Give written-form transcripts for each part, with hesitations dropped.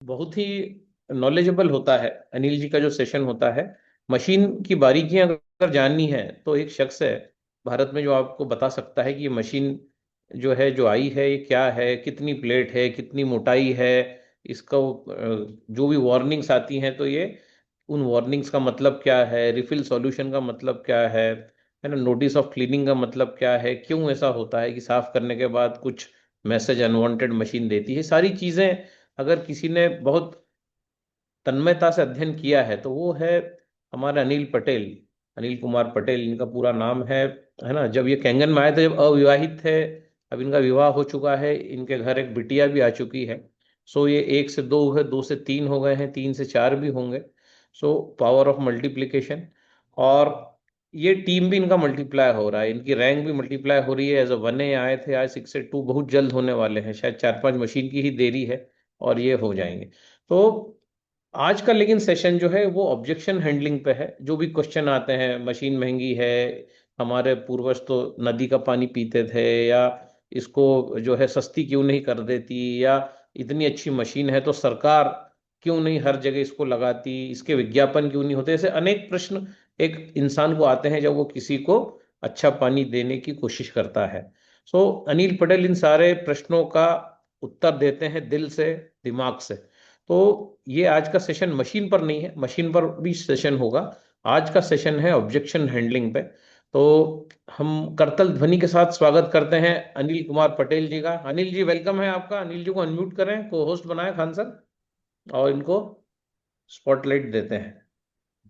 बहुत ही नॉलेजेबल होता है। अनिल जी का जो सेशन होता है, मशीन की बारीकियां अगर जाननी है तो एक शख्स है भारत में जो आपको बता सकता है कि ये मशीन जो है, जो आई है, ये क्या है, कितनी प्लेट है, कितनी मोटाई है, इसका जो भी वार्निंग्स आती हैं तो ये उन वार्निंग्स का मतलब क्या है, रिफिल सॉल्यूशन का मतलब क्या है ना, नोटिस ऑफ क्लीनिंग का मतलब क्या है, क्यों ऐसा होता है कि साफ करने के बाद कुछ मैसेज अनवांटेड मशीन देती है। सारी चीजें अगर किसी ने बहुत तन्मयता से अध्ययन किया है तो वो है हमारे अनिल पटेल, अनिल कुमार पटेल इनका पूरा नाम है ना। जब ये कैंगन में आए थे, जब अविवाहित थे, अब इनका विवाह हो चुका है, इनके घर एक बिटिया भी आ चुकी है। सो ये एक से दो है, दो से तीन हो गए हैं, तीन से चार भी होंगे। So power of multiplication. और ये टीम भी इनका मल्टीप्लाई हो रहा है, इनकी रैंक भी मल्टीप्लाई हो रही है। एज अ 1A आए थे, आज 6 से 2 बहुत जल्द होने वाले हैं, शायद 4-5 मशीन की ही देरी है और ये हो जाएंगे। तो आज का लेकिन सेशन जो है वो ऑब्जेक्शन हैंडलिंग पे है। जो भी क्वेश्चन आते हैं, मशीन महंगी है, हमारे पूर्वज तो नदी का पानी पीते थे, या इसको जो है सस्ती क्यों नहीं कर देती, या इतनी अच्छी मशीन है तो सरकार क्यों नहीं हर जगह इसको लगाती, इसके विज्ञापन क्यों नहीं होते, ऐसे अनेक प्रश्न एक इंसान को आते हैं जब वो किसी को अच्छा पानी देने की कोशिश करता है। सो अनिल पटेल इन सारे प्रश्नों का उत्तर देते हैं दिल से, दिमाग से। तो ये आज का सेशन मशीन पर नहीं है, मशीन पर भी सेशन होगा। आज का सेशन है ऑब्जेक्शन हैंडलिंग पे। तो हम करतल ध्वनि के साथ स्वागत करते हैं अनिल कुमार पटेल जी का। अनिल जी, वेलकम है आपका। अनिल जी को अनम्यूट करें, को होस्ट बनाए खान सर, और इनको स्पॉटलाइट देते हैं।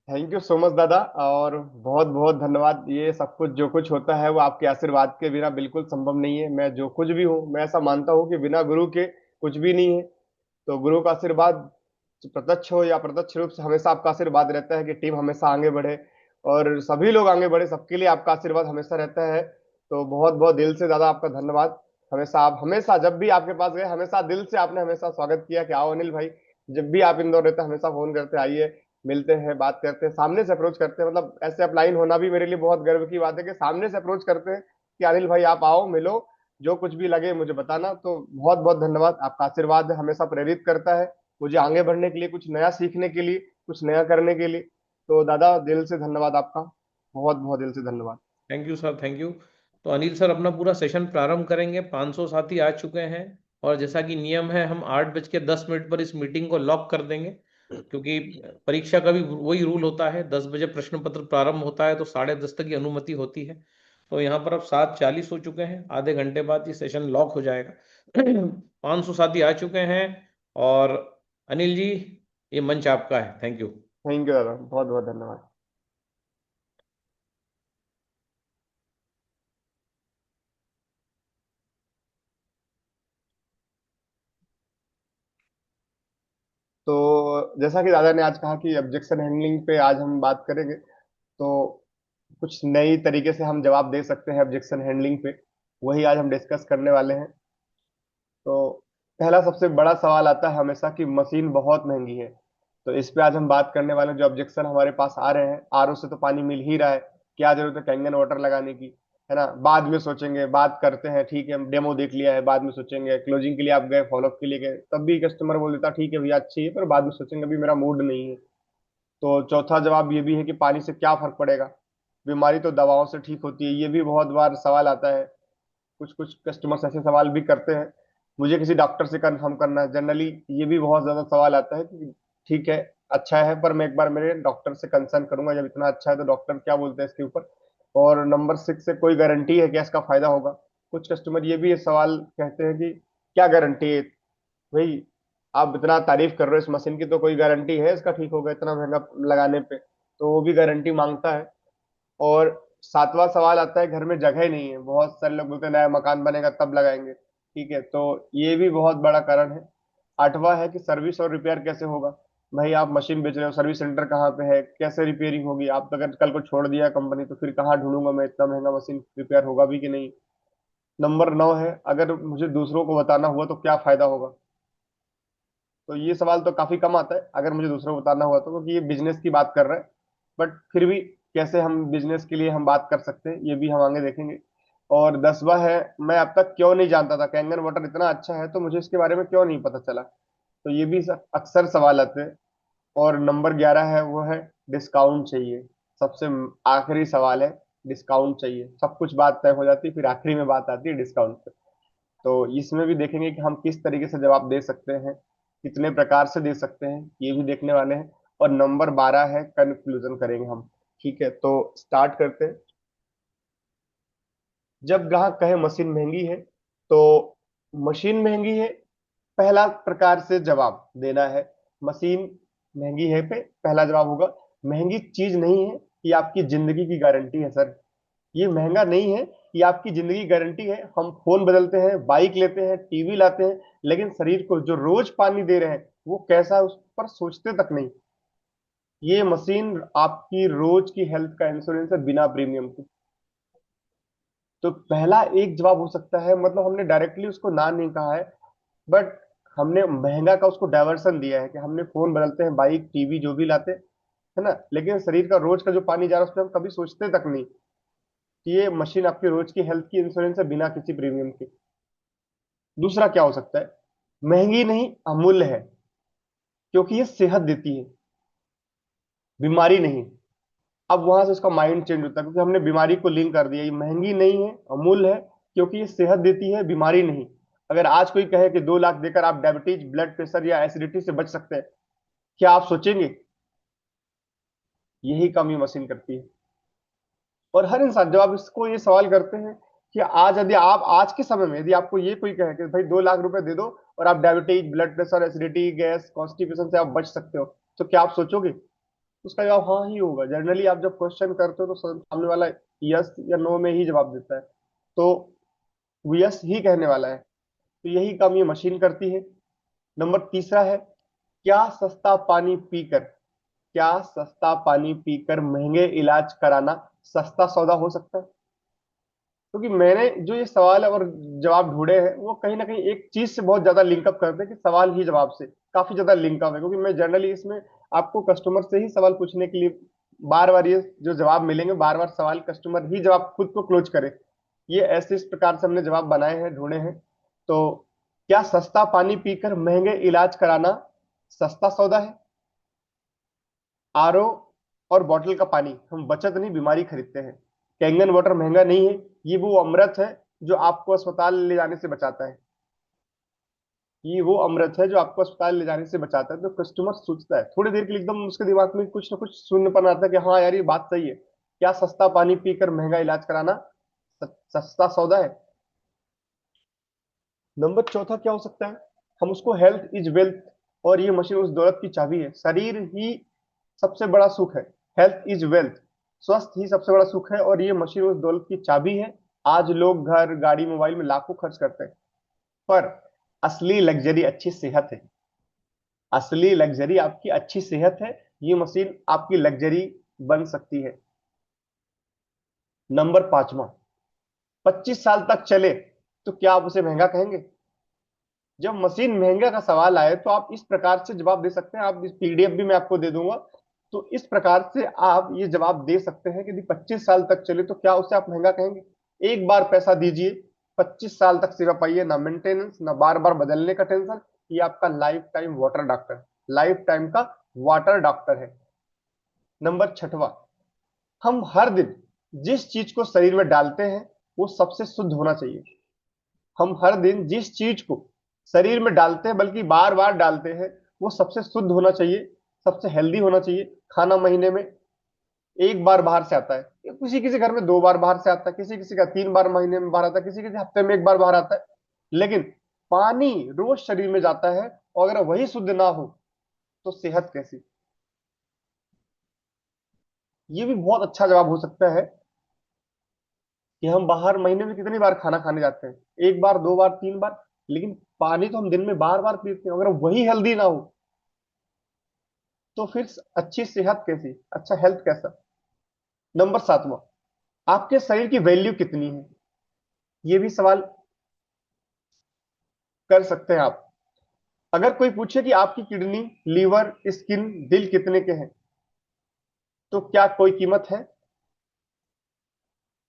थैंक यू सो मच दादा। और बहुत बहुत धन्यवाद। ये सब कुछ जो कुछ होता है वो आपके आशीर्वाद के बिना बिल्कुल संभव नहीं है। मैं जो कुछ भी हूँ, मैं ऐसा मानता हूँ कि बिना गुरु के कुछ भी नहीं है। तो गुरु का आशीर्वाद प्रत्यक्ष हो या अप्रत्यक्ष रूप से हमेशा आपका आशीर्वाद रहता है कि टीम हमेशा आगे बढ़े और सभी लोग आगे बढ़े। सबके लिए आपका आशीर्वाद हमेशा रहता है। तो बहुत बहुत दिल से दादा आपका धन्यवाद। हमेशा आप, हमेशा जब भी आपके पास गए, हमेशा दिल से आपने हमेशा स्वागत किया कि आओ अनिल भाई। जब भी आप इंदौर रहते हमेशा फोन करते, आइए मिलते हैं, बात करते हैं, सामने से अप्रोच करते हैं। मतलब ऐसे अपलाइन होना भी मेरे लिए बहुत गर्व की बात है कि सामने से अप्रोच करते हैं कि अनिल भाई आप आओ, मिलो, जो कुछ भी लगे मुझे बताना। तो बहुत बहुत धन्यवाद। आपका आशीर्वाद हमेशा प्रेरित करता है मुझे आगे बढ़ने के लिए, कुछ नया सीखने के लिए, कुछ नया करने के लिए। तो दादा दिल से धन्यवाद आपका, बहुत बहुत दिल से धन्यवाद। Thank you sir, thank you. तो अनिल सर अपना पूरा सेशन प्रारंभ करेंगे। 500 साथी आ चुके हैं, और जैसा कि नियम है, हम 8:10 पर इस मीटिंग को लॉक कर देंगे, क्योंकि परीक्षा का भी वही रूल होता है। 10 बजे प्रश्न पत्र प्रारंभ होता है तो 10:30 तक की अनुमति होती है। तो यहाँ पर अब 7:40 हो चुके हैं, आधे घंटे बाद ये सेशन लॉक हो जाएगा। 500 साथी आ चुके हैं। और अनिल जी, ये मंच आपका है। Thank you. थैंक यू दादा, बहुत बहुत धन्यवाद। तो जैसा कि दादा ने आज कहा कि ऑब्जेक्शन हैंडलिंग पे आज हम बात करेंगे, तो कुछ नई तरीके से हम जवाब दे सकते हैं ऑब्जेक्शन हैंडलिंग पे, वही आज हम डिस्कस करने वाले हैं। तो पहला सबसे बड़ा सवाल आता है हमेशा कि मशीन बहुत महंगी है। तो इस पे आज हम बात करने वाले हैं। जो ऑब्जेक्शन हमारे पास आ रहे हैं, आरओ से तो पानी मिल ही रहा है, क्या जरूरत है कैंगन वाटर लगाने की, है ना। बाद में सोचेंगे, बात करते हैं, ठीक है हम डेमो देख लिया है, बाद में सोचेंगे। क्लोजिंग के लिए आप गए, फॉलोअप के लिए गए, तब भी कस्टमर बोल देता ठीक है भैया अच्छी है, पर बाद में सोचेंगे अभी मेरा मूड नहीं है। तो चौथा जवाब ये भी है कि पानी से क्या फर्क पड़ेगा, बीमारी तो दवाओं से ठीक होती है। ये भी बहुत बार सवाल आता है। कुछ कुछ कस्टमर्स ऐसे सवाल भी करते हैं, मुझे किसी डॉक्टर से कंफर्म करना है। जनरली ये भी बहुत ज्यादा सवाल आता है कि ठीक है अच्छा है, पर मैं एक बार मेरे डॉक्टर से कंसर्न करूंगा, जब इतना अच्छा है तो डॉक्टर क्या बोलते हैं इसके ऊपर। और नंबर 6 से कोई गारंटी है क्या इसका फायदा होगा। कुछ कस्टमर ये भी सवाल कहते हैं कि क्या गारंटी है भाई, आप इतना तारीफ कर रहे हो इस मशीन की, तो कोई गारंटी है इसका ठीक होगा इतना महंगा लगाने पे। तो वो भी गारंटी मांगता है। और सातवां सवाल आता है, घर में जगह ही नहीं है। बहुत सारे लोग बोलते हैं नया मकान बनेगा तब लगाएंगे, ठीक है, तो ये भी बहुत बड़ा कारण है। आठवां है कि सर्विस और रिपेयर कैसे होगा। भाई आप मशीन बेच रहे हो, सर्विस सेंटर कहाँ पे है, कैसे रिपेयरिंग होगी। आप अगर कल को छोड़ दिया कंपनी तो फिर कहाँ ढूंढूंगा मैं, इतना महंगा मशीन रिपेयर होगा भी कि नहीं। नंबर 9 है, अगर मुझे दूसरों को बताना हुआ तो क्या फायदा होगा। तो ये सवाल तो काफी कम आता है, अगर मुझे दूसरों को बताना हुआ तो, क्योंकि ये बिजनेस की बात कर रहे हैं। बट फिर भी कैसे हम बिजनेस के लिए हम बात कर सकते हैं, ये भी हम आगे देखेंगे। और 10वां है, मैं अब तक क्यों नहीं जानता था कैंगन वाटर इतना अच्छा है, तो मुझे इसके बारे में क्यों नहीं पता चला। तो ये भी अक्सर सवाल आते हैं। और नंबर 11 है, वो है डिस्काउंट चाहिए। सबसे आखिरी सवाल है, डिस्काउंट चाहिए। सब कुछ बात तय हो जाती है, फिर आखिरी में बात आती है डिस्काउंट पे। तो इसमें भी देखेंगे कि हम किस तरीके से जवाब दे सकते हैं, कितने प्रकार से दे सकते हैं, ये भी देखने वाले हैं। और नंबर 12 है, कंक्लूजन करेंगे हम। ठीक है, तो स्टार्ट करते हैं। जब ग्राहक कहे मशीन महंगी है, तो मशीन महंगी है, पहला प्रकार से जवाब देना है। मशीन महंगी है पे पहला जवाब होगा, महंगी चीज नहीं है, ये आपकी जिंदगी की गारंटी है सर। ये महंगा नहीं है, ये आपकी जिंदगी की गारंटी है। हम फोन बदलते हैं, बाइक लेते हैं, टीवी लाते हैं, लेकिन शरीर को जो रोज पानी दे रहे हैं वो कैसा है उस पर सोचते तक नहीं। ये मशीन आपकी रोज की हेल्थ का इंश्योरेंस है, बिना प्रीमियम के। तो पहला एक जवाब हो सकता है, मतलब हमने डायरेक्टली उसको ना नहीं कहा है, बट हमने महंगा का उसको डायवर्सन दिया है कि हमने फोन बदलते हैं, बाइक टीवी जो भी लाते हैं, है ना, लेकिन शरीर का रोज का जो पानी जा रहा है उस पर हम कभी सोचते तक नहीं कि ये मशीन आपकी रोज की हेल्थ की इंश्योरेंस है, बिना किसी प्रीमियम के। दूसरा क्या हो सकता है, महंगी नहीं, अमूल्य है, क्योंकि ये सेहत देती है, बीमारी नहीं। अब वहां से उसका माइंड चेंज होता है, क्योंकि हमने बीमारी को लिंक कर दिया। ये महंगी नहीं है, अमूल्य है, क्योंकि ये सेहत देती है, बीमारी नहीं। अगर आज कोई कहे कि 2 लाख देकर आप डायबिटीज, ब्लड प्रेशर या एसिडिटी से बच सकते हैं, क्या आप सोचेंगे? यही काम ये मशीन करती है। और हर इंसान, जब आप इसको ये सवाल करते हैं कि आज यदि आप आज के समय में यदि आपको ये कोई कहे कि भाई 2 लाख रुपए दे दो और आप diabetes, blood pressure, acidity, gas, constipation से आप बच सकते हो, तो क्या आप सोचोगे? उसका जवाब हाँ ही होगा। जनरली आप जब क्वेश्चन करते हो तो सामने वाला यस या नो में ही जवाब देता है, तो वो यस ही कहने वाला है। तो यही काम ये मशीन करती है। नंबर तीसरा है, क्या सस्ता पानी पीकर, क्या सस्ता पानी पीकर महंगे इलाज कराना सस्ता सौदा हो सकता है? क्योंकि मैंने जो ये सवाल और जवाब ढूंढे हैं वो कहीं ना कहीं एक चीज से बहुत ज्यादा लिंकअप करते हैं, कि सवाल ही जवाब से काफी ज्यादा लिंकअप है। क्योंकि मैं जनरली इसमें आपको कस्टमर से ही सवाल पूछने के लिए बार बार, ये जो जवाब मिलेंगे बार बार सवाल कस्टमर ही जवाब खुद को क्लोज करे, ये ऐसे इस प्रकार से हमने जवाब बनाए हैं, ढूंढे हैं। तो क्या सस्ता पानी पीकर महंगे इलाज कराना सस्ता सौदा है? आरओ और बॉटल का पानी हम बचत नहीं, बीमारी खरीदते हैं। कैंगन वाटर महंगा नहीं है, ये वो अमृत है जो आपको अस्पताल ले जाने से बचाता है। ये वो अमृत है जो आपको अस्पताल ले जाने से बचाता है। तो कस्टमर सोचता है थोड़ी देर के लिए, एकदम उसके दिमाग में कुछ ना कुछ शून्यपन आता है कि हाँ यार ये बात सही है, क्या सस्ता पानी पीकर महंगा इलाज कराना सस्ता सौदा है? नंबर चौथा क्या हो सकता है, हम उसको हेल्थ इज वेल्थ, और ये मशीन उस दौलत की चाबी है। शरीर ही सबसे बड़ा सुख है, हेल्थ इज वेल्थ, स्वस्थ ही सबसे बड़ा सुख है, और ये मशीन उस दौलत की चाबी है। आज लोग घर, गाड़ी, मोबाइल में लाखों खर्च करते हैं, पर असली लग्जरी अच्छी सेहत है। असली लग्जरी आपकी अच्छी सेहत है, ये मशीन आपकी लग्जरी बन सकती है। नंबर पांचवा, 25 साल तक चले तो क्या आप उसे महंगा कहेंगे? जब मशीन महंगा का सवाल आए तो आप इस प्रकार से जवाब दे सकते हैं, आप इस पीडीएफ भी मैं आपको दे दूंगा। तो इस प्रकार से आप ये जवाब दे सकते हैं कि यदि 25 साल तक चले तो क्या उसे आप महंगा कहेंगे? एक बार पैसा दीजिए, 25 साल तक सेवा पाइए, ना मेंटेनेंस, ना बार बार बदलने का टेंशन। ये आपका life time water doctor, life time का वाटर डॉक्टर है। नंबर छठवा, हम हर दिन जिस चीज को शरीर में डालते हैं वो सबसे शुद्ध होना चाहिए। हम हर दिन जिस चीज को शरीर में डालते हैं, बल्कि बार बार डालते हैं, वो सबसे शुद्ध होना चाहिए, सबसे हेल्दी होना चाहिए। खाना महीने में एक बार बाहर से आता है, किसी किसी घर में 2 बार बाहर से आता है, किसी किसी का 3 बार महीने में बाहर आता है, किसी किसी हफ्ते में एक बार बाहर आता है। लेकिन पानी रोज शरीर में जाता है, और अगर वही शुद्ध ना हो तो सेहत कैसी? ये भी बहुत अच्छा जवाब हो सकता है कि हम बाहर महीने में कितनी बार खाना खाने जाते हैं, 1 बार, 2 बार, 3 बार, लेकिन पानी तो हम दिन में बार बार पीते हैं। अगर वही हेल्दी ना हो तो फिर अच्छी सेहत कैसी, अच्छा हेल्थ कैसा? नंबर सातवां, आपके शरीर की वैल्यू कितनी है? ये भी सवाल कर सकते हैं आप। अगर कोई पूछे कि आपकी किडनी, लीवर, स्किन, दिल कितने के हैं, तो क्या कोई कीमत है?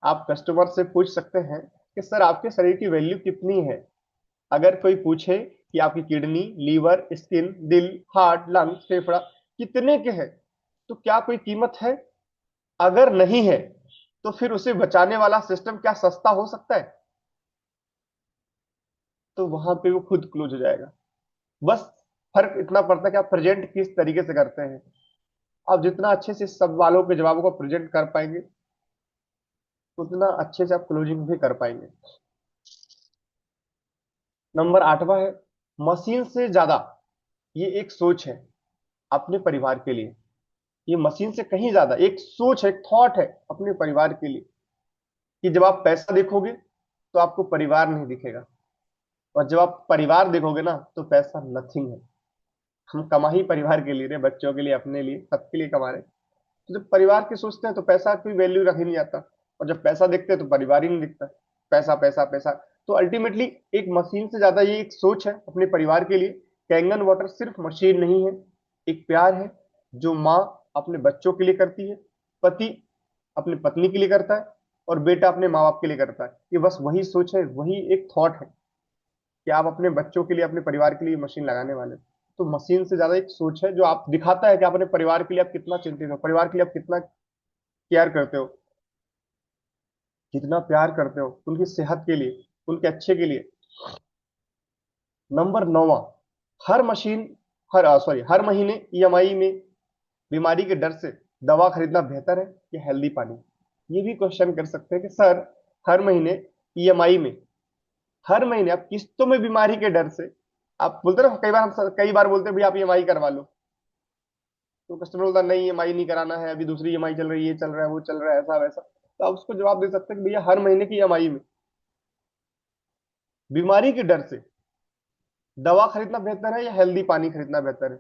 आप कस्टमर से पूछ सकते हैं कि सर आपके शरीर की वैल्यू कितनी है। अगर कोई पूछे कि आपकी किडनी, लीवर, स्किन, दिल, हार्ट, लंग्स, फेफड़ा कितने के हैं, तो क्या कोई कीमत है? अगर नहीं है तो फिर उसे बचाने वाला सिस्टम क्या सस्ता हो सकता है? तो वहां पे वो खुद क्लोज हो जाएगा। बस फर्क इतना पड़ता है कि आप प्रेजेंट किस तरीके से करते हैं। आप जितना अच्छे से सब सवालों के जवाबों को प्रेजेंट कर पाएंगे, उतना अच्छे से आप क्लोजिंग भी कर पाएंगे। नंबर 8वां है, मशीन से ज्यादा ये एक सोच है अपने परिवार के लिए। ये मशीन से कहीं ज्यादा एक सोच है, एक थॉट है अपने परिवार के लिए, कि जब आप पैसा देखोगे तो आपको परिवार नहीं दिखेगा, और जब आप परिवार देखोगे ना तो पैसा नथिंग है। हम कमा ही परिवार के लिए रहे, बच्चों के लिए, अपने लिए, सबके लिए कमा रहे। तो जब परिवार की सोचते हैं तो पैसा की वैल्यू रख ही नहीं आता, और जब पैसा देखते हैं तो परिवार ही नहीं दिखता। पैसा पैसा पैसा। तो अल्टीमेटली एक मशीन से ज्यादा ये एक सोच है अपने परिवार के लिए। कैंगन वाटर सिर्फ मशीन नहीं है, एक प्यार है जो माँ अपने बच्चों के लिए करती है, पति अपनी पत्नी के लिए करता है, और बेटा अपने माँ बाप के लिए करता है। ये बस वही सोच है, वही एक थॉट है कि आप अपने बच्चों के लिए, अपने परिवार के लिए मशीन लगाने वाले हैं। तो मशीन से ज्यादा एक सोच है जो आप दिखाता है कि आप अपने परिवार के लिए आप कितना चिंतित हो, परिवार के लिए आप कितना केयर करते हो, कितना प्यार करते हो उनकी सेहत के लिए, उनके अच्छे के लिए। नंबर 9, हर मशीन हर सॉरी हर महीने ईएमआई में बीमारी के डर से दवा खरीदना बेहतर है या हेल्दी पानी? ये भी क्वेश्चन कर सकते हैं कि सर, हर महीने ईएमआई में, हर महीने आप किस्तों में बीमारी के डर से, आप बोलते ना, कई बार हम कई बार बोलते हैं भैया आप ईएमआई करवा लो, तो कस्टमर बोलता है नहीं ईएमआई नहीं कराना है, अभी दूसरी ईएमआई चल रही है, ये चल रहा है, वो चल रहा है, ऐसा वैसा। तो आप उसको जवाब दे सकते हैं कि भैया हर महीने की ईएमआई में बीमारी के डर से दवा खरीदना बेहतर है या हेल्दी पानी खरीदना बेहतर है?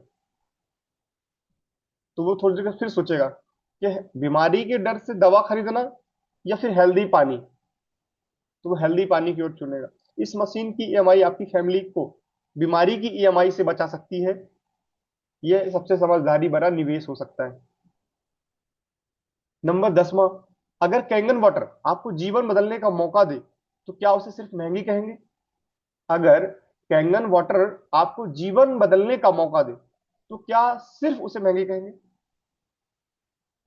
तो वो थोड़ी देर फिर सोचेगा कि बीमारी के डर से दवा खरीदना या फिर हेल्दी पानी, तो वो हेल्दी पानी की ओर चुनेगा। इस मशीन की ईएमआई आपकी फैमिली को बीमारी की ईएमआई से बचा सकती है। यह सबसे समझदारी भरा निवेश हो सकता है। नंबर 10, अगर कैंगन वाटर आपको जीवन बदलने का मौका दे तो क्या उसे सिर्फ महंगी कहेंगे? अगर कैंगन वाटर आपको जीवन बदलने का मौका दे तो क्या सिर्फ उसे महंगी कहेंगे?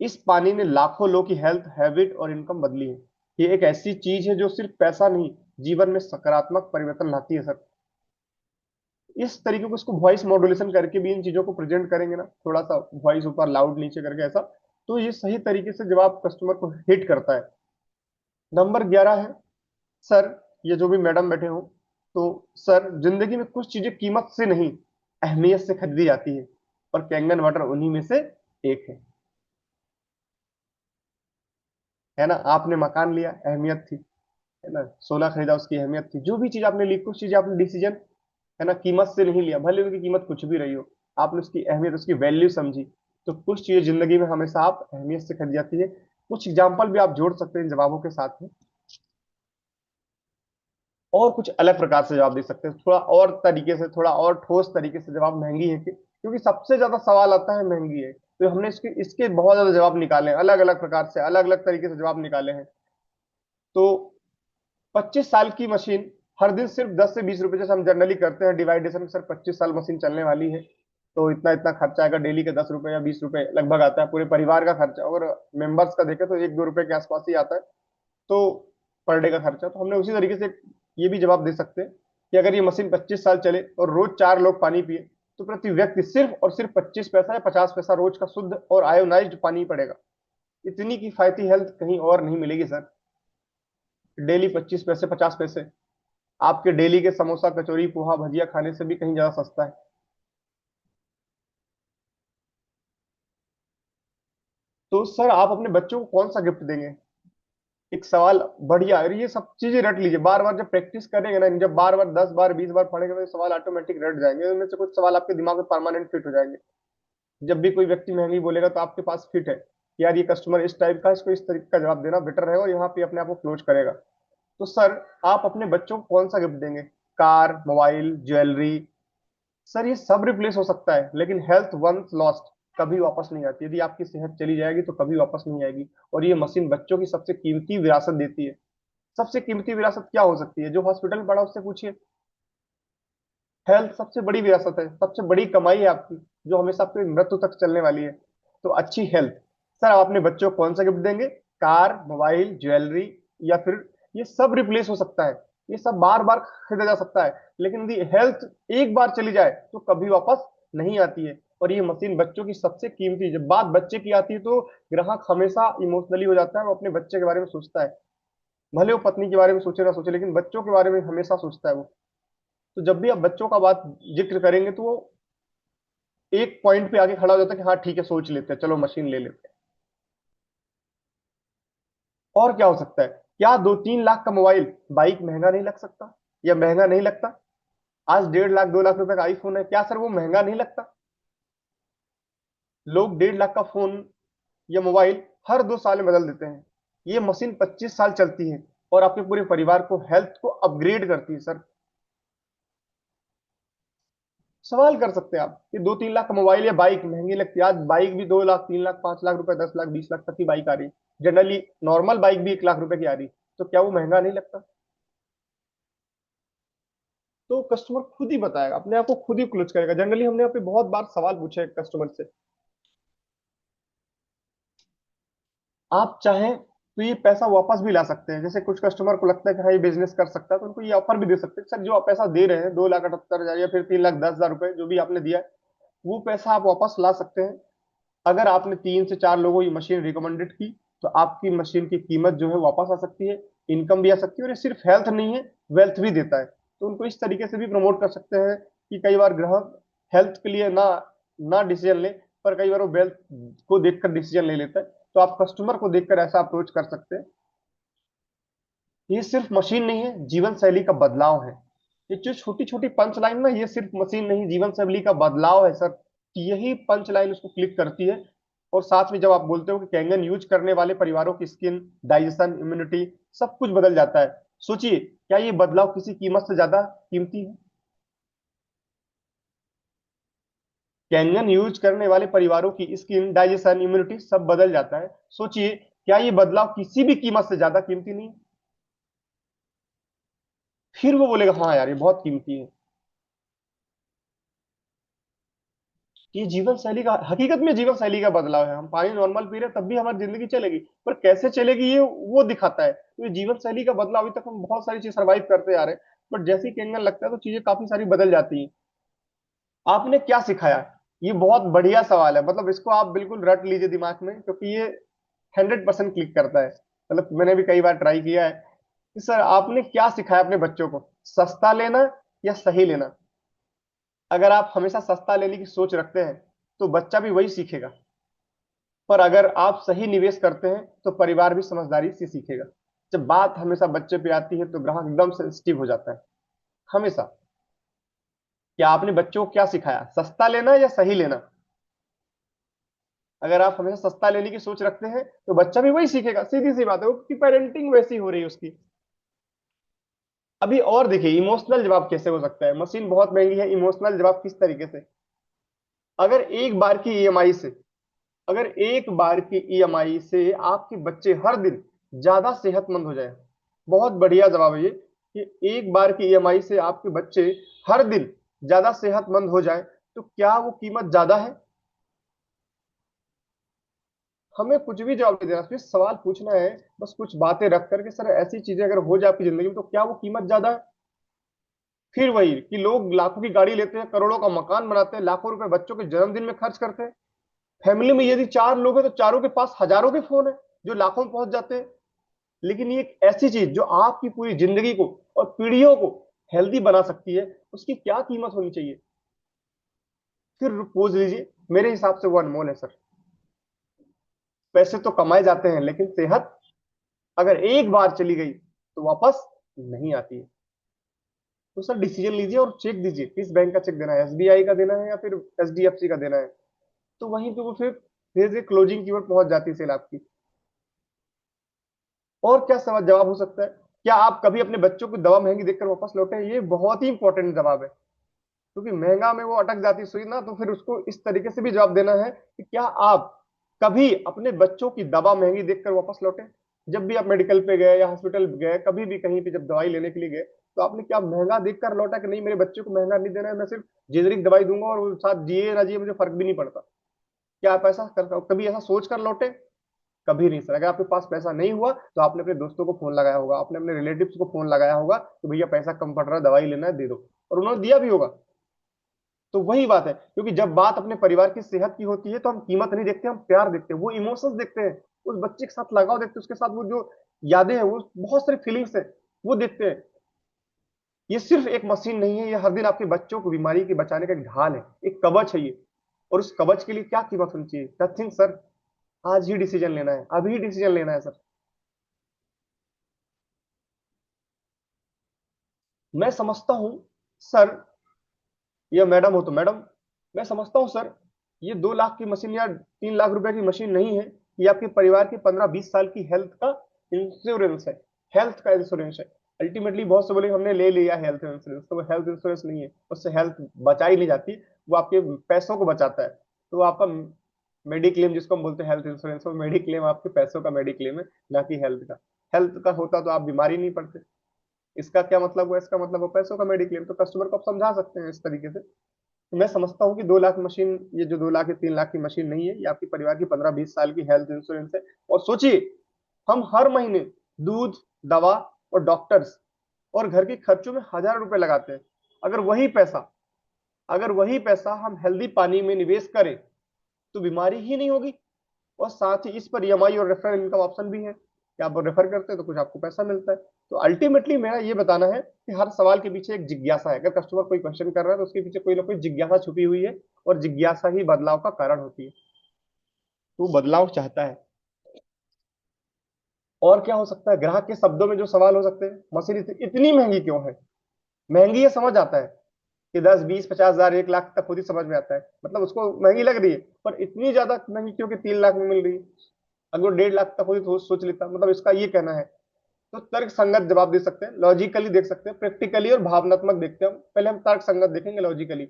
इस पानी ने लाखों लोग की हेल्थ, हैबिट और इनकम बदली है। ये एक ऐसी चीज है जो सिर्फ पैसा नहीं, जीवन में सकारात्मक परिवर्तन लाती है सर। इस तरीके को, इसको वॉइस मॉड्यूलेशन करके भी इन चीजों को प्रेजेंट करेंगे ना, थोड़ा सा वॉइस ऊपर लाउड नीचे करके ऐसा, तो ये सही तरीके से जवाब कस्टमर को हिट करता है। नंबर 11 है, सर, ये जो भी मैडम बैठे हो, तो सर, जिंदगी में कुछ चीजें कीमत से नहीं, अहमियत से खरीदी जाती है, और कैंगन वाटर उन्हीं में से एक है ना। आपने मकान लिया, अहमियत थी, है ना। सोना खरीदा, उसकी अहमियत थी। जो भी चीज आपने ली, कुछ चीजें आपने डिसीजन, है ना, कीमत से नहीं लिया, भले उनकी कीमत कुछ भी रही हो, आपने उसकी अहमियत, उसकी वैल्यू समझी। तो कुछ चीजें जिंदगी में हमेशा आप अहमियत से खरीदी जाती है। कुछ एग्जाम्पल भी आप जोड़ सकते हैं इन जवाबों के साथ में, और कुछ अलग प्रकार से जवाब दे सकते हैं, थोड़ा और तरीके से, थोड़ा और ठोस तरीके से जवाब। महंगी है कि, क्योंकि सबसे ज्यादा सवाल आता है महंगी है, तो हमने इसके इसके बहुत ज्यादा जवाब निकाले हैं, अलग अलग प्रकार से, अलग अलग तरीके से जवाब निकाले हैं। तो 25 साल की मशीन हर दिन सिर्फ 10 से 20 रुपए, जैसे हम जनरली करते हैं डिवाइडेशन, सर 25 साल मशीन चलने वाली है तो इतना इतना खर्चा आएगा, डेली का 10 रुपए या 20 रुपए लगभग आता है, पूरे परिवार का खर्चा, और मेंबर्स का देखें तो 1-2 रुपए के आसपास ही आता है, तो पर डे का खर्चा। तो हमने उसी तरीके से ये भी जवाब दे सकते हैं कि अगर ये मशीन 25 साल चले और रोज 4 लोग पानी पिए, तो प्रति व्यक्ति सिर्फ और सिर्फ 25 पैसा या 50 पैसा रोज का शुद्ध और आयोनाइज्ड पानी पड़ेगा। इतनी किफायती हेल्थ कहीं और नहीं मिलेगी सर। डेली 25 पैसे, 50 पैसे आपके डेली के समोसा, कचौरी, पोहा, भजिया खाने से भी कहीं ज्यादा सस्ता है। तो सर, आप अपने बच्चों को कौन सा गिफ्ट देंगे? एक सवाल बढ़िया, और ये सब चीजें रट लीजिए, बार बार जब प्रैक्टिस करेंगे ना, जब बार बार 10 बार 20 बार पढ़ेंगे तो ये सवाल ऑटोमेटिक रट जाएंगे, उनमें से कुछ सवाल आपके दिमाग में परमानेंट फिट हो जाएंगे। जब भी कोई व्यक्ति महंगी बोलेगा तो आपके पास फिट है कि यार ये कस्टमर इस टाइप का, इसको इस तरीके का जवाब देना बेटर रहेगा, और यहाँ पे अपने आप को क्लोज करेगा। तो सर, आप अपने बच्चों को कौन सा गिफ्ट देंगे? Car, mobile, jewellery? सर, ये सब रिप्लेस हो सकता है, लेकिन हेल्थ वंस लॉस्ट कभी वापस नहीं आती। यदि आपकी सेहत चली जाएगी तो कभी वापस नहीं आएगी, और ये मशीन बच्चों की सबसे कीमती विरासत देती है। सबसे कीमती विरासत क्या हो सकती है? जो हॉस्पिटल में पड़ा उससे पूछिए। हेल्थ सबसे बड़ी विरासत है, सबसे बड़ी कमाई है आपकी, जो हमेशा आपके मृत्यु तक चलने वाली है। तो अच्छी हेल्थ। सर आप अपने बच्चों को कौन सा गिफ्ट देंगे? कार, मोबाइल, ज्वेलरी, या फिर ये सब रिप्लेस हो सकता है, ये सब बार बार खरीदा जा सकता है, लेकिन यदि हेल्थ एक बार चली जाए तो कभी वापस नहीं आती है। और ये मशीन बच्चों की सबसे कीमती, जब बात बच्चे की आती है तो ग्राहक हमेशा इमोशनली हो जाता है, वो अपने बच्चे के बारे में सोचता है। भले वो पत्नी के बारे में सोचे ना सोचे, लेकिन बच्चों के बारे में हमेशा सोचता है वो। तो जब भी आप बच्चों का बात जिक्र करेंगे तो वो एक पॉइंट पे आके खड़ा हो जाता है कि हाँ ठीक है, सोच लेते हैं, चलो मशीन ले लेते हैं। और क्या हो सकता है? क्या 2-3 लाख का मोबाइल बाइक महंगा नहीं लग सकता, या महंगा नहीं लगता? आज 1.5 लाख 2 लाख रुपए का आईफोन है, क्या सर वो महंगा नहीं लगता? लोग 1.5 लाख का फोन या मोबाइल हर 2 साल में बदल देते हैं। ये मशीन 25 साल चलती है और आपके पूरे परिवार को, हेल्थ को अपग्रेड करती है सर। सवाल कर सकते हैं आप कि 2-3 लाख का मोबाइल या बाइक महंगी लगती है? आज बाइक भी 2 लाख 3 लाख 5 लाख रुपए, 10 लाख 20 लाख तक की बाइक आ रही है। जनरली नॉर्मल बाइक भी 1 लाख रुपए की आ रही है। तो क्या वो महंगा नहीं लगता? तो कस्टमर खुद ही बताएगा, अपने आप को खुद ही क्लोज करेगा। जनरली हमने यहाँ पे बहुत बार सवाल पूछे हैं कस्टमर से, आप चाहें तो ये पैसा वापस भी ला सकते हैं। जैसे कुछ कस्टमर को लगता है कि हाँ ये बिजनेस कर सकता है, तो उनको ये ऑफर भी दे सकते हैं, सर जो आप पैसा दे रहे हैं 2,78,000 या फिर 3,10,000 रुपए जो भी आपने दिया है, वो पैसा आप वापस ला सकते हैं। अगर आपने 3 से 4 लोगों को ये मशीन रिकमेंडेड की, तो आपकी मशीन की कीमत जो है वापस आ सकती है, इनकम भी आ सकती है, और ये सिर्फ हेल्थ नहीं है, वेल्थ भी देता है। तो उनको इस तरीके से भी प्रमोट कर सकते हैं कि कई बार ग्राहक हेल्थ के लिए ना ना डिसीजन ले, पर कई बार वो वेल्थ को देखकर डिसीजन ले लेता है। तो आप कस्टमर को देखकर ऐसा अप्रोच कर सकते हैं। ये सिर्फ मशीन नहीं है, जीवन शैली का बदलाव है। ये जो छोटी छोटी पंच लाइन ना, ये सिर्फ मशीन नहीं, जीवन शैली का बदलाव है सर। यही पंच लाइन उसको क्लिक करती है। और साथ में जब आप बोलते हो कि कैंगन यूज करने वाले परिवारों की स्किन, डाइजेशन, इम्यूनिटी, सब कुछ बदल जाता है, सोचिए क्या ये बदलाव किसी कीमत से ज्यादा कीमती है? कैंगन यूज करने वाले परिवारों की स्किन, डाइजेशन, इम्यूनिटी सब बदल जाता है, सोचिए क्या ये बदलाव किसी भी कीमत से ज्यादा कीमती नहीं है? फिर वो बोलेगा हाँ यार ये बहुत कीमती है। ये जीवन शैली का, हकीकत में जीवन शैली का बदलाव है। हम पानी नॉर्मल पी रहे हैं तब भी हमारी जिंदगी चलेगी, पर कैसे चलेगी ये वो दिखाता है। तो ये जीवन शैली का बदलाव, अभी तक हम बहुत सारी चीज सर्वाइव करते आ रहे हैं, बट जैसे ही केंगन लगता है तो चीजें काफी सारी बदल जाती हैं। आपने क्या सिखाया? ये बहुत बढ़िया सवाल है, मतलब इसको आप बिल्कुल रट लीजिए दिमाग में, क्योंकि ये 100% क्लिक करता है। मतलब मैंने भी कई बार ट्राई किया है कि सर आपने क्या सिखाया अपने बच्चों को, सस्ता लेना या सही लेना? अगर आप हमेशा सस्ता लेने की सोच रखते हैं तो बच्चा भी वही सीखेगा, पर अगर आप सही निवेश करते हैं तो परिवार भी समझदारी से सीखेगा। जब बात हमेशा बच्चे पे आती है तो ग्राहक एकदम सेंसिटिव हो जाता है, हमेशा। क्या आपने बच्चों को क्या सिखाया, सस्ता लेना या सही लेना? अगर आप हमेशा सस्ता लेने की सोच रखते हैं तो बच्चा भी वही सीखेगा, सीधी सी बात है, उसकी पेरेंटिंग वैसी हो रही है उसकी। अभी और देखिए इमोशनल जवाब कैसे हो सकता है, मशीन बहुत महंगी है, इमोशनल जवाब किस तरीके से? अगर एक बार की ईएमआई से अगर एक बार की ईएमआई से आपके बच्चे हर दिन ज्यादा सेहतमंद हो जाए, बहुत बढ़िया जवाब है ये, कि एक बार की ईएमआई से आपके बच्चे हर दिन ज्यादा सेहतमंद हो जाए, तो क्या वो कीमत ज्यादा है? हमें कुछ भी जवाब नहीं देना, सिर्फ सवाल पूछना है, बस कुछ बातें रख करके, सर ऐसी चीजें अगर हो जाए आपकी जिंदगी में तो क्या वो कीमत ज्यादा है? फिर वही कि लोग लाखों की गाड़ी लेते हैं, करोड़ों का मकान बनाते हैं, लाखों रुपए बच्चों के जन्मदिन में खर्च करते हैं। फैमिली में यदि 4 लोग हैं तो चारों के पास हजारों के फोन है जो लाखों में पहुंच जाते हैं। लेकिन ये एक ऐसी चीज जो आपकी पूरी जिंदगी को और पीढ़ियों को हेल्दी बना सकती है, उसकी क्या कीमत होनी चाहिए? फिर पूछ लीजिए, मेरे हिसाब से वो अनमोल है सर। पैसे तो कमाए जाते हैं, लेकिन सेहत अगर एक बार चली गई तो वापस नहीं आती है। तो सर डिसीजन लीजिए और चेक दीजिए, किस बैंक का चेक देना है, एसबीआई का देना है या फिर एचडीएफसी का देना है। तो वहीं पे वो फिर धीरे धीरे क्लोजिंग की ओर पहुंच जाती है सेल आपकी। और क्या सवाल जवाब हो सकता है? क्या आप कभी अपने बच्चों को दवा महंगी देखकर वापस लौटे हैं? ये बहुत ही इंपॉर्टेंट जवाब है, क्योंकि महंगा में वो अटक जाती है सुई ना, तो फिर उसको इस तरीके से भी जवाब देना है कि क्या आप कभी अपने बच्चों की दवा महंगी देखकर वापस लौटे? जब भी आप मेडिकल पे गए या हॉस्पिटल गए, कभी भी कहीं पे जब दवाई लेने के लिए गए, तो आपने क्या महंगा देखकर लौटा कि नहीं मेरे बच्चे को महंगा नहीं देना है, मैं सिर्फ जेनरिक दवाई दूंगा और वो साथ जिए ना जिए मुझे फर्क भी नहीं पड़ता? क्या आप ऐसा कर कभी ऐसा सोच कर लौटे? कभी नहीं सर। अगर आपके पास पैसा नहीं हुआ तो आपने अपने दोस्तों को फोन लगाया होगा, आपने अपने रिलेटिव्स को फोन लगाया होगा कि भैया पैसा कम पड़ रहा है, दवाई लेना है, दे दो, और उन्होंने दिया भी होगा। तो वही बात है, क्योंकि जब बात अपने परिवार की सेहत की होती है तो हम कीमत नहीं देखते, हम प्यार देखते हैं, वो इमोशंस देखते हैं, उस बच्चे के साथ लगाव देखते हैं, उसके साथ वो जो यादें हैं, वो बहुत सारी फीलिंग्स है, वो देखते हैं। ये सिर्फ एक मशीन नहीं है, ये हर दिन आपके बच्चों को बीमारी के बचाने का एक ढाल है, एक कवच है ये। और उस कवच के लिए क्या कीमत होनी चाहिए? Nothing sir. आज ही डिसीजन लेना है, अभी डिसीजन लेना है सर। मैं समझता हूं सर, या मैडम हो तो मैडम, मैं समझता हूँ सर, ये 2 लाख की मशीन या 3 लाख रुपए की मशीन नहीं है। ये आपके परिवार की 15-20 साल की हेल्थ का इंश्योरेंस है, हेल्थ का इंश्योरेंस है। अल्टीमेटली बहुत से बोले हमने ले लिया हेल्थ इंश्योरेंस, तो वो हेल्थ इंश्योरेंस नहीं है, उससे हेल्थ बचाई नहीं जाती, वो आपके पैसों को बचाता है। तो वो आपका मेडिक्लेम जिसको हम बोलते हैं हेल्थ इंश्योरेंस, वो मेडिक्लेम आपके पैसों का मेडिक्लेम है, ना कि हेल्थ का। हेल्थ का होता तो आप बीमारी नहीं पड़ते। इसका क्या मतलब हुआ? इसका मतलब वो पैसों का मेडिक्लेम। तो कस्टमर को आप समझा सकते हैं इस तरीके से। तो मैं समझता हूँ कि 2 लाख मशीन, ये जो 2 लाख या 3 लाख की मशीन नहीं है, ये आपके परिवार की 15-20 साल की हेल्थ इंश्योरेंस है। और सोचिए, हम हर महीने दूध, दवा और डॉक्टर्स और घर के खर्चों में हजारों रुपए लगाते हैं। अगर वही पैसा अगर वही पैसा हम हेल्दी पानी में निवेश करें तो बीमारी ही नहीं होगी। और साथ ही इस पर ईएमआई और रेफरल इनकम ऑप्शन भी है कि आप रेफर करते हैं तो कुछ आपको पैसा मिलता है। तो अल्टीमेटली मेरा ये बताना है कि हर सवाल के पीछे एक जिज्ञासा है। अगर कस्टमर कोई क्वेश्चन कर रहा है तो उसके पीछे कोई ना कोई जिज्ञासा छुपी हुई है, और जिज्ञासा ही बदलाव का कारण होती है। तो वो बदलाव चाहता है। और क्या हो सकता है? ग्राहक के शब्दों में जो सवाल हो सकते हैं, मशीन इतनी महंगी क्यों है? महंगी है समझ आता है कि 10, 20, 50 हजार, 1 लाख तक खुद ही समझ में आता है, मतलब उसको महंगी लग रही है, पर इतनी ज्यादा महंगी क्यों कि 3 लाख में मिल रही है? अगर वो 1.5 लाख तक खुद ही सोच लेता, मतलब इसका ये कहना है। तो तर्क संगत जवाब दे सकते हैं, लॉजिकली देख सकते हैं, प्रैक्टिकली और भावनात्मक देखते हैं। पहले हम तर्क संगत देखेंगे, लॉजिकली।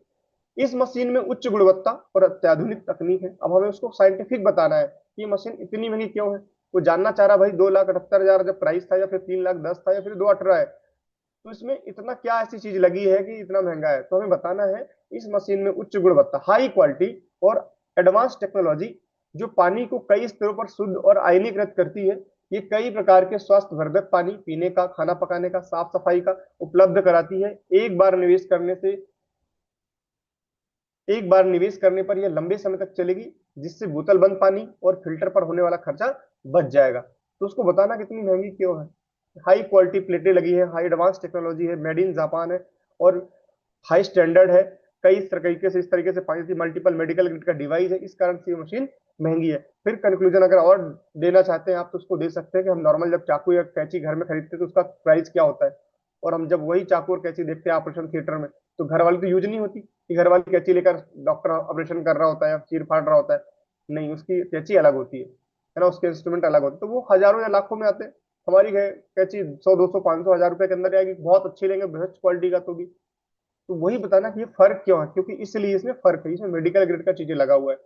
इस मशीन में उच्च गुणवत्ता और अत्याधुनिक तकनीक है। अब हमें उसको साइंटिफिक बताना है कि ये मशीन इतनी महंगी क्यों है। वो जानना चाह रहा भाई 2,78,000 जब प्राइस था, या फिर 3,10,000 था, या फिर 2,18 है, तो इसमें इतना क्या ऐसी चीज लगी है कि इतना महंगा है? तो हमें बताना है इस मशीन में उच्च गुणवत्ता, हाई क्वालिटी और एडवांस टेक्नोलॉजी, जो पानी को कई स्तरों पर शुद्ध और आयनीकृत करती है। ये कई प्रकार के स्वास्थ्यवर्धक पानी पीने का, खाना पकाने का, साफ सफाई का उपलब्ध कराती है। एक बार निवेश करने पर यह लंबे समय तक चलेगी, जिससे बोतल बंद पानी और फिल्टर पर होने वाला खर्चा बच जाएगा। तो उसको बताना कितनी महंगी क्यों है। हाई क्वालिटी प्लेटें लगी है, हाई एडवांस टेक्नोलॉजी है, मेड इन जापान है, और हाई स्टैंडर्ड है। कई तरीके से, इस तरीके से पानी की मल्टीपल मेडिकल ग्रेड का डिवाइस है, इस कारण से ये मशीन महंगी है। फिर कंक्लूजन अगर और देना चाहते हैं आप, तो उसको दे सकते हैं कि हम नॉर्मल जब चाकू या कैंची घर में खरीदते हैं तो उसका प्राइस क्या होता है, और हम जब वही चाकू और कैंची देखते हैं ऑपरेशन थिएटर में, तो घर वाली तो यूज नहीं होती कि घर वाली कैंची लेकर डॉक्टर ऑपरेशन कर रहा होता है या चीर फाड़ रहा होता है। नहीं, उसकी कैंची अलग होती है ना, उसके इंस्ट्रूमेंट अलग होते हैं, तो वो हजारों या लाखों में आते हैं। हमारी कैंची 100, 200, 500, 1000 रुपए के अंदर आएगी, बहुत अच्छी लेंगे बेस्ट क्वालिटी का तो भी। तो वही बताना कि ये फर्क क्यों है, क्योंकि इसलिए इसमें फर्क है, इसमें मेडिकल ग्रेड का चीजें लगा हुआ है।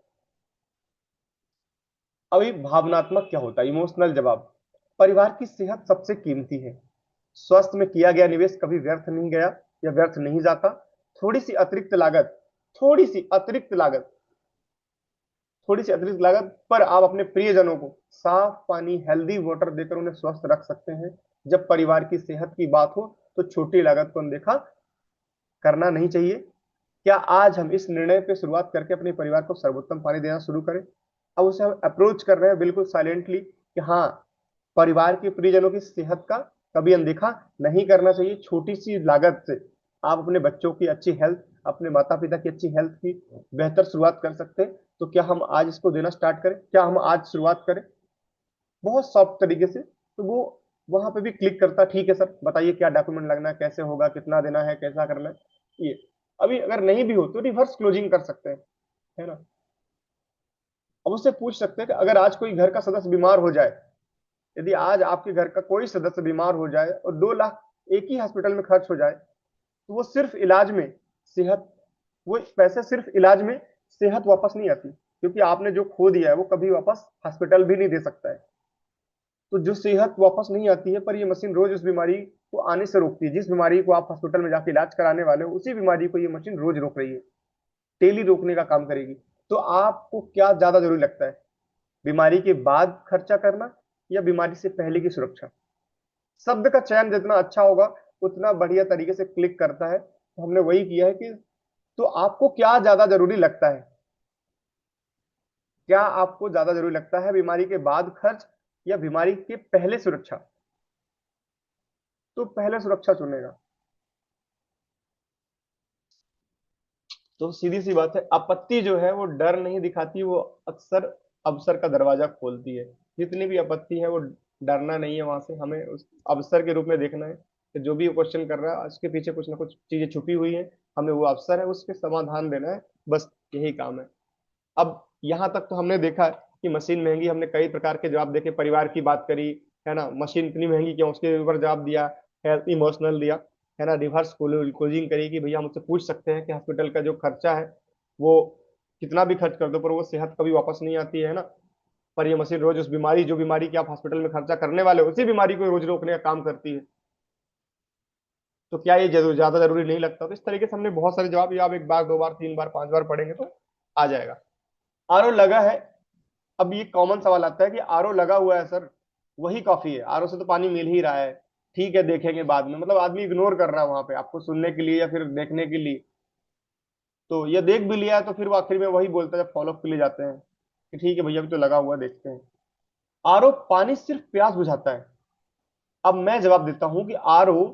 अभी भावनात्मक क्या होता है, इमोशनल जवाब। परिवार की सेहत सबसे कीमती है। स्वास्थ्य में किया गया निवेश कभी व्यर्थ नहीं गया या व्यर्थ नहीं जाता। थोड़ी सी अतिरिक्त लागत थोड़ी सी अतिरिक्त लागत थोड़ी सी अतिरिक्त लागत पर आप अपने प्रियजनों को साफ पानी, हेल्दी वाटर देकर उन्हें स्वस्थ रख सकते हैं। जब परिवार की सेहत की बात हो तो छोटी लागत को अनदेखा करना नहीं चाहिए। क्या आज हम इस निर्णय पे शुरुआत करके अपने परिवार को सर्वोत्तम पानी देना शुरू करें? अब उसे हम अप्रोच कर रहे हैं बिल्कुल साइलेंटली कि हाँ, परिवार के प्रियजनों की सेहत का कभी अनदेखा नहीं करना चाहिए। छोटी सी लागत से आप अपने बच्चों की अच्छी हेल्थ, अपने माता पिता की अच्छी हेल्थ की बेहतर शुरुआत कर सकते हैं। तो क्या हम आज इसको देना स्टार्ट करें? क्या हम आज शुरुआत करें बहुत सॉफ्ट तरीके से? तो वो वहां पे भी क्लिक करता, ठीक है सर बताइए क्या डॉक्यूमेंट लगना है, कैसे होगा, कितना देना है, कैसा करना है, ये। अभी अगर नहीं भी हो तो रिवर्स क्लोजिंग कर सकते हैं, है ना। अब उससे पूछ सकते हैं कि अगर आज कोई घर का सदस्य बीमार हो जाए, यदि आज आपके घर का कोई सदस्य बीमार हो जाए और 2 लाख एक ही हॉस्पिटल में खर्च हो जाए, तो वो सिर्फ इलाज में सेहत वो पैसे सिर्फ इलाज में, सेहत वापस नहीं आती, क्योंकि आपने जो खो दिया है वो कभी वापस हॉस्पिटल भी नहीं दे सकता है। तो जो सेहत वापस नहीं आती है, पर ये मशीन रोज उस बीमारी को आने से रोकती है। जिस बीमारी को आप हॉस्पिटल में जाके इलाज कराने वाले हो, उसी बीमारी को ये मशीन रोज रोक रही है, डेली रोकने का काम करेगी। तो आपको क्या ज्यादा जरूरी लगता है, बीमारी के बाद खर्चा करना या बीमारी से पहले की सुरक्षा? शब्द का चयन जितना अच्छा होगा उतना बढ़िया तरीके से क्लिक करता है। तो हमने वही किया है कि तो आपको क्या ज्यादा जरूरी लगता है, क्या आपको ज्यादा जरूरी लगता है, बीमारी के बाद खर्च या बीमारी के पहले सुरक्षा? तो पहले सुरक्षा चुनेगा। तो सीधी सी बात है, आपत्ति जो है वो डर नहीं दिखाती, वो अक्सर अवसर का दरवाजा खोलती है। जितनी भी आपत्ति है वो डरना नहीं है, वहां से हमें उस अवसर के रूप में देखना है कि जो भी क्वेश्चन कर रहा है उसके पीछे कुछ ना कुछ चीजें छुपी हुई है, हमें वो अवसर है उसके समाधान देना है, बस यही काम है। अब यहाँ तक तो हमने देखा कि मशीन महंगी, हमने कई प्रकार के जवाब देखे, परिवार की बात करी, है ना, मशीन इतनी महंगी क्यों, उसके ऊपर जवाब दिया, हेल्थ इमोशनल दिया, है ना, रिवर्स कोजिंग करी कि भैया हम उससे पूछ सकते हैं कि हॉस्पिटल का जो खर्चा है वो कितना भी खर्च कर दो पर वो सेहत कभी वापस नहीं आती है ना। पर ये मशीन रोज उस बीमारी, जो बीमारी की आप हॉस्पिटल में खर्चा करने वाले हो, उसी बीमारी को रोज रोकने का काम करती है। तो क्या ये ज्यादा जरूरी नहीं लगता? तो इस तरीके से हमने बहुत सारे जवाब, ये आप एक बार, दो बार, तीन बार, पांच बार पढ़ेंगे तो आ जाएगा। आरओ लगा है। अब ये कॉमन सवाल आता है कि आरओ लगा हुआ है सर, वही काफी है, आरओ से तो पानी मिल ही रहा है, ठीक है देखेंगे बाद में, मतलब आदमी इग्नोर कर रहा है वहां पे आपको सुनने के लिए या फिर देखने के लिए। तो ये देख भी लिया है तो फिर वो आखिर में वही बोलता है जब फॉलोअप के लिए जाते हैं कि ठीक है भैया अभी तो लगा हुआ है, देखते हैं। आरओ पानी सिर्फ प्यास बुझाता है। अब मैं जवाब देता हूं कि आरओ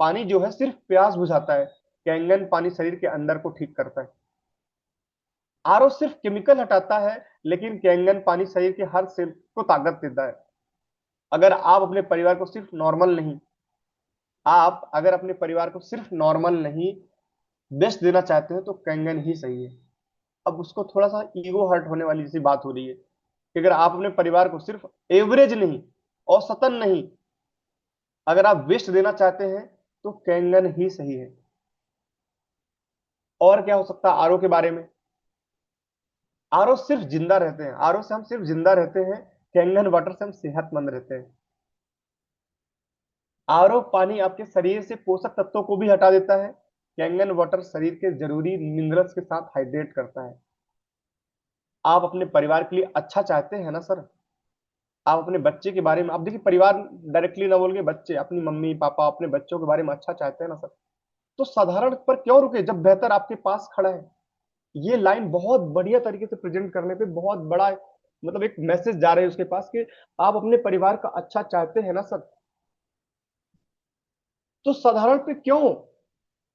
पानी जो है सिर्फ प्यास बुझाता है, कैंगन पानी शरीर के अंदर को ठीक करता है। आरओ सिर्फ केमिकल हटाता है, लेकिन कैंगन पानी शरीर के हर सेल को ताकत देता है। अगर आप अपने परिवार को सिर्फ नॉर्मल नहीं, आप अगर अपने परिवार को सिर्फ नॉर्मल नहीं, बेस्ट देना चाहते हैं तो कैंगन ही सही है। अब उसको थोड़ा सा ईगो हर्ट होने वाली जैसी बात हो रही है कि अगर आप अपने परिवार को सिर्फ एवरेज नहीं, औसतन नहीं, अगर आप बेस्ट देना चाहते हैं तो कैंगन ही सही है। और क्या हो सकता है आरओ के बारे में? आरओ सिर्फ जिंदा रहते हैं, आरओ से हम सिर्फ जिंदा रहते हैं, कैंगन वाटर से हम सेहतमंद रहते हैं। आरओ पानी आपके शरीर से पोषक तत्वों को भी हटा देता है, कैंगन वाटर शरीर के जरूरी मिनरल्स के साथ हाइड्रेट करता है। आप अपने परिवार के लिए अच्छा चाहते हैं ना सर? आप अपने बच्चे के बारे में, आप देखिए परिवार डायरेक्टली ना बोल के बच्चे, अपनी मम्मी पापा अपने बच्चों के बारे में अच्छा चाहते हैं ना सर? तो साधारण पर क्यों रुके जब बेहतर आपके पास खड़ा है? ये लाइन बहुत बढ़िया तरीके से प्रेजेंट करने पे बहुत बड़ा, मतलब एक मैसेज जा रहा है उसके पास कि आप अपने परिवार का अच्छा चाहते हैं ना सर? तो साधारण पे क्यों,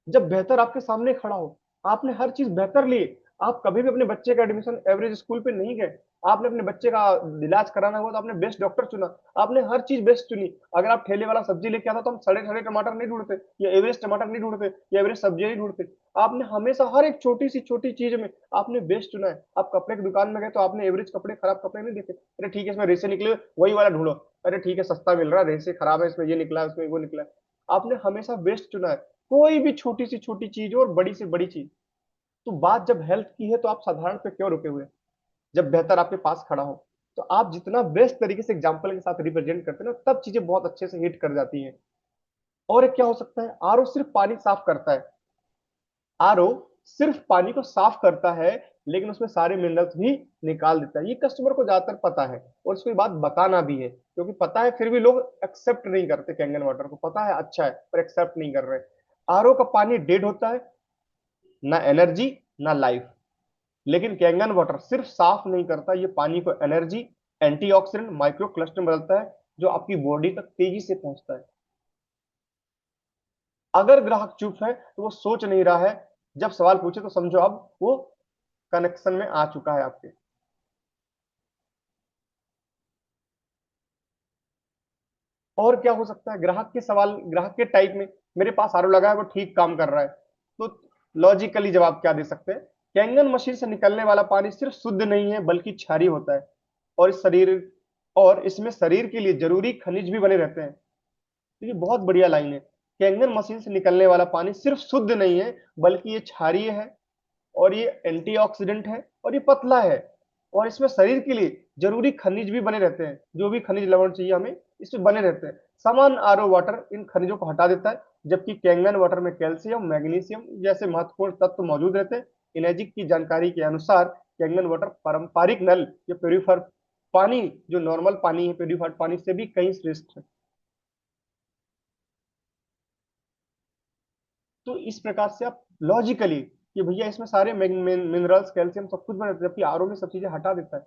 जब बेहतर आपके सामने खड़ा हो, आपने हर चीज बेहतर ली। आप कभी भी अपने बच्चे का एडमिशन एवरेज स्कूल पे नहीं गए, आपने अपने बच्चे का इलाज कराना हुआ तो आपने बेस्ट डॉक्टर चुना, आपने हर चीज बेस्ट चुनी। अगर आप ठेले वाला सब्जी लेके आता तो हम सड़े सड़े टमाटर नहीं ढूंढते, या एवरेज टमाटर नहीं ढूंढते, या एवरेज सब्जी नहीं ढूंढते। आपने हमेशा हर एक छोटी सी छोटी चीज में आपने बेस्ट चुना है। आप कपड़े की दुकान में गए तो आपने एवरेज कपड़े, खराब कपड़े नहीं देखे, अरे ठीक है इसमें रेसे निकले वही वाला ढूंढो, अरे ठीक है सस्ता मिल रहा है, रेसे खराब है इसमें, ये निकला है उसमें वो निकला है। आपने हमेशा बेस्ट चुना है, कोई भी छोटी सी छोटी चीज हो और बड़ी से बड़ी चीज। तो बात जब हेल्थ की है तो आप साधारण पे क्यों रुके हुए? जब बेहतर आपके पास खड़ा हो तो आप जितना बेस्ट तरीके से एग्जाम्पल के साथ रिप्रेजेंट करते हैं ना, तब चीजें बहुत अच्छे से हिट कर जाती हैं। और एक क्या हो सकता है, आरओ सिर्फ पानी साफ करता है। आरओ सिर्फ पानी को साफ करता है, लेकिन उसमें सारे मिनरल्स भी निकाल देता है। ये कस्टमर को ज्यादातर पता है और इसको ये बात बताना भी है, क्योंकि पता है फिर भी लोग एक्सेप्ट नहीं करते। कैंगन वाटर को पता है अच्छा है पर एक्सेप्ट नहीं कर रहे। आरओ का पानी डेड होता है, ना एनर्जी ना लाइफ। लेकिन कैंगन वाटर सिर्फ साफ नहीं करता, ये पानी को एनर्जी, एंटीऑक्सीडेंट, माइक्रो क्लस्टर में बदलता है, जो आपकी बॉडी तक तेजी से पहुंचता है। अगर ग्राहक चुप है तो वो सोच नहीं रहा है, जब सवाल पूछे तो समझो अब वो कनेक्शन में आ चुका है आपके। और क्या हो सकता है, ग्राहक के सवाल, ग्राहक के टाइप में, मेरे पास आरओ लगा है वो ठीक काम कर रहा है, तो लॉजिकली जवाब क्या दे सकते हैं? कैंगन मशीन से निकलने वाला पानी सिर्फ शुद्ध नहीं है बल्कि क्षारीय होता है, और इस शरीर और इसमें शरीर के लिए जरूरी खनिज भी बने रहते हैं। तो ये बहुत बढ़िया लाइन है, कैंगन मशीन से निकलने वाला पानी सिर्फ शुद्ध नहीं है बल्कि ये क्षारीय है, और ये एंटीऑक्सीडेंट है, और ये पतला है, और इसमें शरीर के लिए जरूरी खनिज भी बने रहते हैं, जो भी खनिज लवण चाहिए हमें इसमें बने रहते हैं। सामान्य आरओ वाटर इन खनिजों को हटा देता है, जबकि कैंगन वाटर में कैल्शियम, मैग्नीशियम जैसे महत्वपूर्ण तत्व मौजूद रहते हैं। इनर्जी की जानकारी के अनुसार कैंगन वाटर पारंपरिक नल या प्योरीफायर पानी, जो नॉर्मल पानी है प्योरीफाइड पानी से भी कहीं श्रेष्ठ है। तो इस प्रकार से आप लॉजिकली कि भैया इसमें सारे मिनरल्स, कैल्शियम सब कुछ बने रहते हैं, जबकि आरओ में सब चीजें हटा देता है।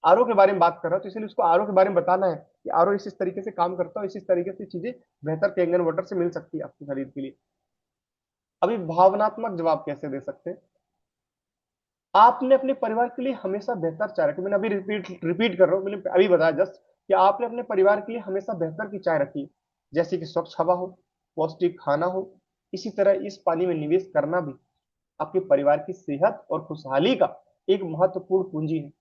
आरओ के बारे में बात कर रहा है तो इसलिए उसको आरओ के बारे में बताना है कि आरओ इस तरीके से काम करता है, इस तरीके से चीजें बेहतर कैंगन वाटर से मिल सकती है आपके शरीर के लिए। अभी भावनात्मक जवाब कैसे दे सकते हैं? आपने अपने परिवार के लिए हमेशा बेहतर चाय रखी। मैंने अभी रिपीट रिपीट कर रहा हूँ, मैंने अभी बताया जस्ट कि आपने अपने परिवार के लिए हमेशा बेहतर की चाय रखी, जैसे कि स्वच्छ हवा हो, पौष्टिक खाना हो। इसी तरह इस पानी में निवेश करना भी आपके परिवार की सेहत और खुशहाली का एक महत्वपूर्ण पूंजी है।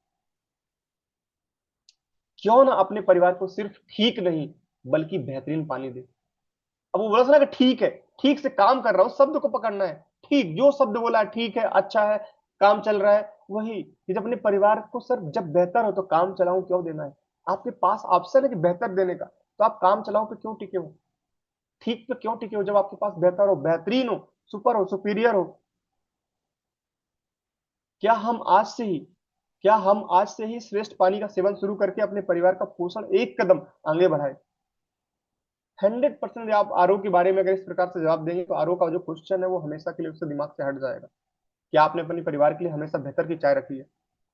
क्यों ना अपने परिवार को सिर्फ ठीक नहीं बल्कि बेहतरीन पानी दे। अब वो बोला था ना कि ठीक है, ठीक से काम कर रहा हूं, शब्द को पकड़ना है। ठीक, जो शब्द बोला है ठीक है, अच्छा है, काम चल रहा है, वही कि जब अपने परिवार को सर जब बेहतर हो तो काम चलाऊं क्यों देना है। आपके पास ऑप्शन है कि बेहतर देने का, तो आप काम चलाओ पे क्यों टिके हो, ठीक पे क्यों टिके हो, जब आपके पास बेहतर हो, बेहतरीन हो, सुपर हो, सुपीरियर हो। क्या हम आज से ही क्या हम आज से ही श्रेष्ठ पानी का सेवन शुरू करके अपने परिवार का पोषण एक कदम आगे बढ़ाए? 100% आप आरओ के बारे में अगर इस प्रकार से जवाब देंगे तो आरओ का जो क्वेश्चन है वो हमेशा के लिए उससे दिमाग से हट जाएगा। क्या आपने अपने परिवार के लिए हमेशा बेहतर की चाय रखी है?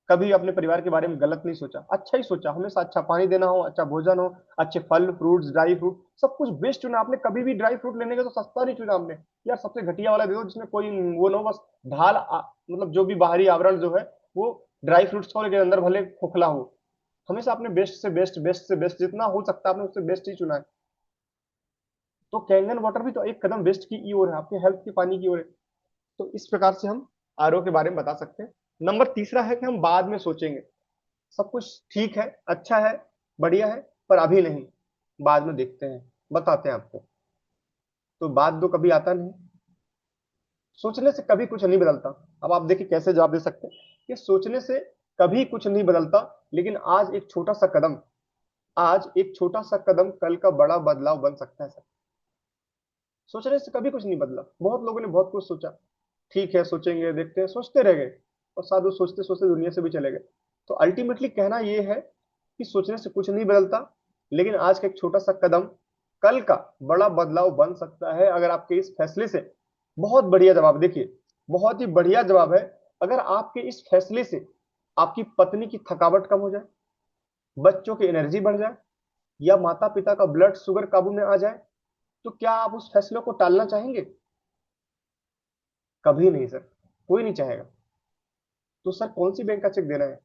कभी अपने परिवार के बारे में गलत नहीं सोचा, अच्छा ही सोचा, हमेशा अच्छा पानी देना हो, अच्छा भोजन हो, अच्छे फल फ्रूट्स, ड्राई फ्रूट, सब कुछ बेस्ट चुना आपने। कभी भी ड्राई फ्रूट लेने का तो सस्ता नहीं चुना आपने, यार सबसे घटिया वाला दे दो जिसमें कोई वो ना हो, बस मतलब जो भी बाहरी आवरण जो है वो ड्राई फ्रूट्स का हो, लेकिन अंदर भले खोखला हो। हमेशा आपने बेस्ट से बेस्ट, बेस्ट से बेस्ट जितना हो सकता है आपने उससे बेस्ट ही चुना है। तो कैंगन वाटर भी तो एक कदम बेस्ट की ओर है, आपके हेल्थ के पानी की ओर है। तो इस प्रकार से हम आरओ के बारे में बता सकते हैं। नंबर तीसरा है कि हम बाद में सोचेंगे। सब कुछ ठीक है, अच्छा है, बढ़िया है, पर अभी नहीं, बाद में देखते हैं, बताते हैं आपको। तो बाद तो कभी आता नहीं, सोचने से कभी कुछ नहीं बदलता। अब आप देखिए कैसे जवाब दे सकते हैं कि सोचने से कभी कुछ नहीं बदलता, लेकिन आज एक छोटा सा कदम कल का बड़ा बदलाव बन सकता है सर। सोचने से कभी कुछ नहीं बदला। बहुत लोगों ने बहुत कुछ सोचा, ठीक है सोचेंगे देखते हैं, सोचते रह गए, और साधु सोचते सोचते दुनिया से भी चले गए। तो अल्टीमेटली कहना यह है कि सोचने से कुछ नहीं बदलता, लेकिन आज का एक छोटा सा कदम कल का बड़ा बदलाव बन सकता है, अगर आपके इस फैसले से। बहुत बढ़िया जवाब, देखिए बहुत ही बढ़िया जवाब है। अगर आपके इस फैसले से आपकी पत्नी की थकावट कम हो जाए, बच्चों की एनर्जी बढ़ जाए, या माता पिता का ब्लड शुगर काबू में आ जाए, तो क्या आप उस फैसले को टालना चाहेंगे? कभी नहीं सर, कोई नहीं चाहेगा। तो सर कौन सी बैंक का चेक देना है,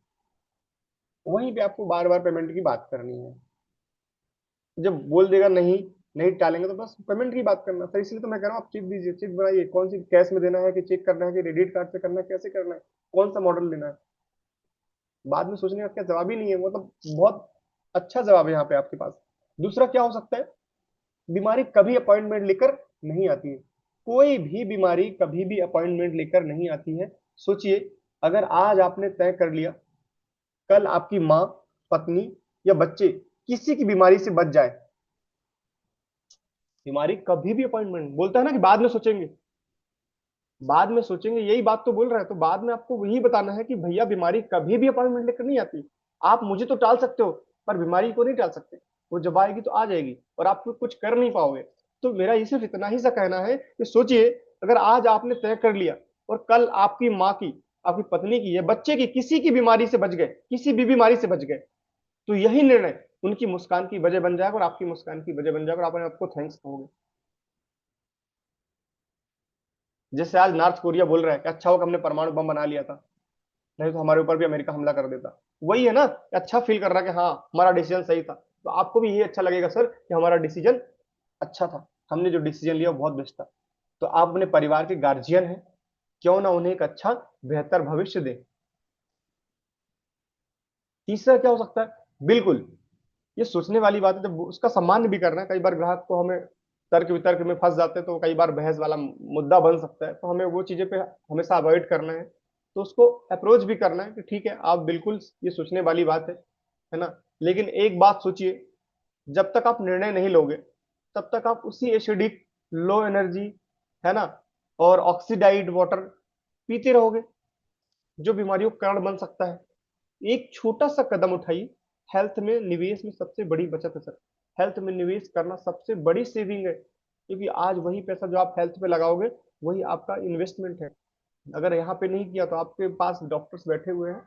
वहीं पे आपको बार बार पेमेंट की बात करनी है। जब बोल देगा नहीं, नहीं टालेंगे, तो बस पेमेंट की बात करना। सर इसलिए तो मैं कह रहा हूँ आप चेक दीजिए, चेक बनाइए, कौन सी कैश में देना है कि चेक करना है कि क्रेडिट कार्ड से करना है, कैसे करना है, कौन सा मॉडल लेना है। बाद में सोचने का क्या जवाब ही नहीं है, मतलब बहुत अच्छा जवाब है यहाँ पे आपके पास। दूसरा क्या हो सकता है? बीमारी कभी अपॉइंटमेंट लेकर नहीं आती है। कोई भी बीमारी कभी भी अपॉइंटमेंट लेकर नहीं आती है। सोचिए, अगर आज आपने तय कर लिया कल आपकी माँ, पत्नी या बच्चे किसी की बीमारी से बच जाए, बीमारी कभी भी अपॉइंटमेंट बोलता है ना कि बाद में सोचेंगे, बाद में सोचेंगे, यही बात तो बोल रहा है। तो बाद में आपको वही बताना है कि भैया बीमारी कभी भी अपॉइंटमेंट लेकर नहीं आती। आप मुझे तो टाल सकते हो, पर बीमारी को नहीं टाल सकते। वो जब आएगी तो आ जाएगी और आप कुछ कर नहीं पाओगे। तो मेरा ये सिर्फ इतना ही सा कहना है कि सोचिए, अगर आज आपने तय कर लिया और कल आपकी माँ की, आपकी पत्नी की या बच्चे की किसी की बीमारी से बच गए, किसी भी बीमारी से बच गए, तो यही निर्णय उनकी मुस्कान की वजह बन जाएगा और आपकी मुस्कान की वजह बन जाएगा, और आप आपको थैंक्स कहोगे। जैसे आज नॉर्थ कोरिया बोल रहा है कि अच्छा होगा हमने परमाणु बम बना लिया था, नहीं तो हमारे ऊपर भी अमेरिका हमला कर देता। वही है ना, अच्छा फील कर रहा है कि हाँ हमारा डिसीजन सही था। तो आपको भी ये अच्छा लगेगा सर कि हमारा डिसीजन अच्छा था, हमने जो डिसीजन लिया वो बहुत बेस्ट था। तो आप अपने परिवार के गार्जियन हैं, क्यों ना उन्हें एक अच्छा बेहतर भविष्य दें। तीसरा क्या हो सकता है? बिल्कुल, ये सोचने वाली बात है, जब उसका सम्मान भी करना है। कई बार ग्राहक को हमें तर्क वितर्क में फंस जाते हैं, तो कई बार बहस वाला मुद्दा बन सकता है, तो हमें वो चीजें पे हमेशा अवॉइड करना है। तो उसको अप्रोच भी करना है कि ठीक है, आप बिल्कुल ये सोचने वाली बात है ना। लेकिन एक बात सोचिए, जब तक आप निर्णय नहीं लोगे तब तक आप उसी एसिडिक, लो एनर्जी, है ना, और ऑक्सीडाइड वाटर पीते रहोगे, जो बीमारियों का कारण बन सकता है। एक छोटा सा कदम उठाइए। हेल्थ में निवेश में सबसे बड़ी बचत है सर। हेल्थ में निवेश करना सबसे बड़ी सेविंग है, क्योंकि आज वही पैसा जो आप हेल्थ पे लगाओगे वही आपका इन्वेस्टमेंट है। अगर यहाँ पे नहीं किया तो आपके पास डॉक्टर्स बैठे हुए हैं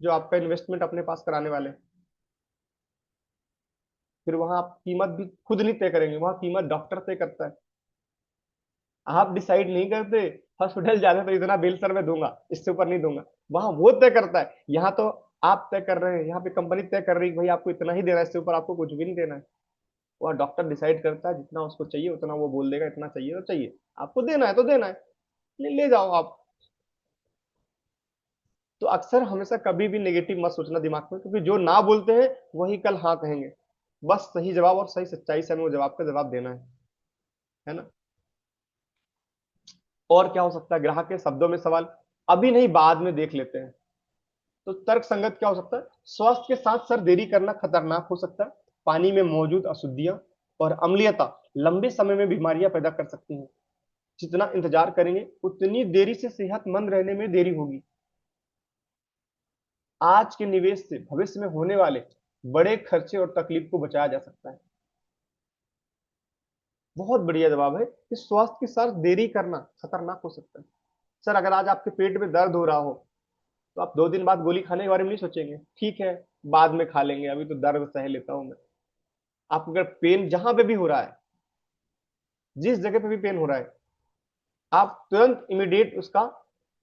जो आपका इन्वेस्टमेंट अपने पास कराने वाले हैं। फिर वहां आप कीमत भी खुद नहीं तय करेंगे, वहां कीमत डॉक्टर तय करता है। आप डिसाइड नहीं करते हॉस्पिटल जाते तो इतना बिल सर मैं दूंगा, इससे ऊपर नहीं दूंगा, वहां वो तय करता है। यहाँ तो आप तय कर रहे हैं, यहाँ पे कंपनी तय कर रही है कि भाई आपको इतना ही देना है, इससे ऊपर आपको कुछ भी नहीं देना है। वह डॉक्टर डिसाइड करता है, जितना उसको चाहिए उतना वो बोल देगा, इतना चाहिए तो चाहिए, आपको देना है तो देना है, ले जाओ आप। तो अक्सर हमेशा कभी भी नेगेटिव मत सोचना दिमाग में, क्योंकि जो ना बोलते हैं वही कल हाँ कहेंगे। बस सही जवाब और सही सच्चाई से हमें वो जवाब का जवाब देना है ना। और क्या हो सकता है ग्राहक के शब्दों में सवाल, अभी नहीं बाद में देख लेते हैं। तो तर्क संगत क्या हो सकता है, स्वास्थ्य के साथ सर देरी करना खतरनाक हो सकता है। पानी में मौजूद अशुद्धियां और अम्लीयता लंबे समय में बीमारियां पैदा कर सकती हैं। जितना इंतजार करेंगे उतनी देरी से सेहतमंद रहने में देरी होगी। आज के निवेश से भविष्य में होने वाले बड़े खर्चे और तकलीफ को बचाया जा सकता है। बहुत बढ़िया जवाब है कि स्वास्थ्य के साथ देरी करना खतरनाक हो सकता है। सर अगर आज आपके पेट में दर्द हो रहा हो तो आप 2 दिन बाद गोली खाने के बारे में नहीं सोचेंगे, ठीक है बाद में खा लेंगे, अभी तो दर्द सह लेता हूं मैं। आपको अगर पेन जहां पे भी हो रहा है, जिस जगह पे भी पेन हो रहा है, आप तुरंत इमीडिएट उसका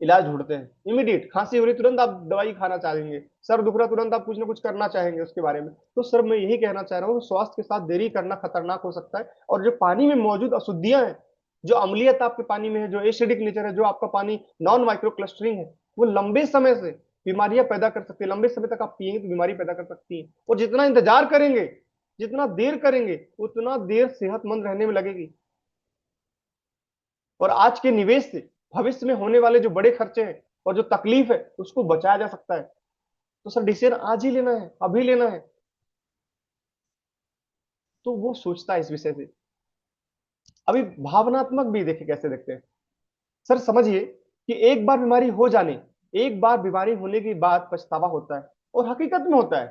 इलाज ढूंढते हैं। इमीडिएट खांसी हो रही तुरंत आप दवाई खाना चाहेंगे, सर दुख रहा तुरंत आप कुछ ना कुछ करना चाहेंगे उसके बारे में। तो सर मैं यही कहना चाह रहा हूँ, स्वास्थ्य के साथ देरी करना खतरनाक हो सकता है। और जो पानी में मौजूद अशुद्धियां हैं, जो अम्लीयत आपके पानी में है, जो एसिडिक नेचर है, जो आपका पानी नॉन माइक्रो क्लस्टरिंग है, वो लंबे समय से बीमारियां पैदा कर सकती है। लंबे समय तक आप पिएंगे तो बीमारी पैदा कर सकती है। और जितना इंतजार करेंगे, जितना देर करेंगे, उतना देर सेहतमंद रहने में लगेगी। और आज के निवेश से भविष्य में होने वाले जो बड़े खर्चे हैं और जो तकलीफ है उसको बचाया जा सकता है। तो सर डिसीजन आज ही लेना है, अभी लेना है। तो वो सोचता है इस विषय से। अभी भावनात्मक भी देखिए कैसे देखते हैं। सर समझिए कि एक बार बीमारी हो जाने, एक बार बीमारी होने के बाद पछतावा होता है, और हकीकत में होता है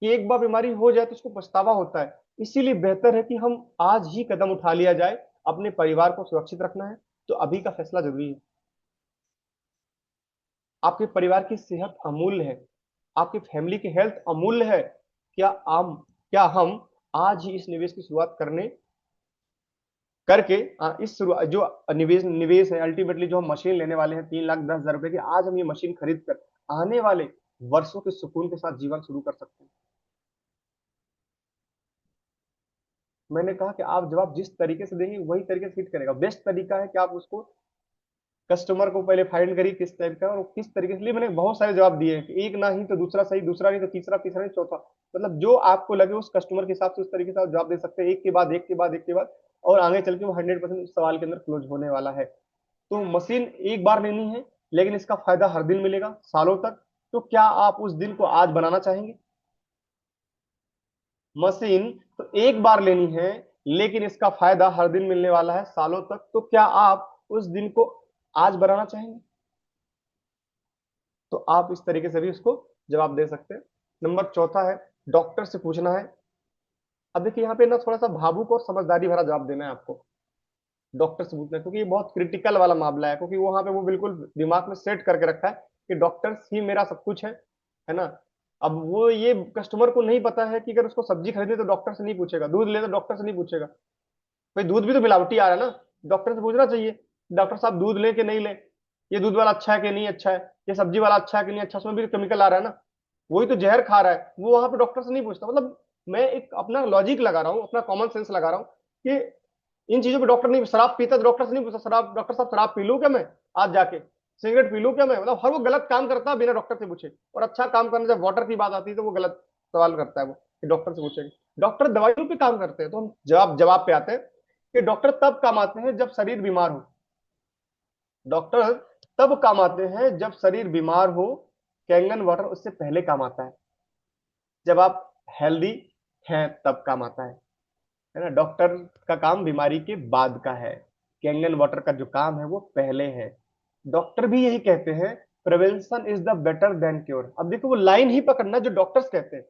कि एक बार बीमारी हो जाए तो उसको पछतावा होता है। इसीलिए बेहतर है कि हम आज ही कदम उठा लिया जाए। अपने परिवार को सुरक्षित रखना है तो अभी का फैसला जरूरी है। आपके परिवार की सेहत अमूल्य है, आपकी फैमिली की हेल्थ अमूल्य है। क्या हम आज ही इस निवेश की शुरुआत करने करके इस शुरुआत जो निवेश निवेश है, अल्टीमेटली जो हम मशीन लेने वाले हैं 3,10,000 रुपए की, आज हम ये मशीन खरीद कर आने वाले वर्षों के सुकून के साथ जीवन शुरू कर सकते हैं। मैंने कहा कि आप जवाब जिस तरीके से देंगे वही तरीके से फिट करेगा। बेस्ट तरीका है कि आप उसको कस्टमर को पहले फाइंड करिए किस टाइप का और किस तरीके से लिए। मैंने बहुत सारे जवाब दिए हैं कि एक ना ही तो दूसरा सही, दूसरा नहीं तो तीसरा, तीसरा नहीं चौथा। मतलब जो आपको लगे उस कस्टमर के हिसाब से उस तरीके से आप जवाब दे सकते हैं, एक के बाद एक के बाद एक के बाद। और आगे चल के वो 100% सवाल के अंदर क्लोज होने वाला है। तो मशीन एक बार लेनी है, लेकिन इसका फायदा हर दिन मिलेगा सालों तक। तो क्या आप उस दिन को आज बनाना चाहेंगे? मशीन तो एक बार लेनी है, लेकिन इसका फायदा हर दिन मिलने वाला है सालों तक। तो क्या आप उस दिन को आज बनाना चाहेंगे? तो आप इस तरीके से भी उसको जवाब दे सकते हैं। नंबर चौथा है, डॉक्टर से पूछना है। अब देखिए यहाँ पे ना थोड़ा सा भावुक और समझदारी भरा जवाब देना है आपको। डॉक्टर से पूछना है क्योंकि ये बहुत क्रिटिकल वाला मामला है, क्योंकि वहां पे वो बिल्कुल दिमाग में सेट करके रखा है कि डॉक्टर ही मेरा सब कुछ है ना। अब वो ये कस्टमर को नहीं पता है कि अगर उसको सब्जी खरीदनी तो डॉक्टर से नहीं पूछेगा, दूध ले तो डॉक्टर से नहीं पूछेगा। भाई दूध भी तो मिलावटी आ रहा है ना, डॉक्टर से पूछना चाहिए डॉक्टर साहब दूध ले कि नहीं ले, ये दूध वाला अच्छा है कि नहीं अच्छा है, ये सब्जी वाला अच्छा है कि नहीं अच्छा, उसमें भी केमिकल आ रहा है ना, वही तो जहर खा रहा है। वो वहां पे डॉक्टर से नहीं पूछता। मतलब मैं एक अपना लॉजिक लगा रहा हूँ, अपना कॉमन सेंस लगा रहा हूँ कि इन चीजों पे डॉक्टर नहीं, शराब पीता तो डॉक्टर से नहीं पूछता, शराब डॉक्टर साहब शराब पी लूं क्या मैं आज जाके, सिगरेट पी लूं क्या मैं। मतलब हर वो गलत काम करता है बिना डॉक्टर से पूछे, और अच्छा काम करने जब वाटर की बात आती है तो वो गलत सवाल करता है वो कि डॉक्टर से पूछेंगे। डॉक्टर दवाइयों पे काम करते हैं। तो हम जवाब जवाब पे आते हैं कि डॉक्टर तब काम आते हैं जब शरीर बीमार हो। डॉक्टर तब काम आते हैं जब शरीर बीमार हो, कैंगन वाटर उससे पहले काम आता है। जब आप हेल्दी हैं तब काम आता है ना। डॉक्टर का काम बीमारी के बाद का है, कैंगन वाटर का जो काम है वो पहले है। डॉक्टर भी यही कहते हैं, prevention is the better than cure. अब देखो वो लाइन ही पकड़ना जो डॉक्टर्स कहते हैं,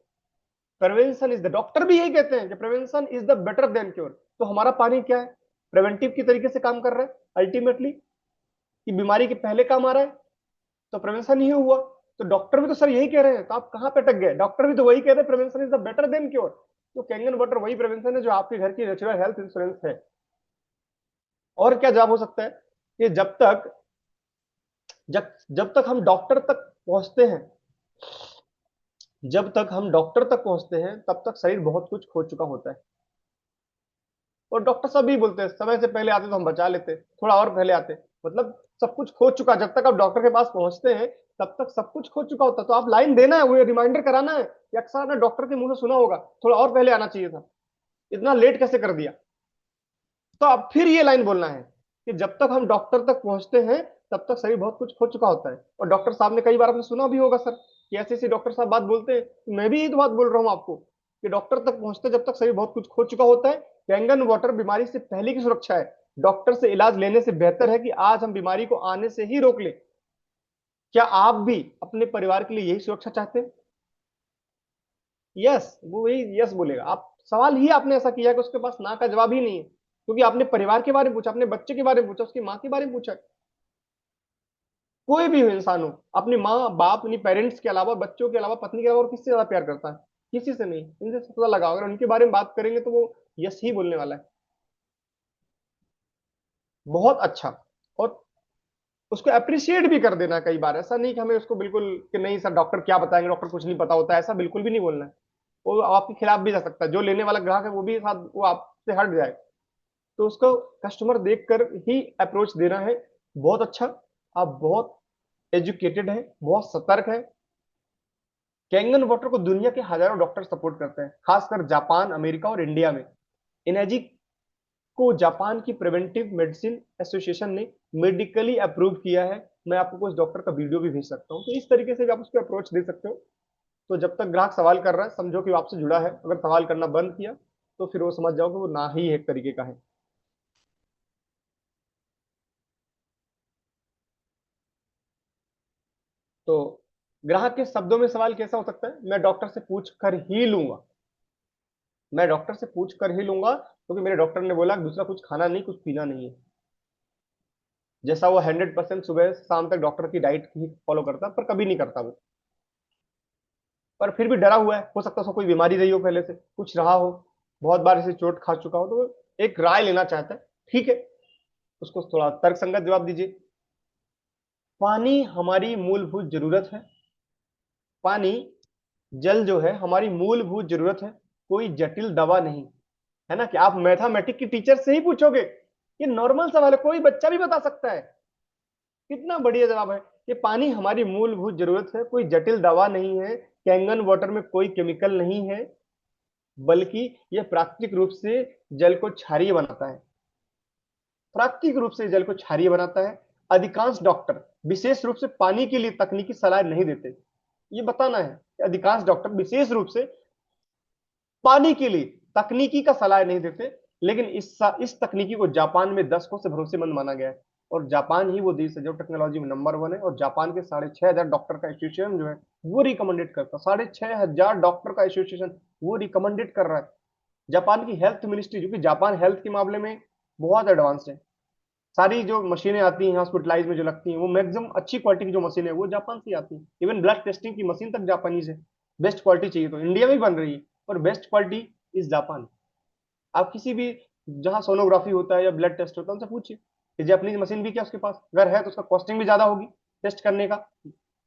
प्रिवेंशन इज द, डॉक्टर भी यही कहते हैं कि prevention is the better than cure. तो हमारा पानी क्या है, प्रिवेंटिव की तरीके से काम कर रहा है अल्टीमेटली, कि बीमारी के पहले काम आ रहा है, तो प्रिवेंशन ही हुआ। तो डॉक्टर भी तो सर यही कह रहे हैं, तो आप कहां पे अटक गए, डॉक्टर भी तो वही कह रहे हैं prevention is the better than cure. तो कैंगन वाटर वही प्रिवेंशन है जो आपके घर की नेचुरल हेल्थ इंश्योरेंस है। और क्या जवाब हो सकता है कि जब तक हम डॉक्टर तक पहुंचते हैं, जब तक हम डॉक्टर तक पहुंचते हैं तब तक शरीर बहुत कुछ खो चुका होता है। और डॉक्टर सब भी बोलते हैं समय से पहले आते तो हम बचा लेते, थोड़ा और पहले आते, मतलब सब कुछ खो चुका। जब तक आप डॉक्टर के पास पहुंचते हैं तब तक सब कुछ खो चुका होता है। तो आप लाइन देना है, वो रिमाइंडर कराना है कि अक्सर आपने डॉक्टर के मुंह से सुना होगा, थोड़ा और पहले आना चाहिए था, इतना लेट कैसे कर दिया। तो अब फिर ये लाइन बोलना है कि जब तक हम डॉक्टर तक पहुंचते हैं तब तक शरीर बहुत कुछ खो चुका होता है। और डॉक्टर साहब ने कई बार आपने सुना भी होगा सर कि ऐसे ऐसे डॉक्टर साहब बात बोलते हैं, तो मैं भी यही तो बात बोल रहा हूँ आपको कि डॉक्टर तक पहुंचते जब तक शरीर बहुत कुछ खो चुका होता है। कैंगन वाटर बीमारी से पहले की सुरक्षा है, डॉक्टर से इलाज लेने से बेहतर है कि आज हम बीमारी को आने से ही रोक लें। क्या आप भी अपने परिवार के लिए यही सुरक्षा चाहते हैं? यस, वो वही यस बोलेगा। आप सवाल ही आपने ऐसा किया कि उसके पास ना का जवाब ही नहीं है, क्योंकि आपने परिवार के बारे में पूछा, अपने बच्चे के बारे में पूछा, उसकी माँ के बारे में पूछा। कोई भी हो इंसान हो, अपनी माँ बाप अपनी पेरेंट्स के अलावा, बच्चों के अलावा, पत्नी के अलावा और किससे ज्यादा प्यार करता है? किसी से नहीं, इनसे पता लगा। अगर उनके बारे में बात करेंगे तो वो यस ही बोलने वाला है। बहुत अच्छा। और उसको अप्रिशिएट भी कर देना। कई बार ऐसा नहीं कि हमें उसको बिल्कुल कि नहीं सर डॉक्टर क्या बताएंगे, डॉक्टर कुछ नहीं पता होता है, ऐसा बिल्कुल भी नहीं बोलना है। वो आपके खिलाफ भी जा सकता है, जो लेने वाला ग्राहक है वो भी साथ वो आपसे हट जाए। तो उसको कस्टमर देखकर ही अप्रोच देना है। बहुत अच्छा, आप बहुत एजुकेटेड है, बहुत सतर्क है। कैंगन वाटर को दुनिया के हजारों डॉक्टर सपोर्ट करते हैं, खासकर जापान, अमेरिका और इंडिया में। इनर्जी को जापान की प्रिवेंटिव मेडिसिन एसोसिएशन ने मेडिकली अप्रूव किया है। मैं आपको कुछ डॉक्टर का वीडियो भी भेज सकता हूँ, तो इस तरीके से भी आप उसको अप्रोच दे सकते हो। तो जब तक ग्राहक सवाल कर रहा है समझो कि वो आपसे जुड़ा है, अगर सवाल करना बंद किया तो फिर वो समझ जाओ कि वो ना ही एक तरीके का है। तो ग्राहक के शब्दों में सवाल कैसा हो सकता है, मैं डॉक्टर से पूछ कर ही लूंगा, मैं डॉक्टर से पूछ कर ही लूंगा, क्योंकि मेरे डॉक्टर ने बोला कि दूसरा कुछ खाना नहीं, कुछ पीना नहीं है। जैसा वो 100% सुबह से शाम तक डॉक्टर की डाइट ही फॉलो करता है, पर कभी नहीं करता वो। पर फिर भी डरा हुआ है, हो सकता है उसको कोई बीमारी रही हो, पहले से कुछ रहा हो, बहुत बार इसे चोट खा चुका हो, तो वो एक राय लेना चाहता है। ठीक है, उसको थोड़ा तर्कसंगत जवाब दीजिए। पानी हमारी मूलभूत जरूरत है। पानी, जल जो है हमारी मूलभूत जरूरत है, कोई जटिल दवा नहीं। है ना, कि आप मैथमेटिक की टीचर से ही पूछोगे, ये नॉर्मल सवाल है, कोई बच्चा भी बता सकता है। कितना बढ़िया जवाब है कि पानी हमारी मूलभूत जरूरत है, कोई जटिल दवा नहीं है। कैंगन वाटर में कोई केमिकल नहीं है, बल्कि यह प्राकृतिक रूप से जल को क्षारीय बनाता है। प्राकृतिक रूप से जल को क्षारीय बनाता है। अधिकांश डॉक्टर विशेष रूप से पानी के लिए तकनीकी सलाह नहीं देते। ये बताना है कि अधिकांश डॉक्टर विशेष रूप से पानी के लिए तकनीकी का सलाह नहीं देते, लेकिन इस तकनीकी को जापान में दशकों से भरोसेमंद माना गया है। और जापान ही वो देश है जो टेक्नोलॉजी में नंबर वन है। और जापान के 6,500 डॉक्टर का एसोसिएशन जो है वो रिकमेंडेड करता है, 6,500 डॉक्टर का एसोसिएशन वो रिकमेंडेड कर रहा है। जापान की हेल्थ मिनिस्ट्री, जो कि जापान हेल्थ के मामले में बहुत एडवांस है, सारी जो मशीनें आती हैं हॉस्पिटलाइज में जो लगती हैं वो मैक्सिमम अच्छी क्वालिटी की जो मशीन है वो जापान से आती है। इवन ब्लड टेस्टिंग की मशीन तक जापानीज है। बेस्ट क्वालिटी चाहिए तो इंडिया में भी बन रही है, पर बेस्ट क्वालिटी इज जापान। आप किसी भी जहां सोनोग्राफी होता है या ब्लड टेस्ट होता है उनसे पूछिए कि जापानीज मशीन भी क्या उसके पास, अगर है तो उसका कॉस्टिंग भी ज्यादा होगी टेस्ट करने का,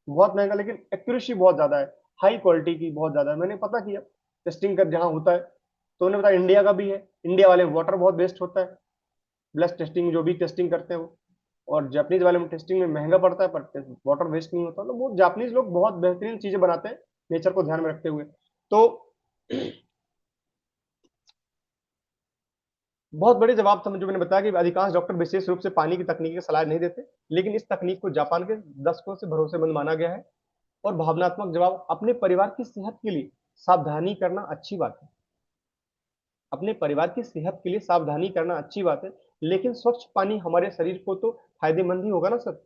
बहुत महंगा, लेकिन एक्यूरेसी बहुत ज्यादा है, हाई क्वालिटी की बहुत ज्यादा है। मैंने पता किया टेस्टिंग कर जहाँ होता है, तो उन्हें बताया इंडिया का भी है। इंडिया वाले वाटर बहुत बेस्ट होता है, ब्लड टेस्टिंग जो भी टेस्टिंग करते हैं वो। और जापानीज वाले में टेस्टिंग में महंगा पड़ता है, पर वाटर वेस्ट नहीं होता। तो वो जापानीज लोग बहुत बेहतरीन चीजें बनाते हैं नेचर को ध्यान में रखते हुए। तो बहुत बड़े जवाब था जो मैंने बताया कि अधिकांश डॉक्टर विशेष रूप से पानी की तकनीक की सलाह नहीं देते, लेकिन इस तकनीक को जापान के दशकों से भरोसेमंद माना गया है। और भावनात्मक जवाब, अपने परिवार की सेहत के लिए सावधानी करना अच्छी बात है। अपने परिवार की सेहत के लिए सावधानी करना अच्छी बात है, लेकिन स्वच्छ पानी हमारे शरीर को तो फायदेमंद ही होगा ना सर।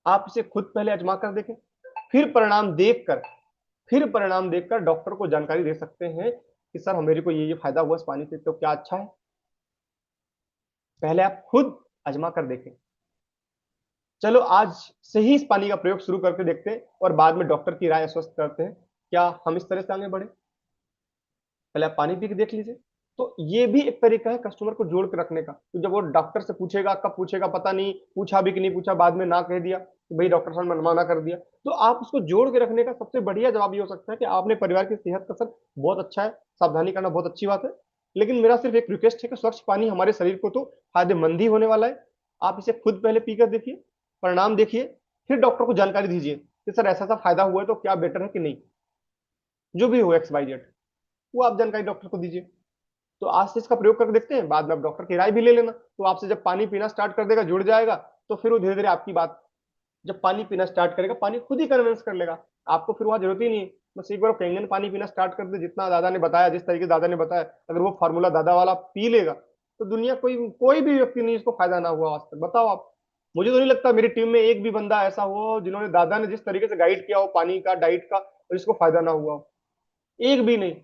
आप इसे खुद पहले आजमा कर देखें, फिर परिणाम देखकर फिर परिणाम देखकर डॉक्टर को जानकारी दे सकते हैं कि सर मेरे को ये फायदा हुआ इस पानी से, तो क्या अच्छा है। पहले आप खुद आजमा कर देखें। चलो आज से ही इस पानी का प्रयोग शुरू करके देखते हैं और बाद में डॉक्टर की राय आश्वस्त करते हैं। क्या हम इस तरह से आगे बढ़े? पहले आप पानी पी के देख लीजिए। तो ये भी एक तरीका है कस्टमर को जोड़ के रखने का। तो जब वो डॉक्टर से पूछेगा, कब पूछेगा पता नहीं, पूछा भी कि नहीं पूछा, बाद में ना कह दिया कि भाई डॉक्टर साहब ने मना कर दिया, तो आप उसको जोड़ के रखने का सबसे बढ़िया जवाब ये हो सकता है कि आपने परिवार की सेहत का सर बहुत अच्छा है, सावधानी करना बहुत अच्छी बात है, लेकिन मेरा सिर्फ एक रिक्वेस्ट है कि स्वच्छ पानी हमारे शरीर को तो फायदेमंद ही होने वाला है। आप इसे खुद पहले पीकर देखिए, परिणाम देखिए, फिर डॉक्टर को जानकारी दीजिए कि सर ऐसा ऐसा फायदा हुआ है तो क्या बेटर है कि नहीं। जो भी हो एक्स वाई जेड, वो आप जानकारी डॉक्टर को दीजिए। तो आज से इसका प्रयोग करके देखते हैं, बाद में आप डॉक्टर की राय भी ले लेना। तो आपसे जब पानी पीना स्टार्ट कर देगा, जुड़ जाएगा, तो फिर वो धीरे धीरे आपकी बात, जब पानी पीना स्टार्ट करेगा पानी खुद ही कन्विंस कर लेगा। आपको फिर वहां जरूरत ही नहीं है। बस एक बार कैंगन पानी पीना स्टार्ट कर दे, जितना दादा ने बताया, जिस तरीके से दादा ने बताया, अगर वो फार्मूला दादा वाला पी लेगा, तो दुनिया कोई कोई भी व्यक्ति नहीं इसको फायदा ना हुआ आज तक, बताओ आप। मुझे तो नहीं लगता मेरी टीम में एक भी बंदा ऐसा हो जिन्होंने दादा ने जिस तरीके से गाइड किया हो पानी का, डाइट का, और इसको फायदा ना हुआ हो। एक भी नहीं,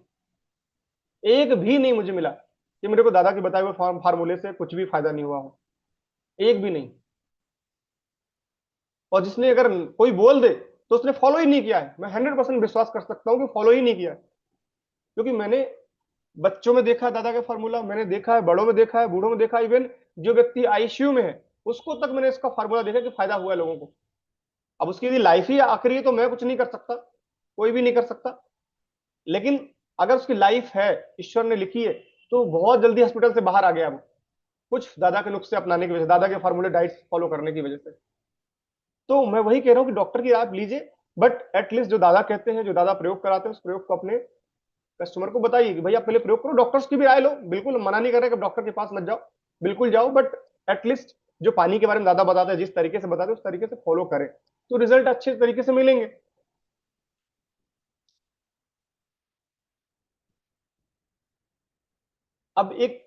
एक भी नहीं मुझे मिला कि मेरे को दादा के बताए हुए फार्मूले से कुछ भी फायदा नहीं हुआ हो। एक भी नहीं। और जिसने अगर कोई बोल दे तो उसने फॉलो ही नहीं किया है, मैं 100% विश्वास कर सकता हूँ कि फॉलो ही नहीं किया है। क्योंकि मैंने बच्चों में देखा है दादा का फार्मूला, मैंने देखा है बड़ों में देखा है, बूढ़ों में देखा है, इवन जो व्यक्ति आईसीयू में है उसको तक मैंने इसका फार्मूला देखा कि फायदा हुआ है लोगों को। अब उसकी यदि लाइफ ही आखिरी है तो मैं कुछ नहीं कर सकता, कोई भी नहीं कर सकता। लेकिन अगर उसकी लाइफ है, ईश्वर ने लिखी है, तो बहुत जल्दी हॉस्पिटल से बाहर आ गया वो, कुछ दादा के नुस्खे अपनाने की वजह से, दादा के फार्मूले डाइट फॉलो करने की वजह से। तो मैं वही कह रहा हूँ कि डॉक्टर की राय आप लीजिए, बट एटलीस्ट जो दादा कहते हैं, जो दादा प्रयोग कराते हैं, उस प्रयोग को अपने कस्टमर को बताइए कि भाई आप पहले प्रयोग करो, डॉक्टर्स की भी राय लो। बिल्कुल मना नहीं कर रहे कि डॉक्टर के पास मत जाओ, बिल्कुल जाओ, बट एटलीस्ट जो पानी के बारे में दादा बताते हैं, जिस तरीके से बताते हैं, उस तरीके से फॉलो करें, तो रिजल्ट अच्छे तरीके से मिलेंगे। अब एक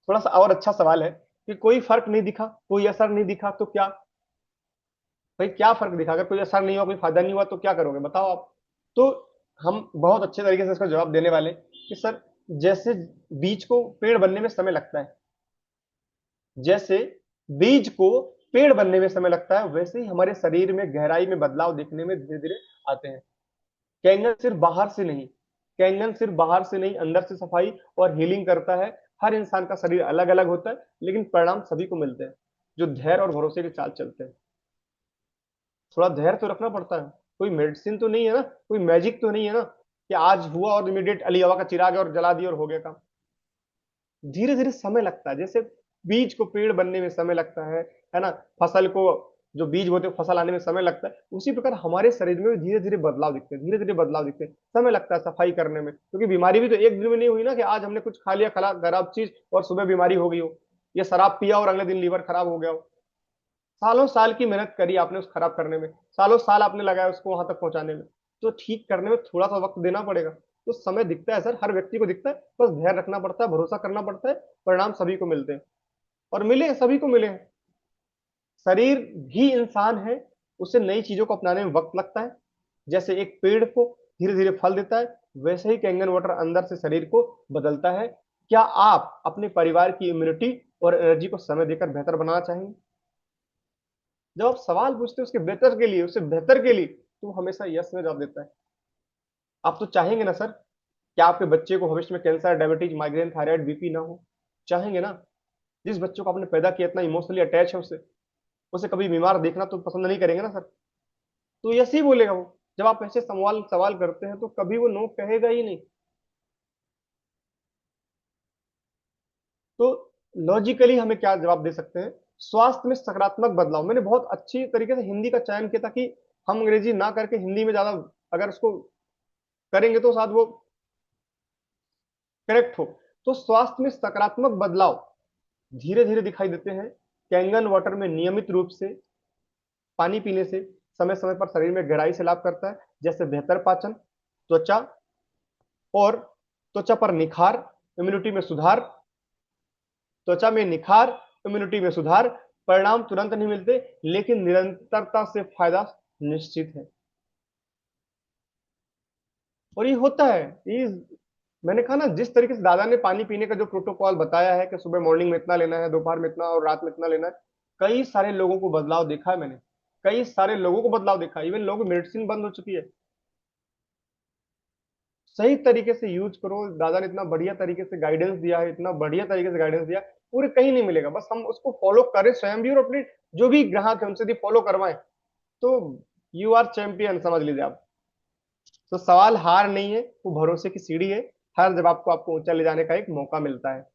थोड़ा सा और अच्छा सवाल है कि कोई फर्क नहीं दिखा, कोई असर नहीं दिखा तो क्या? भाई क्या फर्क दिखा? अगर कोई असर नहीं हुआ, कोई फायदा नहीं हुआ, तो क्या करोगे बताओ आप? तो हम बहुत अच्छे तरीके से इसका जवाब देने वाले हैं कि सर, जैसे बीज को पेड़ बनने में समय लगता है, जैसे बीज को पेड़ बनने में समय लगता है, वैसे ही हमारे शरीर में गहराई में बदलाव देखने में धीरे धीरे आते हैं। कैंगन सिर्फ बाहर से नहीं, कैंगन सिर्फ बाहर से नहीं, अंदर से सफाई और हीलिंग करता है। हर इंसान का शरीर अलग अलग होता है, लेकिन परिणाम सभी को मिलते हैं जो धैर्य और भरोसे के साथ चलते हैं। थोड़ा धैर्य तो रखना पड़ता है। कोई मेडिसिन तो नहीं है ना, कोई मैजिक तो नहीं है ना कि आज हुआ और इमीडिएट अली हवा का चिराग है और जला दिया और हो गया काम। धीरे धीरे समय लगता है, जैसे बीज को पेड़ बनने में समय लगता है ना, फसल को, जो बीज बोते हैं फसल आने में समय लगता है, उसी प्रकार हमारे शरीर में भी धीरे धीरे बदलाव दिखते हैं, धीरे धीरे बदलाव दिखते हैं, समय लगता है सफाई करने में। क्योंकि बीमारी भी तो एक दिन में नहीं हुई ना कि आज हमने कुछ खा लिया खराब चीज और सुबह बीमारी हो गई हो, या शराब पिया और अगले दिन लीवर खराब हो गया हो। सालों साल की मेहनत करी आपने उस खराब करने में, सालों साल आपने लगाया उसको वहां तक पहुंचाने में, तो ठीक करने में थोड़ा सा वक्त देना पड़ेगा। तो समय दिखता है सर, हर व्यक्ति को दिखता है, बस धैर्य रखना पड़ता है, भरोसा करना पड़ता है, परिणाम सभी को मिलते हैं। और मिले, सभी को मिले हैं। शरीर भी इंसान है, उसे नई चीजों को अपनाने में वक्त लगता है। जैसे एक पेड़ को धीरे धीरे फल देता है, वैसे ही कैंगन वाटर अंदर से शरीर को बदलता है। क्या आप अपने परिवार की इम्यूनिटी और एनर्जी को समय देकर बेहतर बनाना चाहेंगे? जब आप सवाल पूछते हैं उसके बेहतर के लिए, उससे बेहतर के लिए, तो वो हमेशा यस में जवाब देता है। आप तो चाहेंगे ना सर कि आपके बच्चे को भविष्य में cancer, diabetes, migraine, thyroid, BP ना हो? चाहेंगे ना? जिस बच्चों को आपने पैदा किया, इतना इमोशनली अटैच है उससे, उसे कभी बीमार देखना तो पसंद नहीं करेंगे ना सर? तो यस ही बोलेगा वो। जब आप ऐसे सवाल सवाल करते हैं तो कभी वो नो कहेगा ही नहीं। तो लॉजिकली हमें क्या जवाब दे सकते हैं? स्वास्थ्य में सकारात्मक बदलाव, मैंने बहुत अच्छी तरीके से हिंदी का चयन किया ताकि हम अंग्रेजी ना करके हिंदी में ज्यादा अगर उसको करेंगे तो शायद वो करेक्ट हो। तो स्वास्थ्य में सकारात्मक बदलाव धीरे धीरे दिखाई देते हैं। कैंगन वाटर में नियमित रूप से पानी पीने से समय समय पर शरीर में गहराई से लाभ करता है, जैसे बेहतर पाचन, त्वचा और त्वचा पर निखार, इम्यूनिटी में सुधार। त्वचा में निखार, इम्यूनिटी में सुधार। परिणाम तुरंत नहीं मिलते, लेकिन निरंतरता से फायदा निश्चित है। और ये होता है, ये मैंने कहा ना, जिस तरीके से दादा ने पानी पीने का जो प्रोटोकॉल बताया है कि सुबह मॉर्निंग में इतना लेना है, दोपहर में इतना और रात में इतना लेना है, कई सारे लोगों को बदलाव देखा है मैंने। कई सारे लोगों को बदलाव देखा, इवन लोगों की मेडिसिन बंद हो चुकी है। सही तरीके से यूज करो। दादा ने इतना बढ़िया तरीके से गाइडेंस दिया है, इतना बढ़िया तरीके से गाइडेंस दिया, पूरे कहीं नहीं मिलेगा। बस हम उसको फॉलो करें स्वयं भी, और अपने जो भी ग्राहक है उनसे भी फॉलो करवाएं, तो यू आर चैंपियन समझ लीजिए आप। तो सवाल हार नहीं है, वो भरोसे की सीढ़ी है। हर जब आपको आपको ऊंचा ले जाने का एक मौका मिलता है।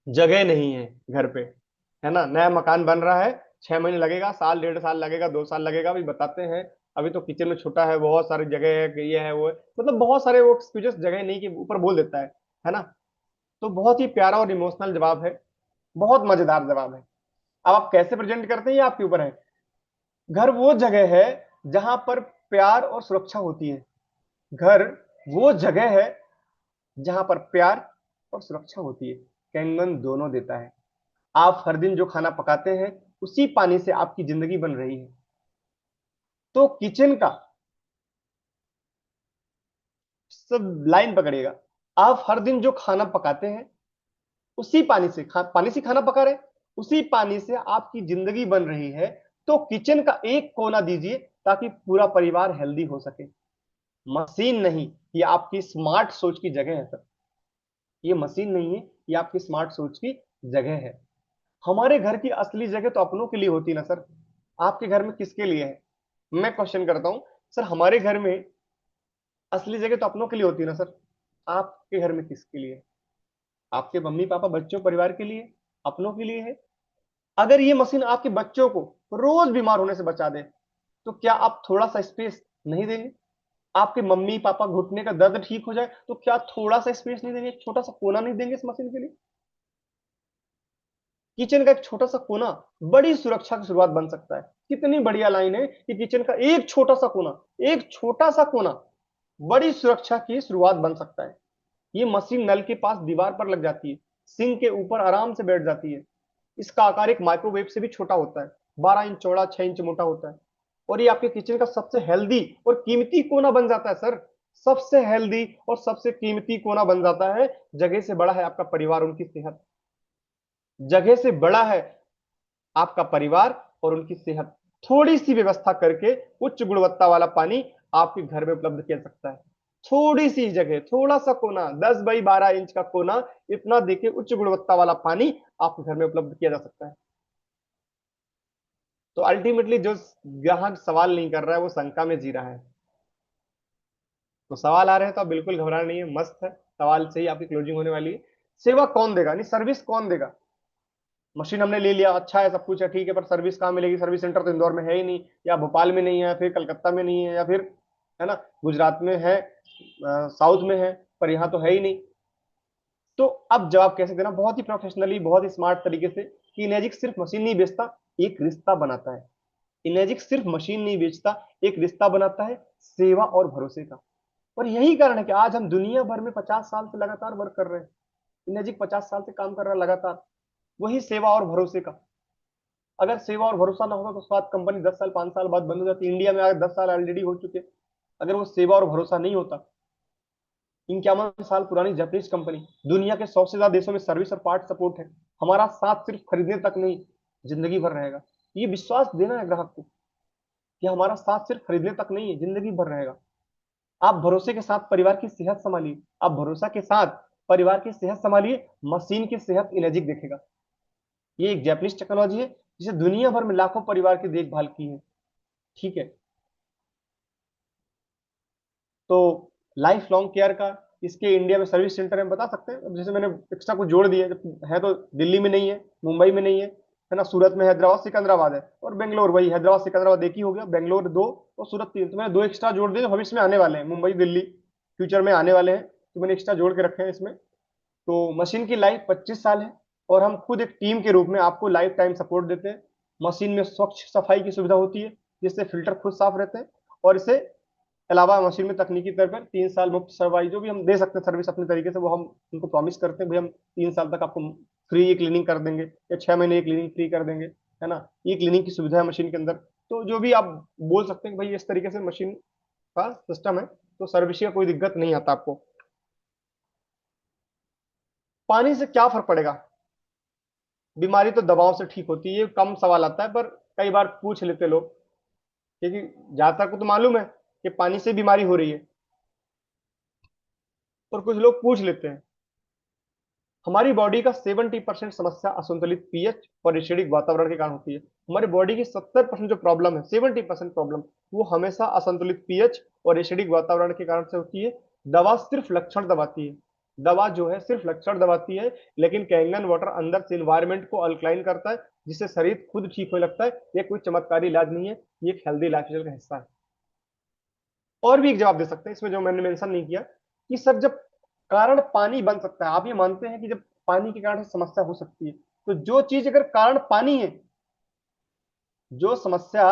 जगह नहीं है घर पे, है ना, नया मकान बन रहा है, 6 महीने लगेगा, साल 1.5 साल लगेगा, 2 साल लगेगा, अभी बताते हैं। अभी तो किचन में छोटा है, बहुत सारी जगह है कि ये है वो है, मतलब बहुत सारे वो एक्सक्यूजेस जगह नहीं के ऊपर बोल देता है ना। तो बहुत ही प्यारा और इमोशनल जवाब है, बहुत मजेदार जवाब है। अब आप कैसे प्रेजेंट करते हैं ये आपके ऊपर है। घर वो जगह है जहां पर प्यार और सुरक्षा होती है। घर वो जगह है जहां पर प्यार और सुरक्षा होती है। कैंगन दोनों देता है। आप हर दिन जो खाना पकाते हैं, उसी पानी से आपकी जिंदगी बन रही है। तो किचन का सब लाइन पकड़िएगा। आप हर दिन जो खाना पकाते हैं, उसी पानी से पानी से खाना पका रहे हैं, उसी पानी से आपकी जिंदगी बन रही है। तो किचन का एक कोना दीजिए, ताकि पूरा परिवार हेल्दी हो सके। मशीन नहीं, ये आपकी स्मार्ट सोच की जगह है सर। ये मशीन नहीं है, ये आपकी स्मार्ट सोच की जगह है। हमारे घर की असली जगह तो अपनों के लिए होती है ना सर। आपके घर में किसके लिए है? मैं क्वेश्चन करता हूं सर, हमारे घर में असली जगह तो अपनों के लिए होती है ना सर। आपके घर में किसके लिए है? आपके मम्मी पापा, बच्चों, परिवार के लिए, अपनों के लिए है। अगर ये मशीन आपके बच्चों को रोज बीमार होने से बचा दे, तो क्या आप थोड़ा सा स्पेस नहीं देंगे? आपके मम्मी पापा घुटने का दर्द ठीक हो जाए, तो क्या थोड़ा सा स्पेस नहीं देंगे, एक छोटा सा कोना नहीं देंगे इस मशीन के लिए? किचन का एक छोटा सा कोना बड़ी सुरक्षा की शुरुआत बन सकता है। कितनी बढ़िया लाइन है कि किचन का एक छोटा सा कोना, एक छोटा सा कोना बड़ी सुरक्षा की शुरुआत बन सकता है। ये मशीन नल के पास दीवार पर लग जाती है, सिंक के ऊपर आराम से बैठ जाती है। इसका आकार एक माइक्रोवेव से भी छोटा होता है, 12 इंच चौड़ा, 6 इंच मोटा होता है। और ये आपके किचन का सबसे हेल्दी और कीमती कोना बन जाता है सर। सबसे हेल्दी और सबसे कीमती कोना बन जाता है। जगह से बड़ा है आपका परिवार, उनकी सेहत। जगह से बड़ा है आपका परिवार और उनकी सेहत। थोड़ी सी व्यवस्था करके उच्च गुणवत्ता वाला पानी आपके घर में उपलब्ध किया जा सकता है। थोड़ी सी जगह, थोड़ा सा कोना, 10 बाई 12 इंच का कोना, इतना देके उच्च गुणवत्ता वाला पानी आपके घर में उपलब्ध किया जा सकता है। तो अल्टीमेटली जो ग्राहक सवाल नहीं कर रहा है, वो शंका में जी रहा है। तो सवाल आ रहे हैं तो आप बिल्कुल घबराना नहीं है, मस्त है। सवाल से ही आपकी क्लोजिंग होने वाली है। सेवा कौन देगा, नहीं सर्विस कौन देगा? मशीन हमने ले लिया, अच्छा है, सब कुछ है, ठीक है, पर सर्विस कहाँ मिलेगी? सर्विस सेंटर तो इंदौर में है ही नहीं, या भोपाल में नहीं है, फिर कलकत्ता में नहीं है, या फिर, है ना, गुजरात में है, साउथ में है, पर यहाँ तो है ही नहीं। तो अब जवाब कैसे देना, बहुत ही प्रोफेशनली, बहुत ही स्मार्ट तरीके से, कि इनेजिक सिर्फ मशीन नहीं बेचता, एक रिश्ता बनाता है। इनेजिक सिर्फ मशीन नहीं बेचता, एक रिश्ता बनाता है, सेवा और भरोसे का। और यही कारण है कि आज हम दुनिया भर में 50 साल से लगातार वर्क कर रहे हैं। इनेजिक 50 साल से काम कर रहा है लगातार, वही सेवा और भरोसे का। अगर सेवा और भरोसा ना होता तो स्वाद कंपनी 10 साल 5 साल बाद बंद हो जाती। इंडिया में आज 10 साल ऑलरेडी हो चुके। अगर वो सेवा और भरोसा नहीं होता, 51 साल पुरानी जापानीज कंपनी, दुनिया के 100 से ज्यादा देशों में सर्विस और पार्ट सपोर्ट है। हमारा साथ सिर्फ खरीदने तक नहीं, जिंदगी भर रहेगा। ये विश्वास देना है ग्राहक को कि हमारा साथ सिर्फ खरीदने तक नहीं है, जिंदगी भर रहेगा। आप भरोसे के साथ परिवार की सेहत संभालिए, आप भरोसा के साथ परिवार की सेहत संभालिए। मशीन की सेहत इलेजिक देखेगा। ये एक जापानीज टेक्नोलॉजी है, जिसे दुनिया भर में लाखों परिवार की देखभाल की है। ठीक है। तो लाइफ लॉन्ग केयर का इसके इंडिया में सर्विस सेंटर हम बता सकते हैं। अब जैसे मैंने एक्स्ट्रा कुछ जोड़ दिए, है तो दिल्ली में नहीं है, मुंबई में नहीं है ना, सूरत में, हैदराबाद सिकंदराबाद है, और बेंगलोर, वही हैदराबाद सिकंदराबाद एक ही हो गया, बेंगलोर दो और सूरत तीन। तो मैंने दो एक्स्ट्रा जोड़ दिए जो भविष्य में आने वाले हैं, मुंबई दिल्ली फ्यूचर में आने वाले हैं। तो मैंने एक्स्ट्रा जोड़ के रखे हैं इसमें। तो मशीन की लाइफ 25 साल है, और हम खुद एक टीम के रूप में आपको लाइफ टाइम सपोर्ट देते हैं। मशीन में स्वच्छ सफाई की सुविधा होती है, जिससे फिल्टर खुद साफ रहते हैं। और इससे अलावा मशीन में तकनीकी तौर पर 3 साल मुफ्त सफाई जो भी हम दे सकते हैं सर्विस अपने तरीके से, वो हम उनको प्रॉमिस करते हैं, भाई हम 3 साल तक आपको फ्री क्लीनिंग कर देंगे, या 6 महीने क्लीनिंग फ्री कर देंगे, है ना। ये क्लीनिंग की सुविधा है मशीन के अंदर। तो जो भी आप बोल सकते हैं कि भाई इस तरीके से मशीन का सिस्टम है, तो सर्विस का कोई दिक्कत नहीं आता आपको। पानी से क्या फर्क पड़ेगा? बीमारी तो दवाओं से ठीक होती है, ये कम सवाल आता है, पर कई बार पूछ लेते लोग, क्योंकि जहां तक को तो मालूम है कि पानी से बीमारी हो रही है, और कुछ लोग पूछ लेते हैं। हमारी बॉडी का 70% समस्या असंतुलित पीएच और एसिडिक वातावरण के कारण होती है। हमारी बॉडी की 70% जो प्रॉब्लम है, 70% प्रॉब्लम, वो हमेशा असंतुलित पीएच और एसिडिक वातावरण के कारण से होती है। दवा सिर्फ लक्षण दबाती है, दवा जो है सिर्फ लक्षण दबाती है, लेकिन कैंगन वाटर अंदर से इन्वायरमेंट को अल्कलाइन करता है, जिससे शरीर खुद ठीक होने लगता है। ये कोई चमत्कारी इलाज नहीं है, ये एक हेल्दी लाइफस्टाइल का हिस्सा है। और भी एक जवाब दे सकते हैं इसमें जो मैंने मेंशन नहीं किया, कि सर जब कारण पानी बन सकता है, आप ये मानते हैं कि जब पानी के कारण से समस्या हो सकती है, तो जो चीज अगर कारण पानी है, जो समस्या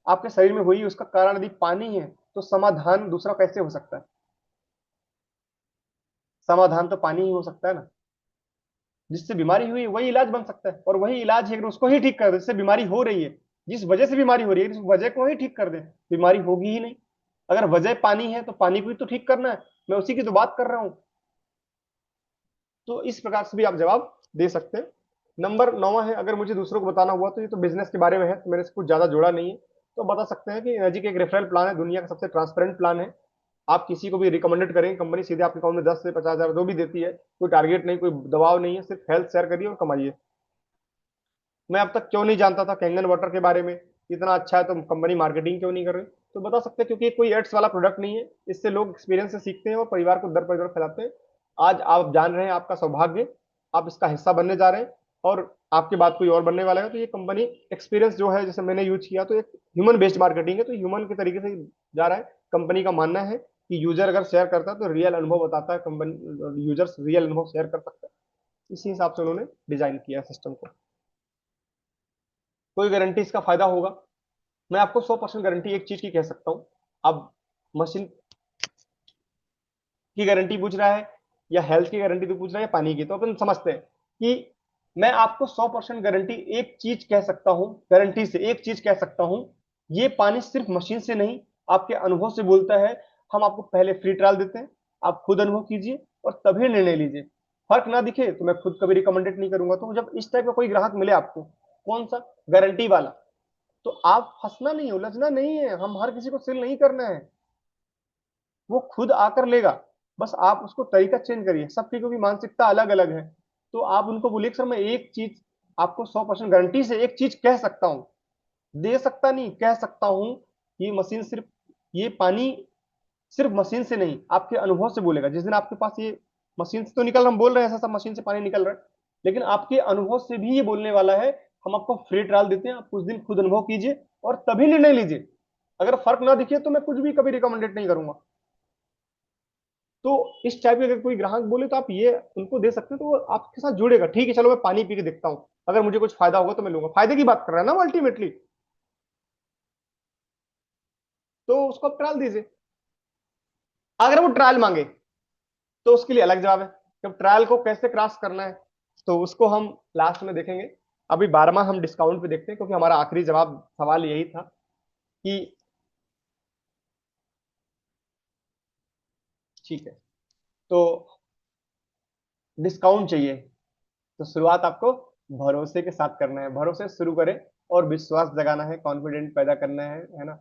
आपके शरीर में हुई उसका कारण यदि पानी है, तो समाधान दूसरा कैसे हो सकता है? समाधान तो पानी ही हो सकता है ना। जिससे बीमारी हुई वही इलाज बन सकता है, और वही इलाज है अगर उसको ही ठीक कर दे, जिससे बीमारी हो रही है, जिस वजह से बीमारी हो रही है, इस वजह को ही ठीक कर दे, बीमारी होगी ही नहीं। अगर वजह पानी है तो पानी को ही तो ठीक करना है, मैं उसी की तो बात कर रहा हूं। तो इस प्रकार से भी आप जवाब दे सकते हैं। नंबर 9 है, अगर मुझे दूसरों को बताना हुआ, तो ये तो बिजनेस के बारे में है, तो मैंने इसको कुछ ज्यादा जोड़ा नहीं है। तो बता सकते हैं कि एनर्जी का एक रेफरल प्लान है, दुनिया का सबसे ट्रांसपेरेंट प्लान है। आप किसी को भी रिकमेंडेड करेंगे, कंपनी सीधे आपके अकाउंट में 10 से 50 हजार जो भी देती है, कोई टारगेट नहीं, कोई दबाव नहीं है, सिर्फ हेल्थ शेयर करिए और कमाइए। मैं अब तक क्यों नहीं जानता था कैंगन वाटर के बारे में, इतना अच्छा है तो कंपनी मार्केटिंग क्यों नहीं कर रही? तो बता सकते हैं, क्योंकि ये कोई एड्स वाला प्रोडक्ट नहीं है, इससे लोग एक्सपीरियंस से सीखते हैं और परिवार को दर परिवार फैलाते हैं। आज आप जान रहे हैं, आपका सौभाग्य, आप इसका हिस्सा बनने जा रहे हैं, और आपके बाद कोई और बनने वाला है। तो ये कंपनी एक्सपीरियंस जो है, जैसे मैंने यूज किया, तो एक ह्यूमन बेस्ड मार्केटिंग है, तो ह्यूमन के तरीके से जा रहा है। कंपनी का मानना है कि यूजर अगर शेयर करता है तो रियल अनुभव बताता है, कंपनी यूजर्स रियल अनुभव शेयर कर सकता है। इसी हिसाब से उन्होंने डिजाइन किया सिस्टम को। कोई गारंटी इसका फायदा होगा? मैं आपको 100% गारंटी एक चीज की कह सकता हूँ। अब मशीन की गारंटी पूछ रहा है, या हेल्थ की गारंटी तो पूछ रहा है, या पानी की, तो अपन समझते हैं कि मैं आपको 100% गारंटी एक चीज कह सकता हूँ, गारंटी से एक चीज कह सकता हूँ, ये पानी सिर्फ मशीन से नहीं, आपके अनुभव से बोलता है। हम आपको पहले फ्री ट्रायल देते हैं, आप खुद अनुभव कीजिए और तभी निर्णय लीजिए। फर्क ना दिखे तो मैं खुद कभी रिकमेंडेड नहीं करूंगा। तो जब इस टाइप का कोई ग्राहक मिले आपको, कौन सा, गारंटी वाला, तो आप फंसना नहीं, उलझना नहीं है। हम हर किसी को सेल नहीं करना है, वो खुद आकर लेगा। बस आप उसको तरीका चेंज करिए, सबकी क्योंकि मानसिकता अलग अलग है। तो आप उनको बोलिए कि सर मैं एक चीज आपको 100% गारंटी से एक चीज कह सकता हूँ, दे सकता नहीं, कह सकता हूँ। ये मशीन सिर्फ, ये पानी सिर्फ मशीन से नहीं, आपके अनुभव से बोलेगा। जिस दिन आपके पास ये मशीन से तो निकल रहा, हम बोल रहे हैं ऐसा सब मशीन से पानी निकल रहा है, लेकिन आपके अनुभव से भी ये बोलने वाला है। हम आपको फ्री ट्रायल देते हैं, आप कुछ दिन खुद अनुभव कीजिए और तभी निर्णय लीजिए। अगर फर्क ना दिखे तो मैं कुछ भी कभी रिकमेंडेड नहीं करूंगा। तो इस टाइप के अगर कोई ग्राहक बोले तो आप ये उनको दे सकते हैं, तो वो आपके साथ जुड़ेगा। ठीक है, चलो मैं पानी पी के देखता हूँ, अगर मुझे कुछ फायदा होगा तो मैं लूंगा। फायदे की बात कर रहा है ना वो अल्टीमेटली, तो उसको आप ट्रायल दीजिए। अगर वो ट्रायल मांगे तो उसके लिए अलग जवाब है, जब ट्रायल को कैसे क्रॉस करना है, तो उसको हम लास्ट में देखेंगे। अभी 12वां हम डिस्काउंट पे देखते हैं, क्योंकि हमारा आखिरी जवाब सवाल यही था कि ठीक है, तो डिस्काउंट चाहिए, तो शुरुआत आपको भरोसे के साथ करना है, भरोसे से शुरू करें और विश्वास जगाना है, कॉन्फिडेंट पैदा करना है ना।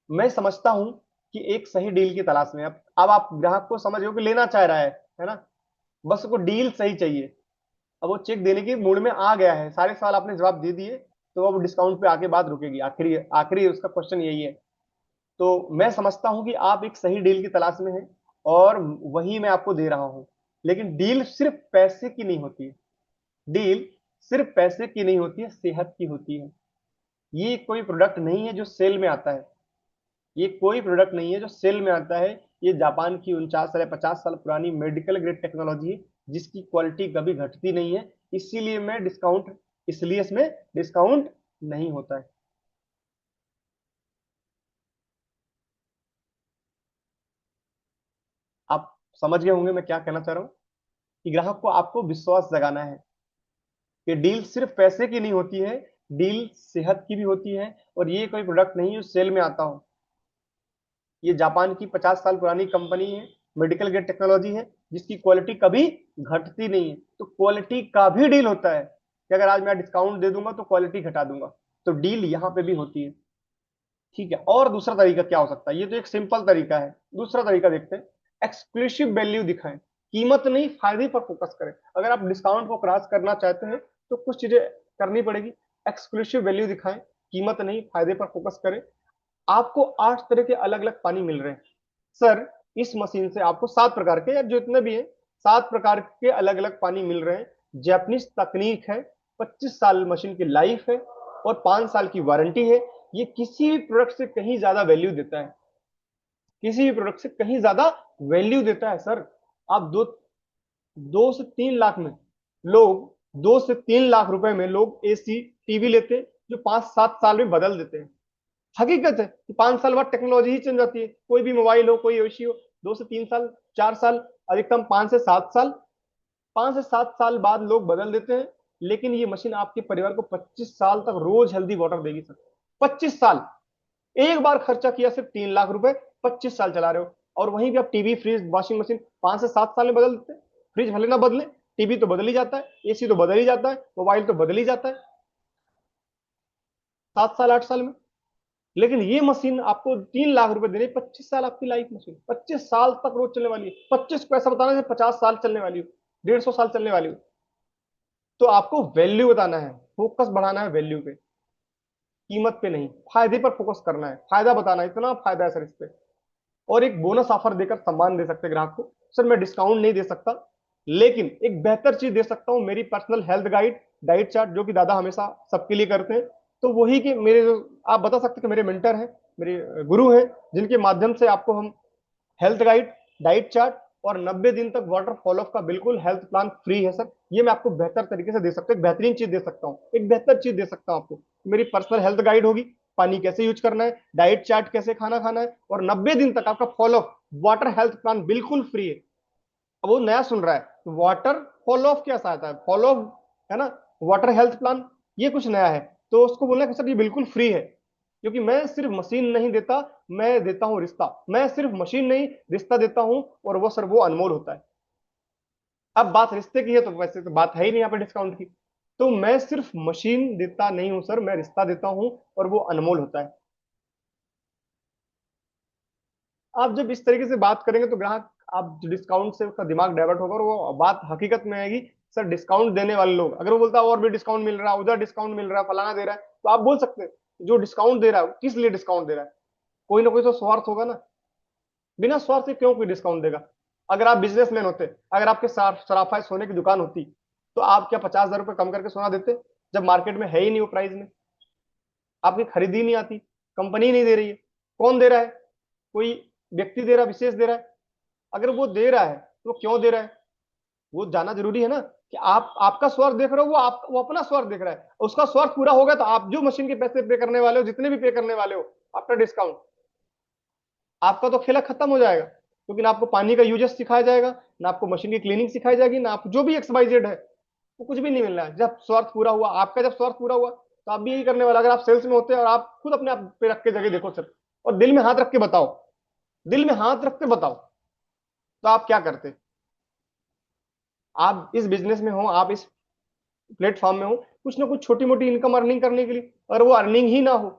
मैं समझता हूं कि एक सही डील की तलाश में, अब आप ग्राहक को समझ हो कि लेना चाह रहा है ना, बस उसको डील सही चाहिए। अब वो चेक देने की मूड में आ गया है, सारे सवाल आपने जवाब दे दिए, तो अब डिस्काउंट पे आके बात रुकेगी, आखिरी आखिरी उसका क्वेश्चन यही है। तो मैं समझता हूं कि आप एक सही डील की तलाश में हैं, और वही मैं आपको दे रहा हूं। लेकिन डील सिर्फ पैसे की नहीं होती है, डील सिर्फ पैसे की नहीं होती है, सेहत की होती है। ये कोई प्रोडक्ट नहीं है जो सेल में आता है, ये कोई प्रोडक्ट नहीं है जो सेल में आता है। ये जापान की 49 साल या 50 साल पुरानी मेडिकल ग्रेड टेक्नोलॉजी है, जिसकी क्वालिटी कभी घटती नहीं है। इसीलिए मैं डिस्काउंट इसलिए इसमें डिस्काउंट नहीं होता है। आप समझ गए होंगे मैं क्या कहना चाह रहा हूँ, कि ग्राहक को आपको विश्वास जगाना है कि डील सिर्फ पैसे की नहीं होती है, डील सेहत की भी होती है। और ये कोई प्रोडक्ट नहीं जो सेल में आता हो। ये जापान की 50 साल पुरानी कंपनी है, मेडिकल ग्रेड टेक्नोलॉजी है, जिसकी क्वालिटी कभी घटती नहीं है। तो क्वालिटी का भी डील होता है कि अगर आज मैं डिस्काउंट दे दूंगा तो क्वालिटी घटा दूंगा। तो डील यहाँ पे भी होती है। ठीक है, और दूसरा तरीका क्या हो सकता है? ये तो एक सिंपल तरीका है। दूसरा तरीका देखते हैं। एक्सक्लूसिव वैल्यू दिखाएं, कीमत नहीं फायदे पर फोकस करें। अगर आप डिस्काउंट को क्रॉस करना चाहते हैं तो कुछ चीजें करनी पड़ेगी। एक्सक्लूसिव वैल्यू दिखाएं, कीमत नहीं फायदे पर फोकस करें। आपको 8 तरह के अलग अलग पानी मिल रहे हैं सर। इस मशीन से आपको 7 प्रकार के, या जितने भी हैं, 7 प्रकार के अलग अलग पानी मिल रहे हैं। जैपनीज तकनीक है, 25 साल मशीन की लाइफ है, और 5 साल की वारंटी है। ये किसी भी प्रोडक्ट से कहीं ज्यादा वैल्यू देता है, किसी भी प्रोडक्ट से कहीं ज्यादा वैल्यू देता है सर। आप 2 से 3 लाख में लोग, 2 से 3 लाख रुपए में लोग एसी टीवी लेते हैं, जो 5-7 साल में बदल देते हैं। हकीकत है कि 5 साल बाद टेक्नोलॉजी ही चेंज जाती है। कोई भी मोबाइल हो, कोई एसी हो, 2 से 3 साल, 4 साल, अधिकतम 5 से 7 साल, 5 से 7 साल बाद लोग बदल देते हैं। लेकिन ये मशीन आपके परिवार को 25 साल तक रोज हेल्दी वाटर देगी सर। 25 साल। एक बार खर्चा किया सिर्फ 3 लाख रुपए, 25 साल चला रहे हो। और वहीं भी आप टीवी, फ्रिज, वॉशिंग मशीन 5 से 7 साल में बदल देते हैं। फ्रिज भले ना बदले, टीवी तो बदल ही जाता है, एसी तो बदल ही जाता है, मोबाइल तो बदल ही जाता है 7 साल 8 साल में। लेकिन ये मशीन आपको 3 लाख रुपए दे रही है, 25 साल आपकी लाइफ मशीन, 25 साल तक रोज चलने वाली है। 25 को ऐसा बताना है 50 साल चलने वाली हो, 150 साल चलने वाली हो। तो आपको वैल्यू बताना है, फोकस बढ़ाना है वैल्यू पे, कीमत पे नहीं। फायदे पर फोकस करना है, फायदा बताना है, इतना फायदा है सर इस पे। और एक बोनस ऑफर देकर सम्मान दे सकते हैं ग्राहक को। सर मैं डिस्काउंट नहीं दे सकता, लेकिन एक बेहतर चीज दे सकता हूँ, मेरी personal health guide, diet chart, जो कि दादा हमेशा सबके लिए करते हैं। तो वही कि मेरे जो, आप बता सकते हैं कि मेरे मेंटर हैं, मेरे गुरु हैं, जिनके माध्यम से आपको हम हेल्थ गाइड, डाइट चार्ट और 90 दिन तक वाटर फॉलो का बिल्कुल हेल्थ प्लान फ्री है सर। ये मैं आपको बेहतर तरीके से दे सकता हूँ, एक बेहतरीन चीज दे सकता हूँ, एक बेहतर चीज दे सकता हूँ आपको। मेरी पर्सनल हेल्थ गाइड होगी, पानी कैसे यूज करना है, डाइट चार्ट कैसे खाना खाना है, और 90 दिन तक आपका फॉलो वाटर हेल्थ प्लान बिल्कुल फ्री है। अब वो नया सुन रहा है, वाटर फॉलो अप क्या आता है, फॉलो है ना, वाटर हेल्थ प्लान, ये कुछ नया है। तो उसको बोलना कि सर ये बिल्कुल फ्री है, क्योंकि मैं सिर्फ मशीन नहीं देता, मैं देता हूं रिश्ता। मैं सिर्फ मशीन नहीं, रिश्ता देता हूं, और वो सर वो अनमोल होता है। अब बात रिश्ते की है, तो वैसे तो बात है ही नहीं यहाँ पे डिस्काउंट की। तो मैं सिर्फ मशीन देता नहीं हूं सर, मैं रिश्ता देता हूं, और वो अनमोल होता है। आप जब इस तरीके से बात करेंगे तो ग्राहक, आप जो डिस्काउंट से उसका दिमाग डाइवर्ट होगा, और वो बात हकीकत में आएगी। सर डिस्काउंट देने वाले लोग, अगर वो बोलता है और भी डिस्काउंट मिल रहा है, उधर डिस्काउंट मिल रहा है, फलाना दे रहा है, तो आप बोल सकते हैं जो डिस्काउंट दे रहा है वो किस लिए डिस्काउंट दे रहा है। कोई ना कोई तो स्वार्थ होगा ना। बिना स्वार्थ से क्यों कोई डिस्काउंट देगा? अगर आप बिजनेसमैन होते, अगर आपके सराफा सोने की दुकान होती, तो आप क्या 50,000 रुपये कम करके सोना देते, जब मार्केट में है ही नहीं वो प्राइस में, आपकी खरीदी नहीं आती, कंपनी नहीं दे रही है, कौन दे रहा है? कोई व्यक्ति दे रहा है, विशेष दे रहा है। अगर वो दे रहा है तो वो क्यों दे रहा है, वो जानना जरूरी है ना। कि आप आपका स्वार्थ देख रहे हो, वो अपना स्वार्थ देख रहा है। उसका स्वार्थ पूरा होगा तो आप जो मशीन के पैसे पे करने वाले हो, जितने भी पे करने वाले हो, आपका डिस्काउंट, आपका तो खेला खत्म हो जाएगा। क्योंकि ना आपको पानी का यूजेस सिखाया जाएगा, ना आपको मशीन की क्लीनिंग सिखाई जाएगी, ना आप जो भी XYZ है, वो कुछ भी नहीं मिलना है। जब स्वार्थ पूरा हुआ आपका, जब स्वार्थ पूरा हुआ, तो आप भी यही करने वाला। अगर आप सेल्स में होते हैं और आप खुद अपने आप पे रख के जगह देखो सर, और दिल में हाथ रख के बताओ, दिल में हाथ रख के बताओ, तो आप क्या करते? आप इस बिजनेस में हो, आप इस प्लेटफॉर्म में हो, कुछ ना कुछ छोटी मोटी इनकम अर्निंग करने के लिए, अगर वो अर्निंग ही ना हो,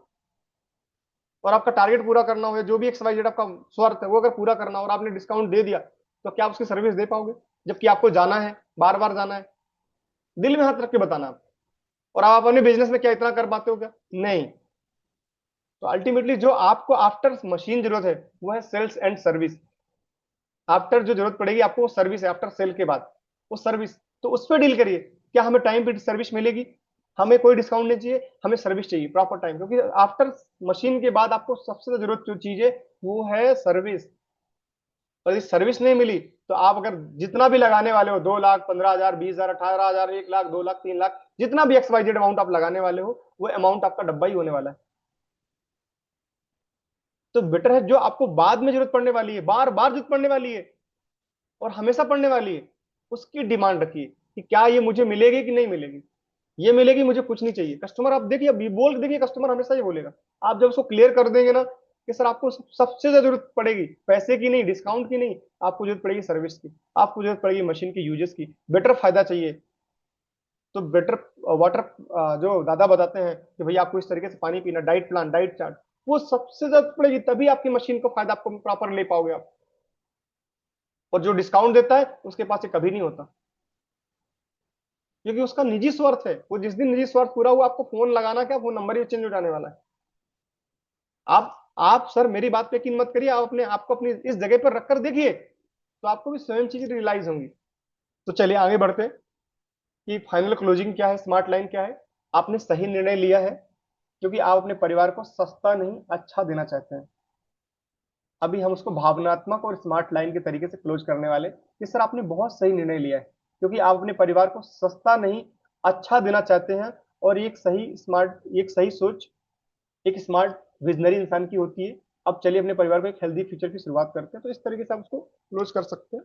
और आपका टारगेट पूरा करना हो, या जो भी XYZ आपका स्वार्थ है वो अगर पूरा करना हो, और आपने डिस्काउंट दे दिया, तो क्या आप उसकी सर्विस दे पाओगे? जबकि आपको जाना है, बार बार जाना है। दिल में हाथ रख के बताना आप। और आप अपने बिजनेस में क्या इतना कर पाते हो क्या? नहीं। तो अल्टीमेटली जो आपको आफ्टर मशीन जरूरत है, वो है सेल्स एंड सर्विस। आफ्टर जो जरूरत पड़ेगी आपको, वो सर्विस है, आफ्टर सेल के बाद वो सर्विस। तो उस पर डील करिए, क्या हमें टाइम पे सर्विस मिलेगी? हमें कोई डिस्काउंट नहीं चाहिए, हमें सर्विस चाहिए प्रॉपर टाइम, क्योंकि आफ्टर मशीन के बाद आपको सबसे ज्यादा जरूरत जो चीज है, वो है सर्विस। और यदि सर्विस नहीं मिली तो आप अगर जितना भी लगाने वाले हो, 2 लाख, 15,000, 20,000, 18,000, 1 लाख, 2 लाख, 3 लाख, जितना भी XYZ अमाउंट आप लगाने वाले हो, वो अमाउंट आपका डब्बा ही होने वाला है। तो बेटर है जो आपको बाद में जरूरत पड़ने वाली है, बार बार जरूरत पड़ने वाली है और हमेशा पड़ने वाली है, उसकी डिमांड रखिए कि क्या ये मुझे मिलेगी कि नहीं मिलेगी। ये मिलेगी, मुझे कुछ नहीं चाहिए। कस्टमर आप देखिए, अभी बोल के देखिए, कस्टमर हमेशा ये बोलेगा। आप जब उसको क्लियर कर देंगे ना कि सर आपको सबसे ज्यादा जरूरत पड़ेगी पैसे की नहीं, डिस्काउंट की नहीं, आपको जरूरत पड़ेगी सर्विस की, आपको जरूरत पड़ेगी मशीन के यूजेस की, बेटर फायदा चाहिए, तो बेटर वाटर, जो दादा बताते हैं कि भैया आपको इस तरीके से पानी पीना, डाइट प्लान, डाइट चार्ट, वो सबसे ज्यादा पड़ेगी, तभी आपकी मशीन को फायदा आपको प्रॉपर ले पाओगे आप। और जो डिस्काउंट देता है उसके पास ये कभी नहीं होता, क्योंकि उसका निजी स्वार्थ है। वो जिस दिन निजी स्वार्थ पूरा हुआ, आपको फोन लगाना क्या, फोन नंबर ही चेंज हो जाने वाला है। आप सर मेरी बात पे यकीन मत करिए, आप अपने आपको अपनी इस जगह पर रखकर देखिए, तो आपको भी स्वयं चीजें रियलाइज होंगी। तो चलिए आगे बढ़ते हैं कि फाइनल क्लोजिंग क्या है, स्मार्ट लाइन क्या है। आपने सही निर्णय लिया है, क्योंकि आप अपने परिवार को सस्ता नहीं अच्छा देना चाहते हैं। अभी हम उसको भावनात्मक और स्मार्ट लाइन के तरीके से क्लोज करने वाले कि सर आपने बहुत सही निर्णय लिया है, क्योंकि आप अपने परिवार को सस्ता नहीं अच्छा देना चाहते हैं। और ये एक सही सोच एक स्मार्ट विजनरी इंसान की होती है। अब चलिए अपने परिवार को एक हेल्दी फ्यूचर की शुरुआत करते हैं, तो इस तरीके से आप उसको क्लोज कर सकते हैं।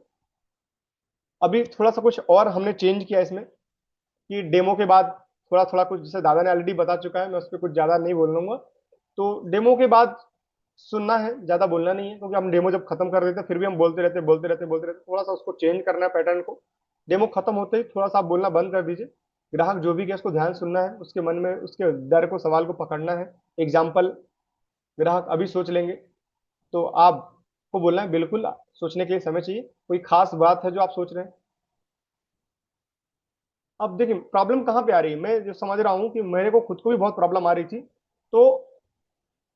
अभी थोड़ा सा कुछ और हमने चेंज किया इसमें कि डेमो के बाद थोड़ा थोड़ा कुछ, जैसे दादा ने ऑलरेडी बता चुका है, मैं उस पर कुछ ज्यादा नहीं बोलूंगा। तो डेमो के बाद सुनना है, ज्यादा बोलना नहीं है, क्योंकि हम डेमो जब खत्म कर देते हैं फिर भी हम बोलते रहते बोलते रहते बोलते रहते, थोड़ा सा उसको चेंज करना है पैटर्न को। डेमो खत्म होते ही थोड़ा सा आप बोलना बंद कर दीजिए। ग्राहक जो भी कहे उसको ध्यान सुनना है, उसके मन में उसके डर को, सवाल को पकड़ना है। एग्जाम्पल, ग्राहक अभी सोच लेंगे, तो आपको बोलना है बिल्कुल सोचने के लिए समय चाहिए, कोई खास बात है जो आप सोच रहे हैं। अब देखिए प्रॉब्लम कहाँ पे आ रही है, मैं जो समझ रहा हूँ कि मेरे को खुद को भी बहुत प्रॉब्लम आ रही थी। तो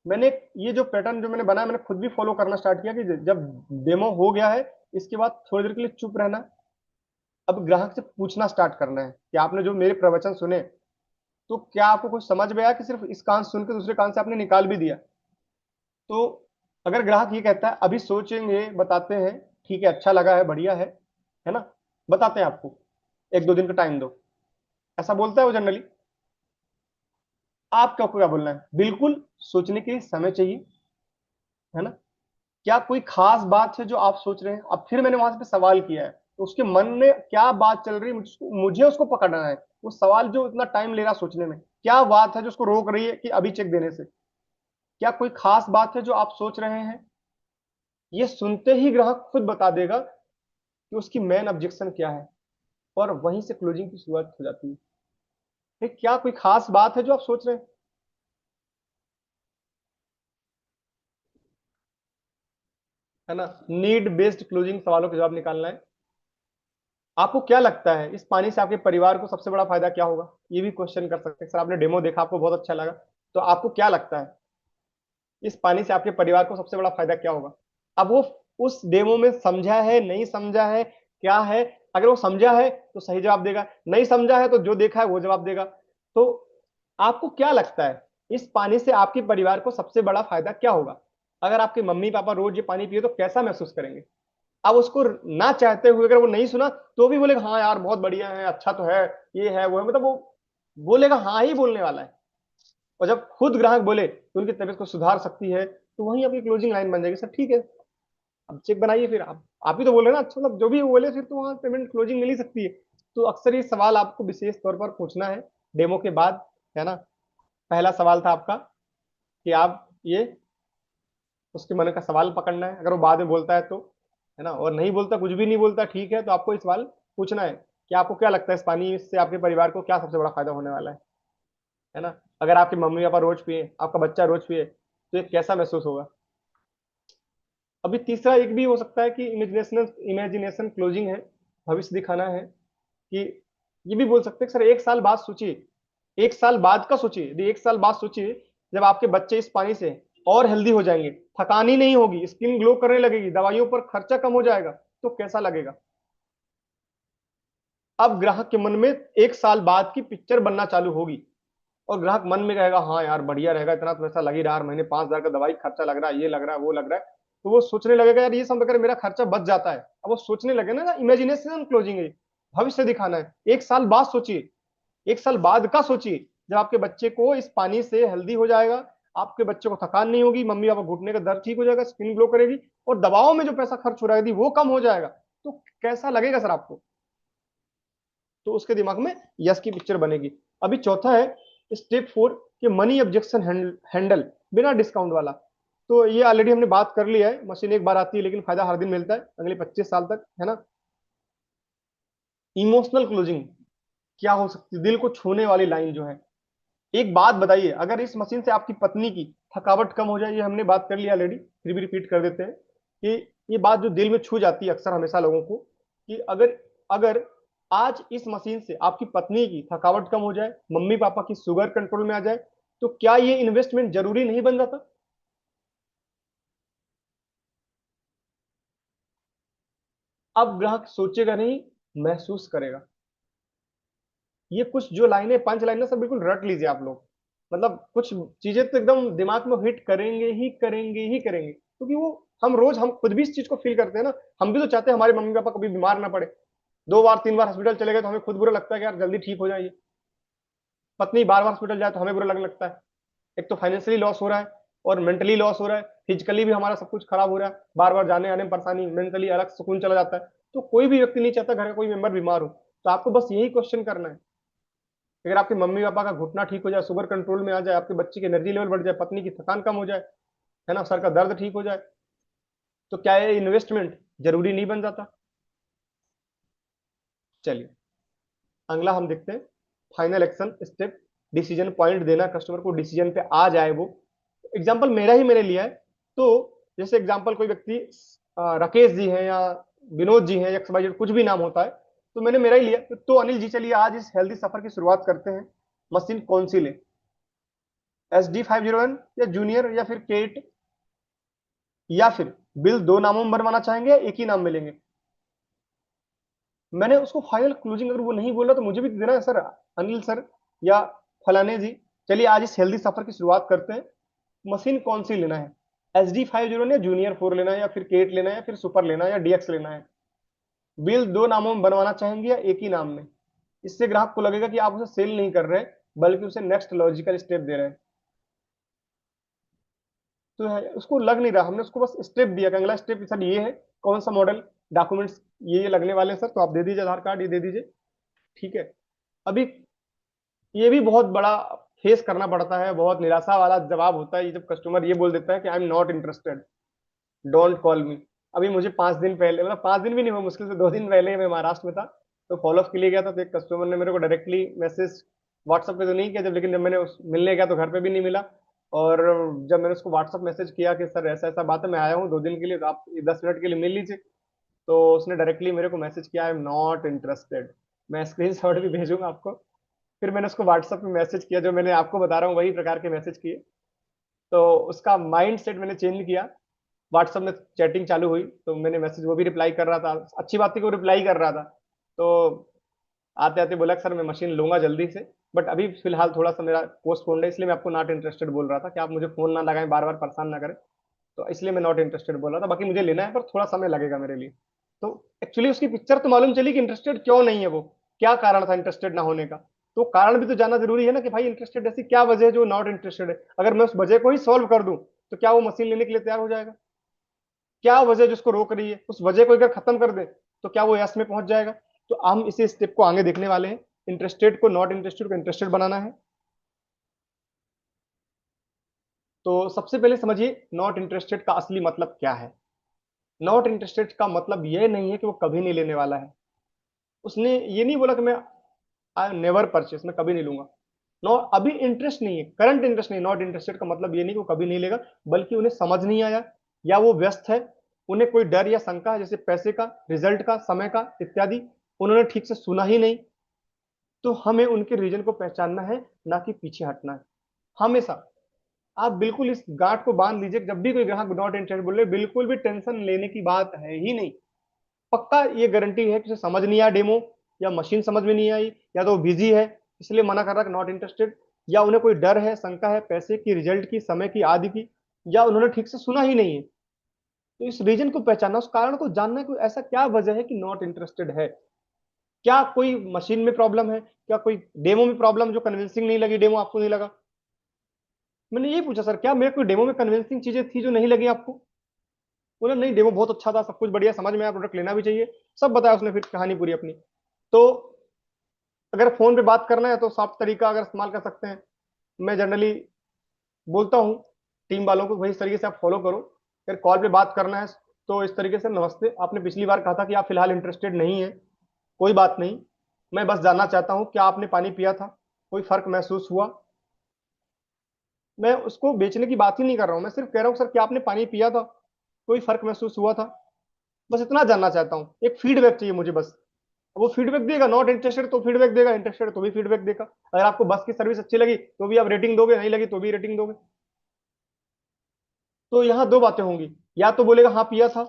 मैंने ये जो पैटर्न जो मैंने बनाया, मैंने खुद भी फॉलो करना स्टार्ट किया कि जब डेमो हो गया है, इसके बाद थोड़ी देर के लिए चुप रहना। अब ग्राहक से पूछना स्टार्ट करना है कि आपने जो मेरे प्रवचन सुने, तो क्या आपको कुछ समझ में आया, कि सिर्फ इस कान सुन के दूसरे कान से आपने निकाल भी दिया। तो अगर ग्राहक ये कहता है अभी सोचेंगे बताते हैं, ठीक है, अच्छा लगा है, बढ़िया है ना, बताते हैं आपको, 1-2 दिन का टाइम दो, ऐसा बोलता है वो जनरली। आपको क्या बोलना है, बिल्कुल सोचने के लिए समय चाहिए, है ना। क्या कोई खास बात है जो आप सोच रहे हैं। अब फिर मैंने वहां पे सवाल किया है, तो उसके मन में क्या बात चल रही है, मुझे उसको पकड़ना है। वो सवाल जो इतना टाइम ले रहा सोचने में, क्या बात है जो उसको रोक रही है कि अभी चेक देने से। क्या कोई खास बात है जो आप सोच रहे हैं। ये सुनते ही ग्राहक खुद बता देगा कि उसकी मेन ऑब्जेक्शन क्या है, और वहीं से क्लोजिंग की शुरुआत हो जाती है। क्या कोई खास बात है जो आप सोच रहे हैं, है ना। नीड बेस्ड क्लोजिंग सवालों के जवाब निकालना है। आपको क्या लगता है इस पानी से आपके परिवार को सबसे बड़ा फायदा क्या होगा, ये भी क्वेश्चन कर सकते हैं। सर आपने डेमो देखा, आपको बहुत अच्छा लगा, तो आपको क्या लगता है इस पानी से आपके परिवार को सबसे बड़ा फायदा क्या होगा। अब वो उस डेमो में समझा है नहीं समझा है क्या है। अगर वो समझा है तो सही जवाब देगा, नहीं समझा है तो जो देखा है वो जवाब देगा। तो आपको क्या लगता है इस पानी से आपके परिवार को सबसे बड़ा फायदा क्या होगा। अगर आपके मम्मी पापा रोज ये पानी पिए तो कैसा महसूस करेंगे। अब उसको ना चाहते हुए अगर वो नहीं सुना, तो भी बोलेगा हाँ यार बहुत बढ़िया है, अच्छा तो है, ये है वो है, मतलब वो बोलेगा हाँ ही बोलने वाला है। और जब खुद ग्राहक बोले तो उनकी तबीयत को सुधार सकती है, तो वहीं आपकी क्लोजिंग लाइन बन जाएगी, सर ठीक है अब चेक बनाइए। फिर आप ही तो बोल रहे हैं ना, अच्छा मतलब जो भी वो बोले फिर तो वहाँ पेमेंट क्लोजिंग मिल ही सकती है। तो अक्सर ये सवाल आपको विशेष तौर पर पूछना है डेमो के बाद, है ना। पहला सवाल था आपका कि आप ये उसके मन का सवाल पकड़ना है, अगर वो बाद में बोलता है तो, है ना, और नहीं बोलता, कुछ भी नहीं बोलता, ठीक है, तो आपको ये सवाल पूछना है कि आपको क्या लगता है इस पानी से आपके परिवार को क्या सबसे बड़ा फायदा होने वाला है ना। अगर आपके मम्मी पापा रोज पिए, आपका बच्चा रोज पिए, तो ये कैसा महसूस होगा। अभी तीसरा एक भी हो सकता है कि इमेजिनेशन इमेजिनेशन क्लोजिंग है, भविष्य दिखाना है कि ये भी बोल सकते हैं कि सर 1 साल बाद सोचिए, 1 साल बाद का सोचिए, यदि 1 साल बाद सोचिए जब आपके बच्चे इस पानी से और हेल्दी हो जाएंगे, थकान ही नहीं होगी, स्किन ग्लो करने लगेगी, दवाइयों पर खर्चा कम हो जाएगा, तो कैसा लगेगा। अब ग्राहक के मन में 1 साल बाद की पिक्चर बनना चालू होगी, और ग्राहक मन में कहेगा हाँ यार बढ़िया रहेगा, इतना तो पैसा लग ही रहा है, महीने 5,000 का दवाई खर्चा लग रहा है, ये लग रहा है वो लग रहा है, तो वो सोचने लगेगा यार ये सब अगर मेरा खर्चा बच जाता है, अब वो सोचने लगे ना, इमेजिनेशन क्लोजिंग है, भविष्य दिखाना है। एक साल बाद सोचिए, एक साल बाद का सोचिए, जब आपके बच्चे को इस पानी से हेल्दी हो जाएगा, आपके बच्चे को थकान नहीं होगी, मम्मी पापा घुटने का दर्द ठीक हो जाएगा, स्किन ग्लो करेगी, और दवाओं में जो पैसा खर्च हो रहा है यदि वो कम हो जाएगा, तो कैसा लगेगा सर आपको? तो उसके दिमाग में यस की पिक्चर बनेगी। अभी चौथा है स्टेप 4 कि मनी ऑब्जेक्शन हैंडल बिना डिस्काउंट वाला। तो ये ऑलरेडी हमने बात कर लिया है, मशीन एक बार आती है लेकिन फायदा हर दिन मिलता है अगले 25 साल तक, है ना। इमोशनल क्लोजिंग क्या हो सकती है, दिल को छूने वाली लाइन जो है। एक बात बताइए, अगर इस मशीन से आपकी पत्नी की थकावट कम हो जाए, ये हमने बात कर लिया ऑलरेडी, फिर भी रिपीट कर देते हैं कि ये बात जो दिल में छू जाती है अक्सर हमेशा लोगों को, कि अगर अगर आज इस मशीन से आपकी पत्नी की थकावट कम हो जाए, मम्मी पापा की शुगर कंट्रोल में आ जाए, तो क्या ये इन्वेस्टमेंट जरूरी नहीं बन जाता? अब ग्राहक सोचेगा नहीं, महसूस करेगा। ये कुछ जो लाइनें, 5 लाइनें सब बिल्कुल रट लीजिए आप लोग। मतलब कुछ चीजें तो एकदम दिमाग में हिट करेंगे ही करेंगे ही करेंगे, क्योंकि वो हम खुद भी इस चीज को फील करते हैं ना। हम भी तो चाहते हैं हमारे मम्मी पापा कभी बीमार ना पड़े। 2 बार 3 बार हॉस्पिटल चले गए तो हमें खुद बुरा लगता है कि यार जल्दी ठीक हो जाइए। पत्नी बार बार हॉस्पिटल जाए तो हमें बुरा लगने लगता है। एक तो फाइनेंशियली लॉस हो रहा है, और मेंटली लॉस हो रहा है, फिजिकली भी हमारा सब कुछ खराब हो रहा है, बार बार जाने आने में परेशानी, मेंटली अलग सुकून चला जाता है। तो कोई भी व्यक्ति नहीं चाहता घर का कोई मेंबर बीमार हो। तो आपको बस यही क्वेश्चन करना है, अगर आपके मम्मी पापा का घुटना ठीक हो जाए, शुगर कंट्रोल में आ जाए, आपके बच्चे की एनर्जी लेवल बढ़ जाए, पत्नी की थकान कम हो जाए, है ना, सर का दर्द ठीक हो जाए, तो क्या ये इन्वेस्टमेंट जरूरी नहीं बन जाता? चलिए अगला हम देखते हैं, final action step, decision point देना कस्टमर को, डिसीजन पे आ जाए वो। एग्जाम्पल मेरा ही मैंने लिया है। तो जैसे एग्जाम्पल कोई व्यक्ति राकेश जी हैं या विनोद जी हैं, एक्स वाई जेड कुछ भी नाम होता है, तो मैंने मेरा ही लिया। तो अनिल जी चलिए आज इस हेल्दी सफर की शुरुआत करते हैं, मशीन कौन सी ले, SD 501 या जूनियर या फिर केट, या फिर बिल दो नामों में बनवाना चाहेंगे या एक ही नाम में लेंगे? मैंने उसको फाइनल क्लोजिंग, अगर वो नहीं बोला तो मुझे भी देना है सर, अनिल सर या फलाने जी। चलिए आज इस हेल्दी सफर की शुरुआत करते हैं, मशीन कौन सी लेना है, SD 501 या जूनियर 4 लेना है या फिर केट लेना है या फिर सुपर लेना है या DX लेना है? बिल दो नामों में बनवाना चाहेंगे या एक ही नाम में? इससे ग्राहक को लगेगा कि आप उसे सेल नहीं कर रहे हैं, बल्कि उसे नेक्स्ट लॉजिकल स्टेप दे रहे हैं। तो उसको लग नहीं रहा, हमने उसको बस स्टेप दिया कि अगला स्टेप सर ये है, कौन सा मॉडल, डॉक्यूमेंट्स ये लगने वाले हैं सर, तो आप दे दीजिए आधार कार्ड, ये दे दीजिए, ठीक है। अभी ये भी बहुत बड़ा फेस करना पड़ता है, बहुत निराशा वाला जवाब होता है ये, जब कस्टमर ये बोल देता है कि I am not interested, don't call मी। अभी मुझे 5 दिन पहले, मतलब 5 दिन भी नहीं हुआ, मुश्किल से 2 दिन पहले मैं महाराष्ट्र में था, तो फॉलोअप के लिए गया था, तो एक कस्टमर ने मेरे को डायरेक्टली मैसेज, व्हाट्सएप पे तो नहीं किया जब, लेकिन जब मैंने मिलने गया तो घर पे भी नहीं मिला। और जब मैंने उसको व्हाट्सएप मैसेज किया कि सर ऐसा ऐसा बात है, मैं आया हूँ 2 दिन के लिए, तो आप 10 मिनट के लिए मिल लीजिए, तो उसने डायरेक्टली मेरे को मैसेज किया आई एम नॉट इंटरेस्टेड। मैं स्क्रीन शॉट भी भेजूंगा आपको। फिर मैंने उसको व्हाट्सएप पे मैसेज किया, जो मैंने आपको बता रहा हूँ वही प्रकार के मैसेज किए। तो उसका माइंड सेट मैंने चेंज किया। व्हाट्सएप में चैटिंग चालू हुई तो मैंने मैसेज, वो भी रिप्लाई कर रहा था, अच्छी बात थी कि वो रिप्लाई कर रहा था। तो आते आते बोला कि सर मैं मशीन लूंगा जल्दी से, बट अभी फिलहाल थोड़ा सा मेरा पोस्टपोन्ड है, इसलिए मैं आपको नॉट इंटरेस्टेड बोल रहा था कि आप मुझे फोन ना लगाएं, बार बार परेशान ना करें। तो इसलिए मैं नॉट इंटरेस्टेड बोल रहा था, बाकी मुझे लेना है पर थोड़ा समय लगेगा मेरे लिए। तो एक्चुअली उसकी पिक्चर तो मालूम चली कि इंटरेस्टेड क्यों नहीं है वो, क्या कारण था इंटरेस्टेड ना होने का। तो कारण भी तो जानना जरूरी है ना, कि भाई इंटरेस्टेड ऐसी क्या वजह है जो नॉट इंटरेस्टेड है। अगर मैं उस वजह को ही सॉल्व कर दूं तो क्या वो मशीन लेने के लिए तैयार हो जाएगा? क्या वजह जिसको रोक रही है, उस वजह को अगर खत्म कर दे तो क्या वो यस में पहुंच जाएगा? तो हम इसी स्टेप को आगे देखने वाले हैं, इंटरेस्टेड को नॉट इंटरेस्टेड को इंटरेस्टेड बनाना है। तो सबसे पहले समझिए नॉट इंटरेस्टेड का असली मतलब क्या है। नॉट इंटरेस्टेड का मतलब ये नहीं है कि वो कभी नहीं लेने वाला है। उसने ये नहीं बोला कि मैं आई नेवर परचेस, मैं कभी नहीं लूंगा। नो, अभी इंटरेस्ट नहीं है, करंट इंटरेस्ट नहीं। नॉट इंटरेस्टेड का मतलब ये नहीं कि वो कभी नहीं लेगा, बल्कि उन्हें समझ नहीं आया, या वो व्यस्त है, उन्हें कोई डर या शंका है, जैसे पैसे का, रिजल्ट का, समय का इत्यादि, उन्होंने ठीक से सुना ही नहीं। तो हमें उनके रीजन को पहचानना है, ना कि पीछे हटना है हमेशा। आप बिल्कुल इस गांठ को बांध लीजिए, जब भी कोई ग्राहक नॉट इंटरेस्टेड बोले, बिल्कुल भी टेंशन लेने की बात है ही नहीं। पक्का ये गारंटी है कि उसे समझ नहीं आया डेमो, या मशीन समझ में नहीं आई, या तो वो बिजी है इसलिए मना कर रहा है नॉट इंटरेस्टेड, या उन्हें कोई डर है, शंका है पैसे की, रिजल्ट की, समय की, आदि की, या उन्होंने ठीक से सुना ही नहीं है। तो इस रीजन को पहचानना, उस कारण को जानना है, कोई ऐसा क्या वजह है कि नॉट इंटरेस्टेड है। क्या कोई मशीन में प्रॉब्लम है, क्या कोई डेमो में प्रॉब्लम जो कन्विंसिंग नहीं लगी, डेमो आपको नहीं लगा। मैंने यही पूछा सर, क्या मेरे कोई डेमो में कन्विंसिंग चीजें थी जो नहीं लगी आपको। बोला नहीं, डेमो बहुत अच्छा था, सब कुछ बढ़िया, समझ में आया, प्रोडक्ट लेना भी चाहिए, सब बताया उसने, फिर कहानी पूरी अपनी। तो अगर फोन पे बात करना है तो सॉफ्ट तरीका अगर इस्तेमाल कर सकते हैं। मैं जनरली बोलता हूँ टीम वालों को, वही इस तरीके से आप फॉलो करो। अगर कॉल पे बात करना है तो इस तरीके से, नमस्ते, आपने पिछली बार कहा था कि आप फिलहाल इंटरेस्टेड नहीं है, कोई बात नहीं, मैं बस जानना चाहता हूँ क्या आपने पानी पिया था, कोई फर्क महसूस हुआ। मैं उसको बेचने की बात ही नहीं कर रहा हूँ, मैं सिर्फ कह रहा हूँ सर क्या आपने पानी पिया था, कोई फर्क महसूस हुआ था, बस इतना जानना चाहता हूँ, एक फीडबैक चाहिए मुझे बस। वो फीडबैक देगा, नॉट इंटरेस्टेड तो फीडबैक देगा, इंटरेस्टेड तो भी फीडबैक देगा। अगर आपको बस की सर्विस अच्छी लगी तो भी आप रेटिंग दोगे, नहीं लगी तो भी रेटिंग दोगे। तो यहाँ दो बातें होंगी, या तो बोलेगा हाँ पिया था,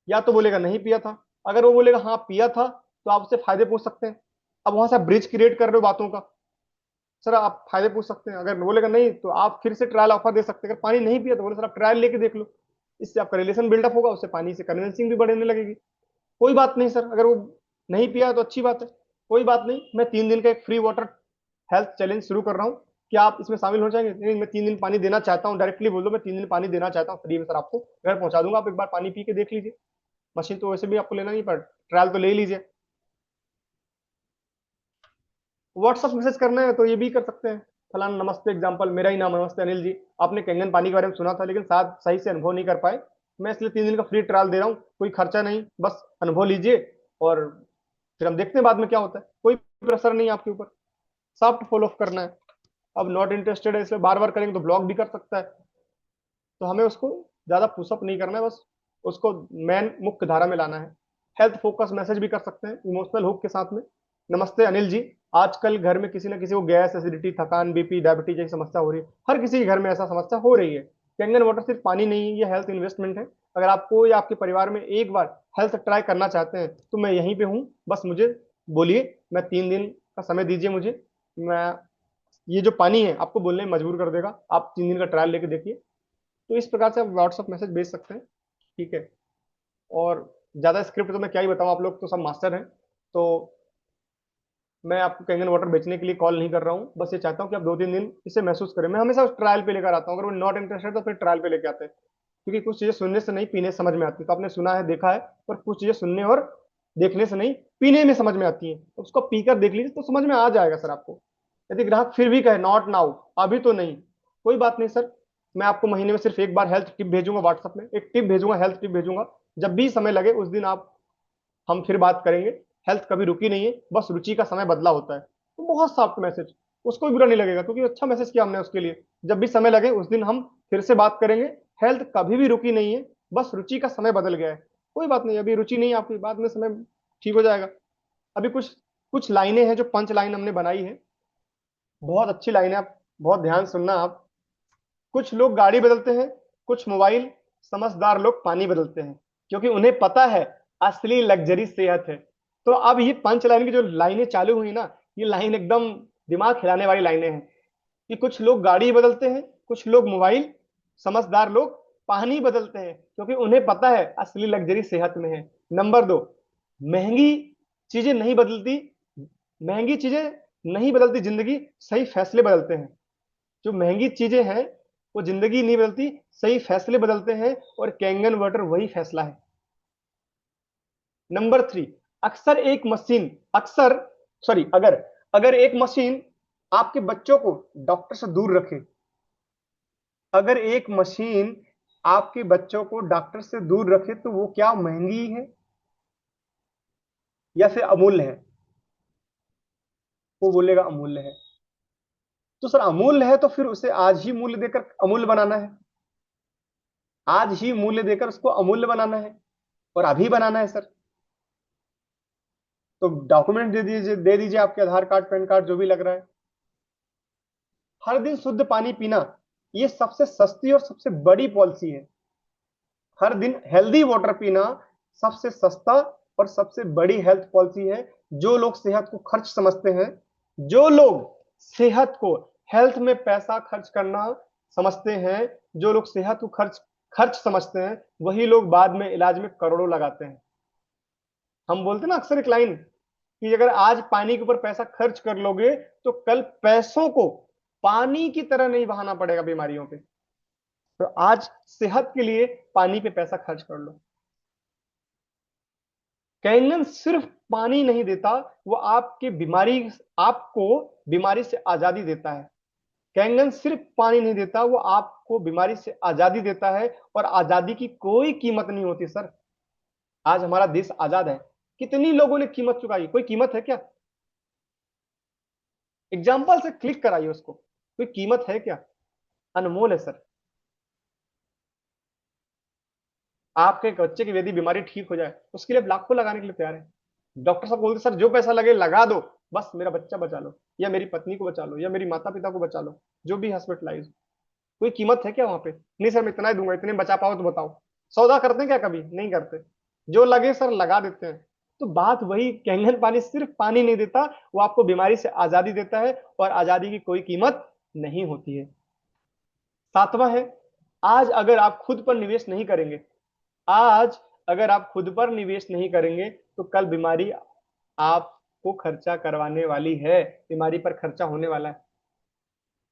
या तो बोलेगा नहीं पिया था। अगर वो बोलेगा हाँ पिया था तो आप उससे फायदे पूछ सकते हैं। अब वहां से आप ब्रिज क्रिएट कर रहे हो बातों का, सर आप फायदे पूछ सकते हैं। अगर बोलेगा नहीं तो आप फिर से ट्रायल ऑफर दे सकते हैं। अगर पानी नहीं पिया तो बोले सर आप ट्रायल लेके देख लो, इससे आपका रिलेशन बिल्डअप होगा, उससे पानी से कन्विंसिंग भी बढ़ने लगेगी। कोई बात नहीं सर, अगर वो नहीं पिया तो अच्छी बात है, कोई बात नहीं, मैं 3 दिन का एक फ्री वाटर हेल्थ चैलेंज शुरू कर रहा हूँ, क्या आप इसमें शामिल हो जाएंगे। नहीं, मैं 3 दिन पानी देना चाहता हूँ, डायरेक्टली बोल दो मैं 3 दिन पानी देना चाहता हूँ, फ्री में सर आपको घर पहुंचा दूंगा, आप एक बार पानी पी के देख लीजिए। मशीन तो वैसे भी आपको लेना नहीं पड़, ट्रायल तो ले ही लीजिए। व्हाट्सअप मैसेज करना है तो ये भी कर सकते हैं, फलाना नमस्ते, एग्जाम्पल मेरा ही नाम, नमस्ते अनिल जी, आपने कैंगन पानी के बारे में सुना था लेकिन शायद सही से अनुभव नहीं कर पाए, मैं इसलिए 3 दिन का फ्री ट्रायल दे रहा हूँ, कोई खर्चा नहीं, बस अनुभव लीजिए, और फिर हम देखते हैं बाद में क्या होता है, कोई प्रेशर नहीं है आपके ऊपर, सॉफ्ट फॉलो अप करना है। अब नॉट इंटरेस्टेड है इसलिए बार बार करेंगे तो ब्लॉक भी कर सकता है, तो हमें उसको ज्यादा पुशअप नहीं करना है, बस उसको मेन मुख्य धारा में लाना है। हेल्थ फोकस मैसेज भी कर सकते हैं इमोशनल हुक के साथ में। नमस्ते अनिल जी, आजकल घर में किसी ना किसी को गैस, एसिडिटी, थकान, बीपी, डायबिटीज जैसी समस्या हो रही है, हर किसी के घर में ऐसा समस्या हो रही है। कैंगन वाटर सिर्फ पानी नहीं है, ये हेल्थ इन्वेस्टमेंट है। अगर आपको या आपके परिवार में एक बार हेल्थ ट्राई करना चाहते हैं तो मैं यहीं पे हूँ, बस मुझे बोलिए, मैं 3 दिन का समय दीजिए मुझे, मैं, ये जो पानी है आपको बोलने में मजबूर कर देगा, आप 3 दिन का ट्रायल लेके देखिए। तो इस प्रकार से आप व्हाट्सअप मैसेज भेज सकते हैं, ठीक है। और ज्यादा स्क्रिप्ट तो मैं क्या ही बताऊं, आप लोग तो सब मास्टर हैं, तो मैं आपको कैंगन वाटर बेचने के लिए कॉल नहीं कर रहा हूँ, बस ये चाहता हूँ कि आप 2-3 दिन इसे महसूस करें। मैं हमेशा ट्रायल पे लेकर आता हूँ, अगर वो नॉट इंटरेस्टेड तो फिर ट्रायल पे लेके आते हैं, क्योंकि कुछ चीजें सुनने से नहीं पीने से समझ में आती है। तो आपने सुना है, देखा है, पर कुछ चीजें सुनने और देखने से नहीं पीने में समझ में आती है, तो उसको पीकर देख लीजिए तो समझ में आ जाएगा सर आपको। यदि ग्राहक फिर भी कहे नॉट नाउ, अभी तो नहीं, कोई बात नहीं सर, मैं आपको महीने में सिर्फ एक बार हेल्थ टिप भेजूंगा, व्हाट्सएप में एक टिप भेजूंगा, हेल्थ टिप भेजूंगा, जब भी समय लगे उस दिन आप, हम फिर बात करेंगे। हेल्थ कभी रुकी नहीं है, बस रुचि का समय बदला होता है। तो बहुत सॉफ्ट मैसेज, उसको भी बुरा नहीं लगेगा क्योंकि अच्छा मैसेज किया हमने उसके लिए। जब भी समय लगे उस दिन हम फिर से बात करेंगे, हेल्थ कभी भी रुकी नहीं है, बस रुचि का समय बदल गया है। कोई बात नहीं, अभी रुचि नहीं है आपकी, बाद में समय ठीक हो जाएगा। अभी कुछ कुछ लाइनें हैं जो पंच लाइन हमने बनाई है, बहुत अच्छी लाइन है, आप बहुत ध्यान सुनना आप। कुछ लोग गाड़ी बदलते हैं, कुछ मोबाइल, समझदार लोग पानी बदलते हैं, क्योंकि उन्हें पता है असली लग्जरी सेहत है। तो अब ये पंच लाइन की जो लाइनें चालू हुई ना, ये लाइन एकदम दिमाग हिलाने वाली लाइनें हैं, कि कुछ लोग गाड़ी बदलते हैं, कुछ लोग मोबाइल, समझदार लोग पानी बदलते हैं, क्योंकि उन्हें पता है असली लग्जरी सेहत में है। नंबर 2, महंगी चीजें नहीं बदलती, महंगी चीजें नहीं बदलती जिंदगी, सही फैसले बदलते हैं। जो महंगी चीजें हैं वो जिंदगी नहीं बदलती, सही फैसले बदलते हैं, और कैंगन वाटर वही फैसला है। नंबर 3, अक्सर एक मशीन, अक्सर, सॉरी, अगर अगर एक मशीन आपके बच्चों को डॉक्टर से दूर रखे, अगर एक मशीन आपके बच्चों को डॉक्टर से दूर रखे तो वो क्या महंगी है या फिर अमूल्य है। वो बोलेगा अमूल्य है। तो सर अमूल्य है तो फिर उसे आज ही मूल्य देकर अमूल्य बनाना है, आज ही मूल्य देकर उसको अमूल्य बनाना है, और अभी बनाना है सर। तो डॉक्यूमेंट दे दीजिए आपके आधार कार्ड, पैन कार्ड, जो भी लग रहा है। हर दिन शुद्ध पानी पीना, ये सबसे सस्ती और सबसे बड़ी पॉलिसी है। हर दिन हेल्दी वाटर पीना सबसे सस्ता और सबसे बड़ी हेल्थ पॉलिसी है। जो लोग सेहत को खर्च समझते हैं, जो लोग सेहत को, हेल्थ में पैसा खर्च करना समझते हैं, जो लोग सेहत को खर्च खर्च समझते हैं, वही लोग बाद में इलाज में करोड़ों लगाते हैं। हम बोलते हैं ना अक्सर एक लाइन कि अगर आज पानी के ऊपर पैसा खर्च कर लोगे तो कल पैसों को पानी की तरह नहीं बहाना पड़ेगा बीमारियों पे। तो आज सेहत के लिए पानी पे पैसा खर्च कर लो। कैंगन सिर्फ पानी नहीं देता, वो आपको बीमारी से आजादी देता है। कैंगन सिर्फ पानी नहीं देता, वो आपको बीमारी से आजादी देता है। और आजादी की कोई कीमत नहीं होती सर। आज हमारा देश आजाद है, कितनी लोगों ने कीमत चुकाई, कोई कीमत है क्या? एग्जाम्पल से क्लिक कराइए उसको, कोई कीमत है क्या? अनमोल है सर। आपके एक बच्चे की यदि बीमारी ठीक हो जाए, उसके लिए आप लाखों लगाने के लिए तैयार है। डॉक्टर साहब बोलते सर जो पैसा लगे लगा दो, बस मेरा बच्चा बचा लो, या मेरी पत्नी को बचा लो, या मेरी माता पिता को बचा लो, जो भी हॉस्पिटलाइज। कोई कीमत है क्या वहां पे? नहीं सर मैं इतना ही दूंगा, इतने बचा पाओ तो बताओ। सौदा करते हैं क्या? कभी नहीं करते। जो लगे सर लगा देते हैं। तो बात वही, कैंगन पानी सिर्फ पानी नहीं देता, वो आपको बीमारी से आजादी देता है, और आजादी की कोई कीमत नहीं होती है। सातवां है, आज अगर आप खुद पर निवेश नहीं करेंगे, आज अगर आप खुद पर निवेश नहीं करेंगे, तो कल बीमारी आपको खर्चा करवाने वाली है, बीमारी पर खर्चा होने वाला है।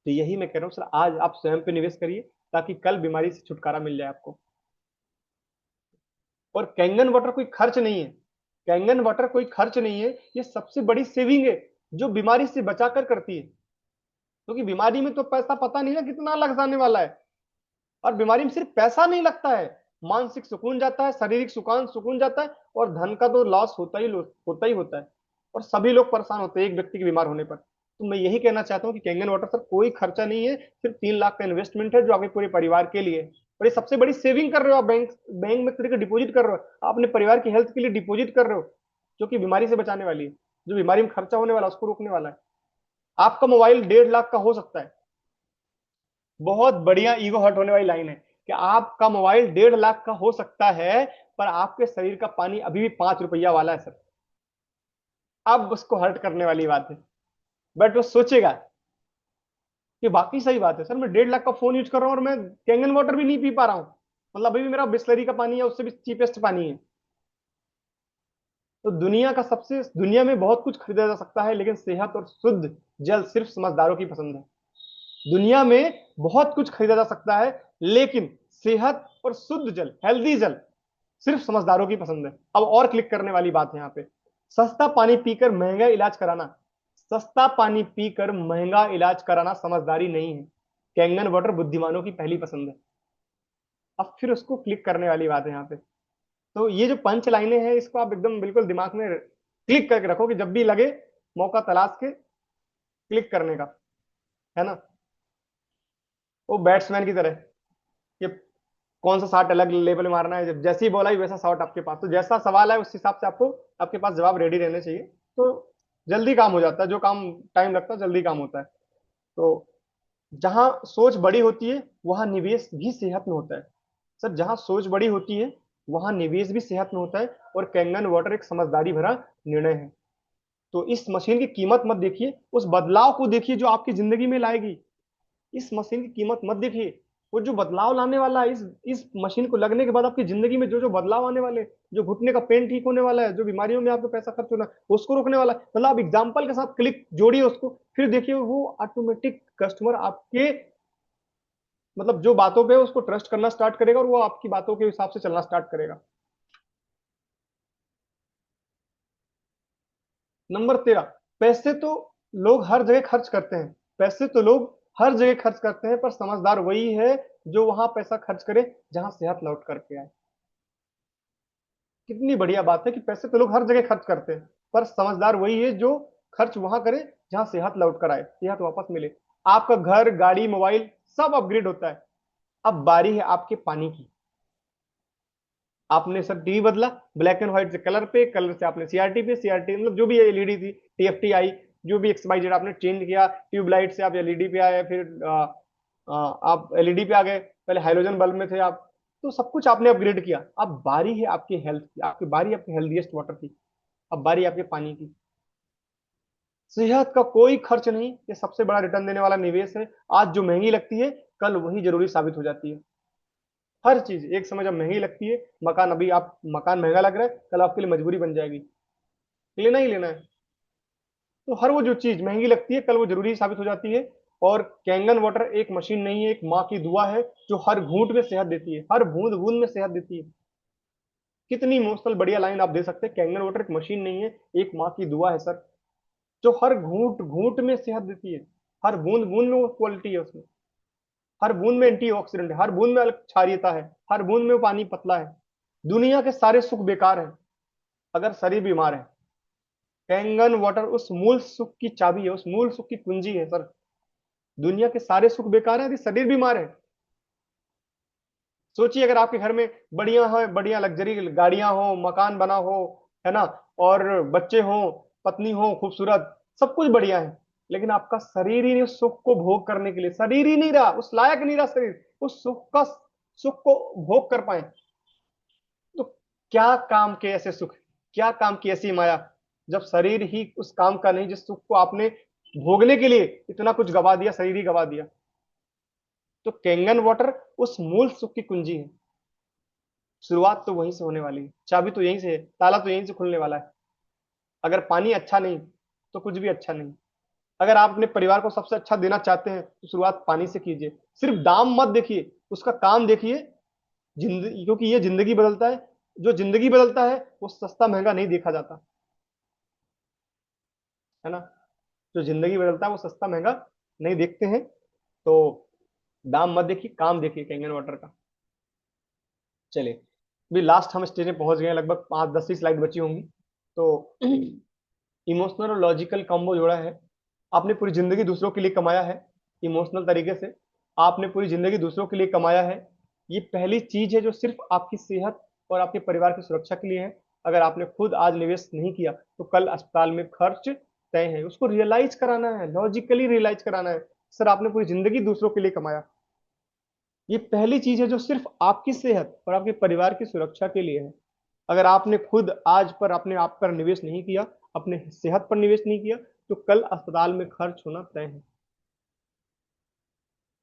तो यही मैं कह रहा हूँ सर, आज आप स्वयं पे निवेश करिए, ताकि कल बीमारी से छुटकारा मिल जाए आपको। और कैंगन वाटर कोई खर्च नहीं है, कैंगन वाटर कोई खर्च नहीं है, ये सबसे बड़ी सेविंग है जो बीमारी से बचाकर करती है। क्योंकि बीमारी में तो पैसा पता नहीं ना कितना लग जाने वाला है। और बीमारी में सिर्फ पैसा नहीं लगता है, मानसिक सुकून जाता है, शारीरिक सुकून सुकून जाता है, और धन का तो लॉस होता ही होता है। और सभी लोग परेशान होते हैं एक व्यक्ति के बीमार होने पर। तो मैं यही कहना चाहता हूँ कि कैंगन वाटर सर कोई खर्चा नहीं है, सिर्फ 3 लाख का इन्वेस्टमेंट है जो आपके पूरे परिवार के लिए है। और ये सबसे बड़ी सेविंग कर रहे हो आप, बैंक बैंक में तरीके डिपॉजिट कर रहे हो, आप अपने परिवार की हेल्थ के लिए डिपॉजिट कर रहे हो, जो कि बीमारी से बचाने वाली है, जो बीमारी में खर्चा होने वाला है उसको रोकने वाला है। आपका मोबाइल 1.5 लाख का हो सकता है, बहुत बढ़िया ईगो हर्ट होने वाली लाइन है कि आपका मोबाइल 1.5 लाख का हो सकता है, पर आपके शरीर का पानी अभी भी 5 रुपया वाला है सर। अब उसको हर्ट करने वाली बात है। बट वो सोचेगा कि बाकी सही बात है सर, मैं 1.5 लाख का फोन यूज कर रहा हूँ और मैं कैंगन वाटर भी नहीं पी पा रहा हूँ, मतलब अभी भी मेरा बिस्लरी का पानी है, उससे भी चीपेस्ट पानी है। तो दुनिया में बहुत कुछ खरीदा जा सकता है, लेकिन सेहत और शुद्ध जल सिर्फ समझदारों की पसंद है। दुनिया में बहुत कुछ खरीदा जा सकता है, लेकिन सेहत और शुद्ध जल, हेल्दी जल, सिर्फ समझदारों की पसंद है। अब और क्लिक करने वाली बात है यहाँ पे, सस्ता पानी पीकर महंगा इलाज कराना, सस्ता पानी पीकर महंगा इलाज कराना समझदारी नहीं है। कैंगन वाटर बुद्धिमानों की पहली पसंद है। अब फिर उसको क्लिक करने वाली बात है यहाँ पे। तो ये जो पंच लाइनें हैं, इसको आप एकदम बिल्कुल दिमाग में क्लिक करके रखो कि जब भी लगे मौका तलाश के क्लिक करने का, है ना। वो बैट्समैन की तरह, ये कौन सा शॉट अलग लेवल में मारना है, जब जैसे ही बॉल आई वैसा शॉट आपके पास, तो जैसा सवाल है उस हिसाब से आपको आपके पास जवाब रेडी रहने चाहिए। तो जल्दी काम हो जाता है, जो काम टाइम लगता है जल्दी काम होता है। तो जहां सोच बड़ी होती है वहां निवेश भी सेहत में होता है। सर जहां सोच बड़ी होती है वहां निवेश भी सेहत में होता है, और कैंगन वाटर एक समझदारी भरा निर्णय है। तो इस मशीन की कीमत मत देखिए, उस बदलाव को देखिए जो आपकी जिंदगी में लाएगी। इस मशीन की कीमत मत देखिए, वो जो बदलाव लाने वाला है, इस मशीन को लगने के बाद आपकी जिंदगी में जो जो बदलाव आने वाले, जो घुटने का पेन ठीक होने वाला है, जो बीमारियों में आपका पैसा खर्च होना उसको रोकने वाला है, मतलब आप एग्जाम्पल के साथ क्लिक जोड़िए उसको, फिर देखिए वो ऑटोमेटिक कस्टमर आपके, मतलब जो बातों पे है, उसको ट्रस्ट करना स्टार्ट करेगा, और वो आपकी बातों के हिसाब से चलना स्टार्ट करेगा। नंबर 13, पैसे तो लोग हर जगह खर्च करते हैं, पैसे तो लोग हर जगह खर्च करते हैं, पर समझदार वही है जो वहां पैसा खर्च करे जहां सेहत लौट करके आए। कितनी बढ़िया बात है कि पैसे तो लोग हर जगह खर्च करते हैं, पर समझदार वही है जो खर्च वहां करे जहां सेहत लौट कर आए, सेहत वापस मिले। आपका घर, गाड़ी, मोबाइल सब अपग्रेड होता है। अब बारी है आपके पानी की। आपने सर टीवी बदला, ब्लैक एंड व्हाइट से कलर पे, कलर से आपने सीआरटी पे, सीआरटी मतलब जो भी एलईडी थी, टीएफटी आई, जो भी एक्स वाई जेड आपने चेंज किया, ट्यूबलाइट से आप एलईडी पे आए, फिर आप एलईडी पे आ गए, पहले हाइड्रोजन बल्ब में थे आप। तो सब कुछ आपने अपग्रेड किया। अब बारी है आपकी हेल्थ की, आपकी बारी आपकी हेल्दीएस्ट वाटर की, अब बारी आपके पानी की। सेहत का कोई खर्च नहीं, ये सबसे बड़ा रिटर्न देने वाला निवेश है। आज जो महंगी लगती है कल वही जरूरी साबित हो जाती है। हर चीज एक समय जब महंगी लगती है, मकान, अभी आप मकान महंगा लग रहा है, कल आपके लिए मजबूरी बन जाएगी, लेना ही लेना है। तो हर वो जो चीज महंगी लगती है कल वो जरूरी साबित हो जाती है। और कैंगन वाटर एक मशीन नहीं है, एक माँ की दुआ है, जो हर घूंट में सेहत देती है, हर बूंद बूंद में सेहत देती है। कितनी इमोशनल बढ़िया लाइन आप दे सकते हैं, कैंगन वाटर एक मशीन नहीं है, एक माँ की दुआ है सर, जो हर घूंट घूंट में सेहत देती है। हर बूंद बूंद में वो क्वालिटी है उसमें, हर बूंद में एंटीऑक्सीडेंट है, हर बूंद में अलग क्षारीयता है, हर बूंद में पानी पतला है। दुनिया के सारे सुख बेकार हैं अगर शरीर बीमार है। कैंगन वाटर उस मूल सुख की चाबी है, उस मूल सुख की कुंजी है सर। दुनिया के सारे सुख बेकार है यदि शरीर बीमार है। सोचिए अगर आपके घर में बढ़िया है, बढ़िया लग्जरी गाड़ियां हो, मकान बना हो, है ना, और बच्चे हो, पत्नी हो खूबसूरत, सब कुछ बढ़िया है, लेकिन आपका शरीर ही नहीं उस सुख को भोग करने के लिए, शरीर ही नहीं रहा, उस लायक नहीं रहा शरीर उस सुख को भोग कर पाए, तो क्या काम के ऐसे सुख, क्या काम की ऐसी माया, जब शरीर ही उस काम का नहीं जिस सुख को आपने भोगने के लिए इतना कुछ गवा दिया, शरीर ही गवा दिया। तो कैंगन वाटर उस मूल सुख की कुंजी है। शुरुआत तो वहीं से होने वाली है, चाबी तो यहीं से है, ताला तो यहीं से खुलने वाला है। अगर पानी अच्छा नहीं तो कुछ भी अच्छा नहीं। अगर आप अपने परिवार को सबसे अच्छा देना चाहते हैं तो शुरुआत पानी से कीजिए। सिर्फ दाम मत देखिए, उसका काम देखिए। जिंदगी, क्योंकि ये जिंदगी बदलता है। जो जिंदगी बदलता है वो सस्ता महंगा नहीं देखा जाता, है ना। जो जिंदगी बदलता है वो सस्ता महंगा नहीं देखते हैं। तो दाम मत देखिए, काम देखिए कैंगन वाटर का। चलिए, अभी लास्ट हम स्टेज में पहुंच गए हैं, लगभग 5-10 ही स्लाइड बची होंगी। तो इमोशनल और लॉजिकल कॉम्बो जोड़ा है। आपने पूरी जिंदगी दूसरों के लिए कमाया है, इमोशनल तरीके से। आपने पूरी जिंदगी दूसरों के लिए कमाया है। ये पहली चीज है जो सिर्फ आपकी सेहत और आपके परिवार की सुरक्षा के लिए है। अगर आपने खुद आज निवेश नहीं किया तो कल अस्पताल में खर्च तय है। उसको रियलाइज कराना है, लॉजिकली रियलाइज कराना है। सर आपने पूरी जिंदगी दूसरों के लिए कमाया। ये पहली चीज है जो सिर्फ आपकी सेहत और आपके परिवार की सुरक्षा के लिए है। अगर आपने खुद आज पर अपने आप पर निवेश नहीं किया, अपने सेहत पर निवेश नहीं किया, तो कल अस्पताल में खर्च होना तय है।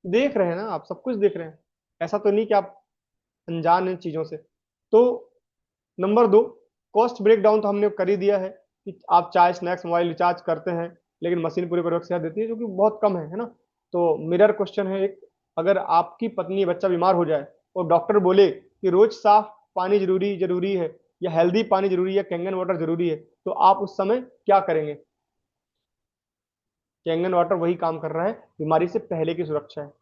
देख रहे हैं ना, आप सब कुछ देख रहे हैं। ऐसा तो नहीं कि आप अनजान हैं चीजों से। तो नंबर 2, कॉस्ट ब्रेक डाउन तो हमने कर ही दिया है कि आप चाय स्नैक्स मोबाइल रिचार्ज करते हैं, लेकिन मशीन पूरे परिवार को सेहत देती है, जो कि बहुत कम है ना। तो मिरर क्वेश्चन है एक, अगर आपकी पत्नी या बच्चा बीमार हो जाए और डॉक्टर बोले कि रोज साफ पानी जरूरी जरूरी है, या हेल्दी पानी जरूरी है, कैंगन वाटर जरूरी है, तो आप उस समय क्या करेंगे। कैंगन वाटर वही काम कर रहा है, बीमारी से पहले की सुरक्षा है।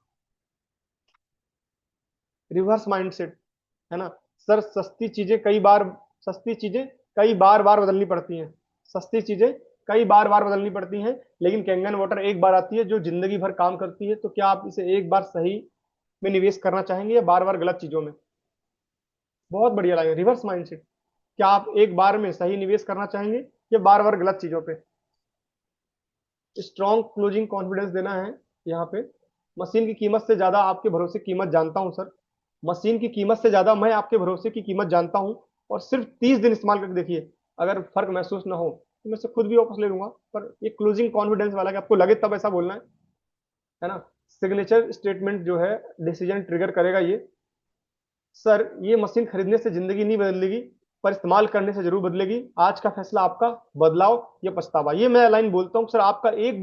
रिवर्स माइंडसेट, है ना। सर सस्ती चीजें कई बार बार बदलनी पड़ती हैं। सस्ती चीजें कई बार बार बदलनी पड़ती हैं, लेकिन कैंगन वाटर एक बार आती है जो जिंदगी भर काम करती है। तो क्या आप इसे एक बार सही में निवेश करना चाहेंगे या बार बार गलत चीजों में। बहुत बढ़िया लगे, रिवर्स माइंडसेट। क्या आप एक बार में सही निवेश करना चाहेंगे या बार बार गलत चीजों पे। स्ट्रॉन्ग क्लोजिंग कॉन्फिडेंस देना है यहाँ पे। मशीन की कीमत से ज्यादा आपके भरोसे की कीमत जानता हूँ सर। मशीन की कीमत से ज्यादा मैं आपके भरोसे की कीमत जानता हूँ। और सिर्फ 30 दिन इस्तेमाल करके देखिए, अगर फर्क महसूस ना हो तो मैं से खुद भी वापस ले लूंगा। पर ये क्लोजिंग कॉन्फिडेंस वाला कि आपको लगे तब ऐसा बोलना है ना। सिग्नेचर स्टेटमेंट जो है, डिसीजन ट्रिगर करेगा ये। सर ये मशीन खरीदने से जिंदगी नहीं बदलेगी, पर इस्तेमाल करने से जरूर बदलेगी। आज का फैसला आपका, बदलाव या पछतावा। ये मैं लाइन बोलता हूँ सर, आपका एक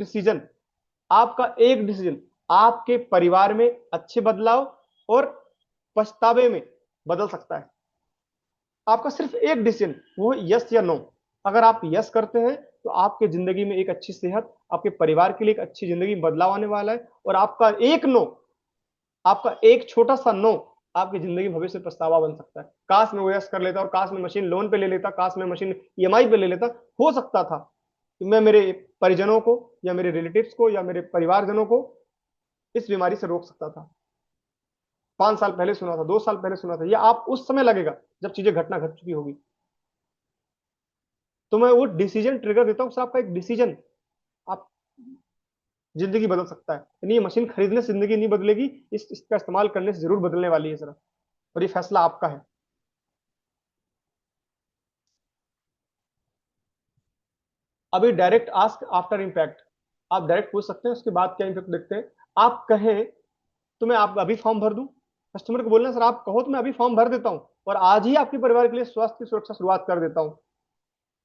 डिसीजन आपके परिवार में अच्छे बदलाव और पछतावे में बदल सकता है। आपका सिर्फ एक डिसीजन, वो यस या नो। अगर आप यस करते हैं तो आपके जिंदगी में एक अच्छी सेहत, आपके परिवार के लिए एक अच्छी जिंदगी में बदलाव आने वाला है। और आपका एक नो, आपका एक छोटा सा नो आपकी जिंदगी में भविष्य में पछतावा बन सकता है। काश मैं वो यस कर लेता, और काश मैं मशीन लोन पे ले लेता, काश मैं मशीन ईएमआई पे ले लेता। हो सकता था कि मैं मेरे परिजनों को या मेरे रिलेटिव्स को या मेरे परिवारजनों को इस बीमारी से रोक सकता था। 5 साल पहले सुना था, 2 साल पहले सुना था, या आप उस समय लगेगा जब चीजें घटना घट चुकी होगी। तो मैं वो डिसीजन ट्रिगर देता हूँ सर, आपका एक डिसीजन आप जिंदगी बदल सकता है। यानी ये मशीन खरीदने से जिंदगी नहीं बदलेगी, इसका इस्तेमाल करने से जरूर बदलने वाली है सर। और ये फैसला आपका है। अभी डायरेक्ट आस्क आफ्टर इम्पैक्ट, आप डायरेक्ट पूछ सकते हैं उसके बाद क्या इम्पैक्ट देखते हैं। आप कहें तो मैं आपका अभी फॉर्म भर दूं, कस्टमर को बोलना, सर आप कहो तो मैं अभी फॉर्म भर देता हूँ और आज ही आपके परिवार के लिए स्वास्थ्य की सुरक्षा शुरुआत कर देता हूँ।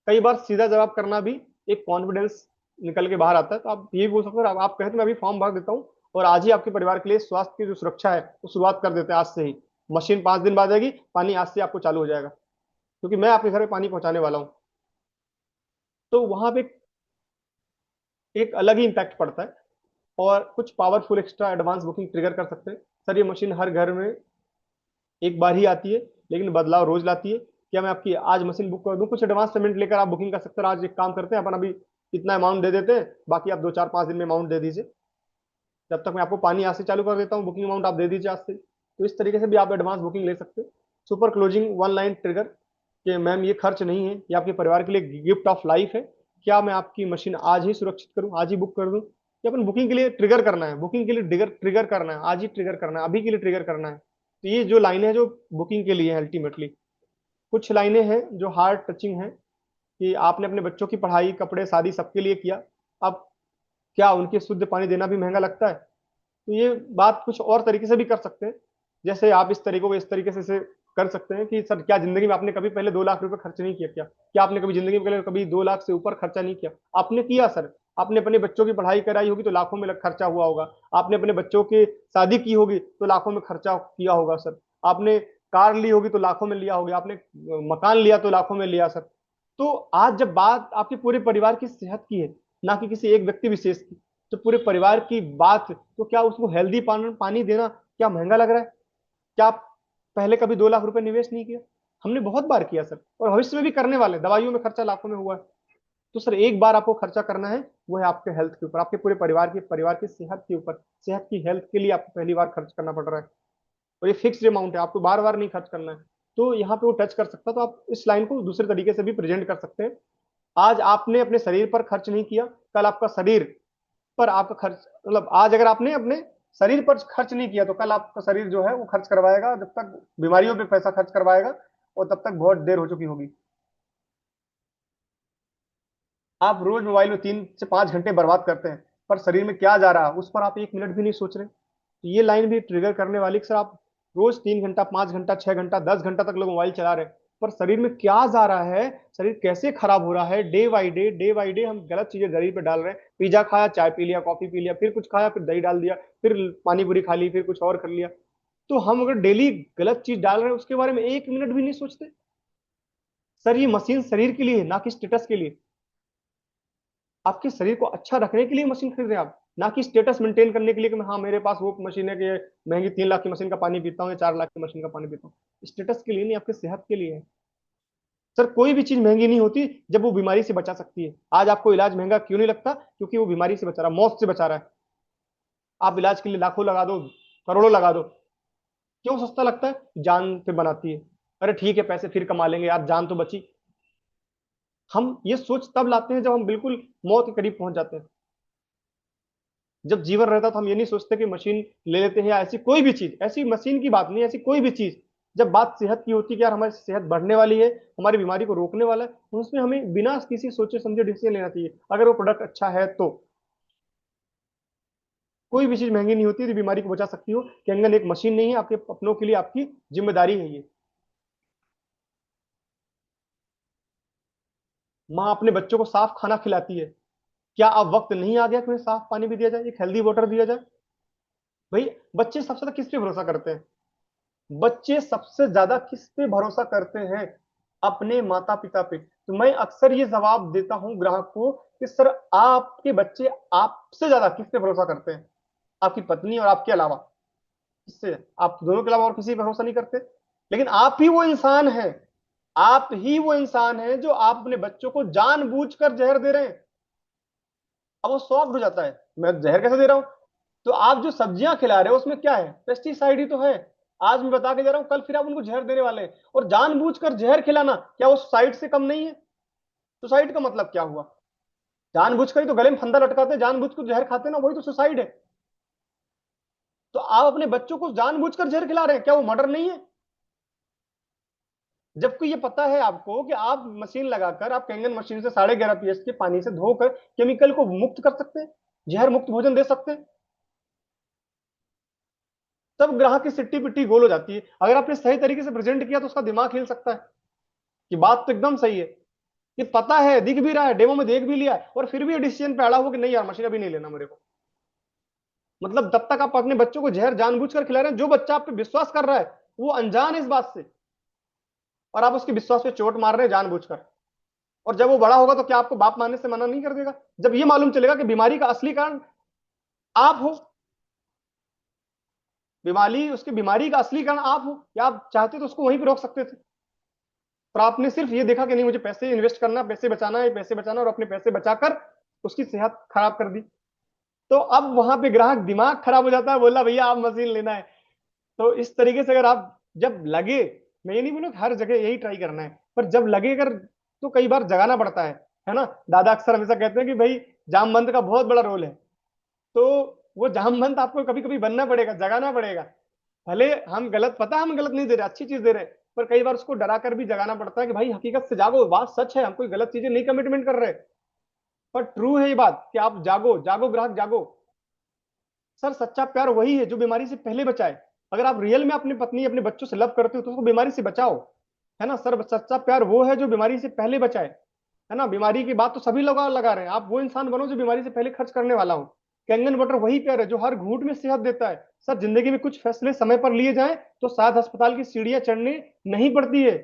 कई बार सीधा जवाब करना भी एक कॉन्फिडेंस निकल के बाहर आता है। तो आप ये भी बोल सकते हो, आप कहें तो मैं अभी फॉर्म भर देता हूँ और आज ही आपके परिवार के लिए स्वास्थ्य की जो सुरक्षा है वो शुरुआत कर देते हैं आज से ही। मशीन 5 दिन बाद आएगी, पानी आज से आपको चालू हो जाएगा, क्योंकि मैं आपके घर में पानी पहुंचाने वाला हूँ। तो वहां पे एक अलग ही इम्पैक्ट पड़ता है। और कुछ powerful extra advance booking trigger कर सकते हैं। सर ये मशीन हर घर में एक बार ही आती है, लेकिन बदलाव रोज लाती है। क्या मैं आपकी आज मशीन बुक कर दूं? कुछ एडवांस पेमेंट लेकर आप बुकिंग कर सकते हैं। आज एक काम करते हैं, अपन अभी इतना अमाउंट दे देते हैं, बाकी आप 2 4 5 दिन में अमाउंट दे दीजिए, जब तक मैं आपको पानी आज से चालू कर देता हूँ, बुकिंग अमाउंट आप दे दीजिए आज से। तो इस तरीके से भी आप एडवांस बुकिंग ले सकते हैं। Super closing one line trigger कि मैम ये खर्च नहीं है, ये आपके परिवार के लिए गिफ्ट ऑफ लाइफ है। क्या मैं आपकी मशीन आज ही सुरक्षित करूं, आज ही बुक कर दूं? ये अपन बुकिंग के लिए ट्रिगर करना है, बुकिंग के लिए ट्रिगर ट्रिगर करना है, आज ही ट्रिगर करना है, अभी के लिए ट्रिगर करना है। तो ये जो लाइनें हैं जो बुकिंग के लिए है अल्टीमेटली। कुछ लाइनें हैं जो हार्ट टचिंग हैं कि आपने अपने बच्चों की पढ़ाई, कपड़े, शादी सबके लिए किया, अब क्या उनके शुद्ध पानी देना भी महंगा लगता है? तो ये बात कुछ और तरीके से भी कर सकते हैं। जैसे आप इस तरीकों को इस तरीके से कर सकते हैं कि सर क्या जिंदगी में आपने कभी पहले 2 लाख रुपए खर्च नहीं किया? क्या क्या आपने कभी जिंदगी में पहले कभी 2 लाख से ऊपर खर्चा नहीं किया? आपने किया सर। आपने अपने बच्चों की पढ़ाई कराई होगी तो लाखों में खर्चा हुआ होगा। आपने अपने बच्चों की शादी की होगी तो लाखों में खर्चा किया होगा सर। आपने कार ली होगी तो लाखों में लिया होगा। आपने मकान लिया तो लाखों में लिया सर। तो आज जब बात आपके पूरे परिवार की सेहत की है, ना कि किसी एक व्यक्ति विशेष की, तो पूरे परिवार की बात, तो क्या उसको हेल्दी पानी पानी देना क्या महंगा लग रहा है? क्या आप पहले कभी 2 लाख रुपए निवेश नहीं किया? हमने बहुत बार किया सर, और भविष्य में भी करने वाले। दवाइयों में खर्चा लाखों में हुआ है। तो सर एक बार आपको खर्चा करना है, वो है आपके हेल्थ के ऊपर, आपके पूरे परिवार की सेहत के ऊपर। सेहत की हेल्थ के लिए आपको पहली बार खर्च करना पड़ रहा है, और ये फिक्स्ड अमाउंट है, आपको बार बार नहीं खर्च करना है। तो यहाँ पे वो टच कर सकता है। तो आप इस लाइन को दूसरे तरीके से भी प्रेजेंट कर सकते हैं। आज आपने अपने शरीर पर खर्च नहीं किया, कल आपका शरीर पर आपका खर्च, मतलब आज अगर आपने अपने शरीर पर खर्च नहीं किया तो कल आपका शरीर जो है वो खर्च करवाएगा, जब तक बीमारियों पे पैसा खर्च करवाएगा, और तब तक बहुत देर हो चुकी होगी। आप रोज मोबाइल में 3 से 5 घंटे बर्बाद करते हैं, पर शरीर में क्या जा रहा है उस पर आप 1 मिनट भी नहीं सोच रहे। तो ये लाइन भी ट्रिगर करने वाली कि सर आप रोज 3 घंटा, 5 घंटा, 6 घंटा, 10 घंटा तक लोग मोबाइल चला रहे हैं, पर शरीर में क्या जा रहा है, शरीर कैसे खराब हो रहा है। डे बाई डे हम गलत चीजें शरीर पे डाल रहे हैं। पिज्जा खाया, चाय पी लिया, कॉफी पी लिया, फिर कुछ खाया, फिर दही डाल दिया, फिर पानी पूरी खा ली, फिर कुछ और कर लिया। तो हम अगर डेली गलत चीज डाल रहे हैं उसके बारे में 1 मिनट भी नहीं सोचते। सर ये मशीन शरीर के लिए है, ना कि स्टेटस के लिए। आपके शरीर को अच्छा रखने के लिए मशीन खरीद रहे हैं आप, ना कि स्टेटस मेंटेन करने के लिए कि हाँ मेरे पास वो मशीन है कि महंगी 3 लाख की मशीन का पानी पीता हूँ या 4 लाख की मशीन का पानी पीता हूँ। स्टेटस के लिए नहीं, आपके सेहत के लिए है। सर कोई भी चीज महंगी नहीं होती जब वो बीमारी से बचा सकती है। आज आपको इलाज महंगा क्यों नहीं लगता? क्योंकि वो बीमारी से बचा रहा है, मौत से बचा रहा है। आप इलाज के लिए लाखों लगा दो, करोड़ों लगा दो, क्यों सस्ता लगता है? जान पे बनाती है। अरे ठीक है पैसे फिर कमा लेंगे यार, जान तो बची। हम ये सोच तब लाते हैं जब हम बिल्कुल मौत के करीब पहुंच जाते हैं। जब जीवन रहता तो हम ये नहीं सोचते कि मशीन ले लेते हैं, या ऐसी कोई भी चीज, ऐसी मशीन की बात नहीं, ऐसी कोई भी चीज जब बात सेहत की होती है कि यार हमारी सेहत बढ़ने वाली है, हमारी बीमारी को रोकने वाला है, तो उसमें हमें बिना किसी सोचे समझे डिसीजन लेना चाहिए, अगर वो प्रोडक्ट अच्छा है तो। कोई भी चीज महंगी नहीं होती यदि बीमारी को बचा सकती हो। कैंगन एक मशीन नहीं है, आपके अपनों के लिए आपकी जिम्मेदारी है ये। माँ अपने बच्चों को साफ खाना खिलाती है, क्या अब वक्त नहीं आ गया कि उन्हें साफ पानी भी दिया जाए, एक हेल्दी वाटर दिया जाए? भाई बच्चे सबसे ज्यादा किस पे भरोसा करते हैं? बच्चे सबसे ज्यादा किस पे भरोसा करते हैं? अपने माता पिता पे। तो मैं अक्सर ये जवाब देता हूं ग्राहक को कि सर आपके बच्चे आपसे ज्यादा किस पे भरोसा करते हैं? आपकी पत्नी और आपके अलावा किससे? आप दोनों के अलावा और किसी पे भरोसा नहीं करते। लेकिन आप ही वो इंसान है, आप ही वो इंसान है जो आप अपने बच्चों को जानबूझकर जहर दे रहे हैं। अब वो शॉक्ड हो जाता है, मैं जहर कैसे दे रहा हूं? तो आप जो सब्जियां खिला रहे हो उसमें क्या है? पेस्टिसाइड ही तो है। आज मैं बता के दे रहा हूं, कल फिर आप उनको जहर देने वाले हैं। और जानबूझकर जहर खिलाना क्या वो सुसाइड से कम नहीं है? सुसाइड का मतलब क्या हुआ? जानबूझकर ही तो गले में फंदा लटकाते हैं, जानबूझकर जहर खाते हैं ना, वही तो सुसाइड है। तो आप अपने बच्चों को जानबूझकर जहर खिला रहे हैं, क्या वो मर्डर नहीं है? जबकि ये पता है आपको कि आप मशीन लगाकर, आप कैंगन मशीन से 11.5 pH के पानी से धोकर केमिकल को मुक्त कर सकते हैं, जहर मुक्त भोजन दे सकते हैं। तब ग्राहक की सिट्टी पिट्टी गोल हो जाती है। अगर आपने सही तरीके से प्रेजेंट किया तो उसका दिमाग हिल सकता है कि बात तो एकदम सही है, कि पता है, दिख भी रहा है, डेमो में देख भी लिया है, और फिर भी डिसीजन पे अड़ा हो कि नहीं यार मशीन अभी नहीं लेना मेरे को। मतलब तब तक आप अपने बच्चों को जहर जानबूझकर खिला रहे हैं। जो बच्चा आप पे विश्वास कर रहा है वो अनजान है इस बात से, और आप उसके विश्वास पे चोट मार रहे हैं जानबूझकर। और जब वो बड़ा होगा तो क्या आपको बाप मानने से मना नहीं कर देगा? जब ये मालूम चलेगा कि बीमारी का असली कारण आप हो, उसकी बीमारी का असली कारण आप हो, या आप चाहते तो उसको वहीं पर रोक सकते थे। पर आपने सिर्फ ये देखा कि नहीं मुझे पैसे इन्वेस्ट करना, पैसे बचाना है, पैसे बचाना, और अपने पैसे बचाकर उसकी सेहत खराब कर दी। तो अब वहां पे ग्राहक दिमाग खराब हो जाता है, बोला भैया आप मशीन लेना है। तो इस तरीके से अगर आप जब लगे, मैं ये नहीं बोलूँ कि हर जगह यही ट्राई करना है, पर जब लगे अगर, तो कई बार जगाना पड़ता है ना। दादा अक्सर हमेशा कहते हैं कि भाई जामबंद का बहुत बड़ा रोल है। तो वो जामबंद आपको कभी कभी बनना पड़ेगा, जगाना पड़ेगा। भले हम गलत, पता है हम गलत नहीं दे रहे, अच्छी चीज दे रहे हैं, पर कई बार उसको डरा कर भी जगाना पड़ता है कि भाई हकीकत से जागो, बात सच है, हम कोई गलत चीजें नहीं कमिटमेंट कर रहे। पर ट्रू है ये बात कि आप जागो, जागो ग्राहक जागो। सर सच्चा प्यार वही है जो बीमारी से पहले बचाए। अगर आप रियल में अपनी पत्नी अपने बच्चों से लव करते हो तो उसको बीमारी से बचाओ, है ना सर। सच्चा प्यार वो है जो बीमारी से पहले बचाए, है ना। बीमारी की बात तो सभी लोग लगा रहे हैं, आप वो इंसान बनो जो बीमारी से पहले खर्च करने वाला हो। कैंगन बटर वही प्यार है जो हर घूंट में सेहत देता है। सर जिंदगी में कुछ फैसले समय पर लिए जाएं तो शायद अस्पताल की सीढ़ियां चढ़ने नहीं पड़ती है।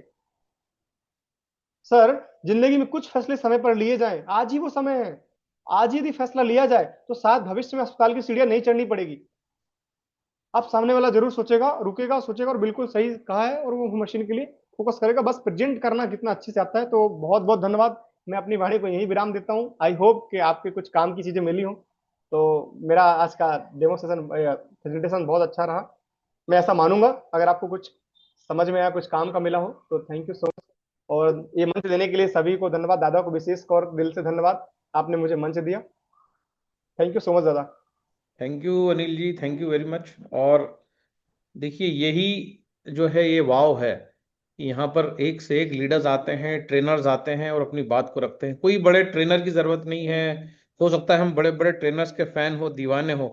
सर जिंदगी में कुछ फैसले समय पर लिए जाएं, आज ही वो समय है। आज ही यदि फैसला लिया जाए तो शायद भविष्य में अस्पताल की सीढ़ियां नहीं चढ़नी पड़ेगी। अब सामने वाला जरूर सोचेगा, रुकेगा, सोचेगा, और बिल्कुल सही कहा है, और वो मशीन के लिए फोकस करेगा। बस प्रेजेंट करना कितना अच्छे से आता है। तो बहुत बहुत धन्यवाद। मैं अपनी वाणी को यही विराम देता हूँ। आई होप कि आपके कुछ काम की चीजें मिली हो। तो मेरा आज का डेमो सेशन, प्रेजेंटेशन बहुत अच्छा रहा, मैं ऐसा मानूंगा। अगर आपको कुछ समझ में आया, कुछ काम का मिला हो, तो थैंक यू सो मच। और ये मंच देने के लिए सभी को धन्यवाद, दादा को विशेष और दिल से धन्यवाद, आपने मुझे मंच दिया। थैंक यू सो मच दादा। Thank you Anil ji, thank you very much. और देखिए, यही जो है ये वाव है कि यहाँ पर एक से एक लीडर्स आते हैं, ट्रेनर्स आते हैं और अपनी बात को रखते हैं। कोई बड़े ट्रेनर की जरूरत नहीं है। हो सकता है हम बड़े बड़े ट्रेनर्स के फैन हो, दीवाने हो,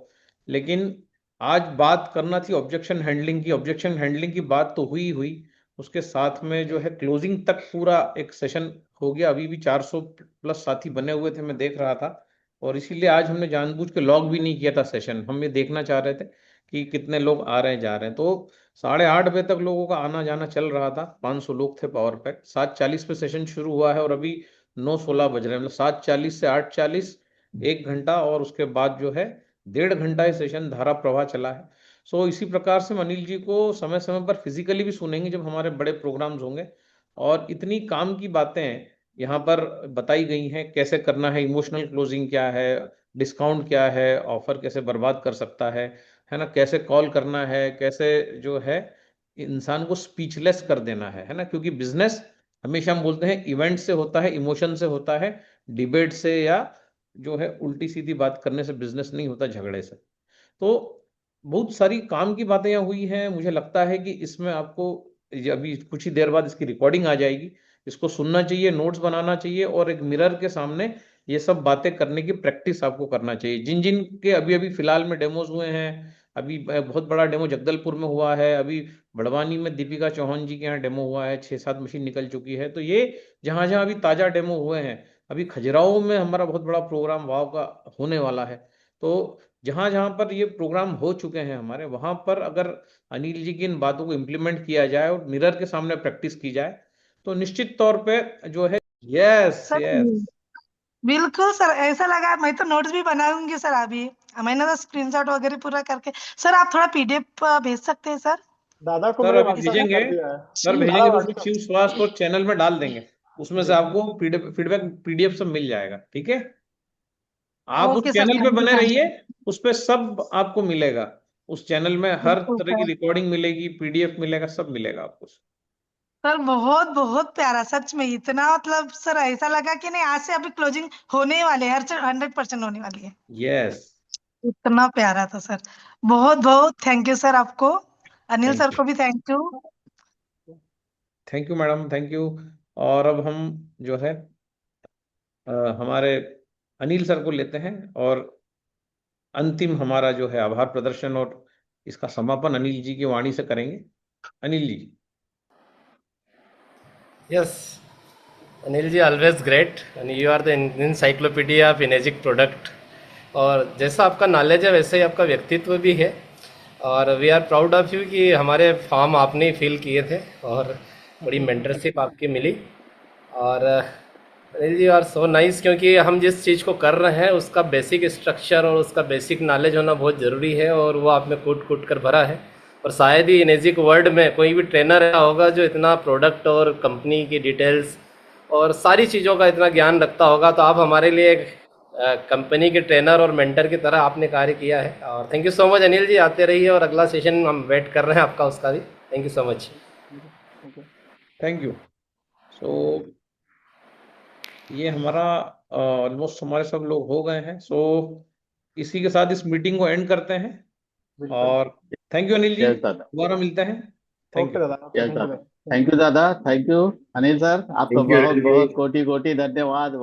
लेकिन आज बात करना थी ऑब्जेक्शन हैंडलिंग की। ऑब्जेक्शन हैंडलिंग की बात तो हुई हुई, उसके साथ में जो है क्लोजिंग तक पूरा एक सेशन हो गया। अभी भी 400 प्लस साथी बने हुए थे, मैं देख रहा था। और इसीलिए आज हमने जानबूझ के लॉग भी नहीं किया था सेशन, हम ये देखना चाह रहे थे कि कितने लोग आ रहे हैं जा रहे हैं। तो 8:30 बजे तक लोगों का आना जाना चल रहा था। 500 लोग थे पावर पैक। 7:40 पे सेशन शुरू हुआ है और अभी 9:16 बज रहे हैं। मतलब 7:40 से 8:40, 1 घंटा, और उसके बाद जो है 1.5 घंटा ये सेशन धारा प्रवाह चला है। सो इसी प्रकार से हम अनिल जी को समय समय पर फिजिकली भी सुनेंगे जब हमारे बड़े प्रोग्राम्स होंगे। और इतनी काम की बातें यहाँ पर बताई गई हैं, कैसे करना है, इमोशनल क्लोजिंग क्या है, डिस्काउंट क्या है, ऑफर कैसे बर्बाद कर सकता है ना, कैसे कॉल करना है, कैसे जो है इंसान को स्पीचलेस कर देना है ना। क्योंकि बिजनेस हमेशा हम बोलते हैं इवेंट से होता है, इमोशन से होता है, डिबेट से या जो है उल्टी सीधी बात करने से बिजनेस नहीं होता, झगड़े से। तो बहुत सारी काम की बातें यहाँ हुई हैं। मुझे लगता है कि इसमें आपको अभी कुछ ही देर बाद इसकी रिकॉर्डिंग आ जाएगी, इसको सुनना चाहिए, नोट्स बनाना चाहिए, और एक मिरर के सामने ये सब बातें करने की प्रैक्टिस आपको करना चाहिए। जिन जिन के अभी अभी फिलहाल में डेमोज हुए हैं, अभी बहुत बड़ा डेमो जगदलपुर में हुआ है, अभी बड़वानी में दीपिका चौहान जी के यहाँ डेमो हुआ है, 6-7 मशीन निकल चुकी है। तो ये जहां जहां अभी ताजा डेमो हुए हैं, अभी खजुराहो में हमारा बहुत बड़ा प्रोग्राम वाव का होने वाला है। तो जहां जहां पर ये प्रोग्राम हो चुके हैं हमारे, वहां पर अगर अनिल जी की इन बातों को इम्प्लीमेंट किया जाए और मिरर के सामने प्रैक्टिस की जाए, तो निश्चित तौर पे जो है, यस सर यस। बिल्कुल सर, ऐसा लगा मैं तो नोट्स भी बनाऊंगी सर अभी। मैंने तो स्क्रीनशॉट वगैरह पूरा करके। सर आप थोड़ा पीडीएफ भेज सकते हैं सर? दादा को सर मैंने अभी व्हाट्सएप में भेजेंगे, कर दिया है। सर दादा भेजेंगे तो उसको व्हाट्सएप। शिव स्वास्थ्य और चैनल में डाल देंगे। उसमें से जी। आपको फीडबैक पीडीएफ सब मिल जाएगा, ठीक है। आप उस ओके सर, चैनल पे थैंक यू बने थैंक रहिए, यू। उस पे सब आपको मिलेगा। उस चैनल में हर बिल्कुल तरह की सर। रिकॉर्डिंग मिलेगी, पीडीएफ मिलेगा, सब मिलेगा आपको। सर बहुत बहुत प्यारा, सच में इतना मतलब सर ऐसा लगा कि नहीं आज से अभी क्लोजिंग होने ही वाली है, हर 100% होने वाली है। यस। इतना प्यारा था सर। बहुत बहुत थैंक यू सर आपको। अनिल थैंक सर यू, को भी thank you. Thank you madam, thank you. और अब हम जो है अ, हमारे अनिल सर को लेते हैं, और अंतिम हमारा जो है आभार प्रदर्शन और इसका समापन अनिल जी की वाणी से करेंगे। Anil ji. Yes, Anil ji, always great. And you are the encyclopedia of Energic product. और जैसा आपका नॉलेज है वैसे ही आपका व्यक्तित्व भी है। और we are proud of you कि हमारे फॉर्म आपने ही फिल किए थे और बड़ी मेंटरशिप आपकी मिली। और Anil ji are so nice, क्योंकि हम जिस चीज़ को कर रहे हैं उसका बेसिक स्ट्रक्चर और उसका बेसिक नॉलेज होना बहुत ज़रूरी है, और वो आप में कूट कूट कर भरा है। और शायद ही एनर्जिक वर्ल्ड में कोई भी ट्रेनर ऐसा होगा जो इतना प्रोडक्ट और कंपनी की डिटेल्स और सारी चीज़ों का इतना ज्ञान रखता होगा। तो आप हमारे लिए एक कंपनी के ट्रेनर और मेंटर की तरह आपने कार्य किया है। और thank you so much Anil ji, आते रहिए और अगला सेशन हम वेट कर रहे हैं आपका, उसका भी thank you so much. Thank you. So ये हमारा ऑलमोस्ट हमारे सब लोग हो गए हैं। सो इसी के साथ इस मीटिंग को एंड करते हैं। बिल्कुल। और thank you Anil ji, yes दादा, दोबारा मिलते हैं। Thank okay you. दादा, यस थैंक यू दादा, भाई। थैंक यू दादा, थैंक यू अनिल सर, आपको थैंक यू बहुत अनिल जी। बहुत कोटि कोटि धन्यवाद।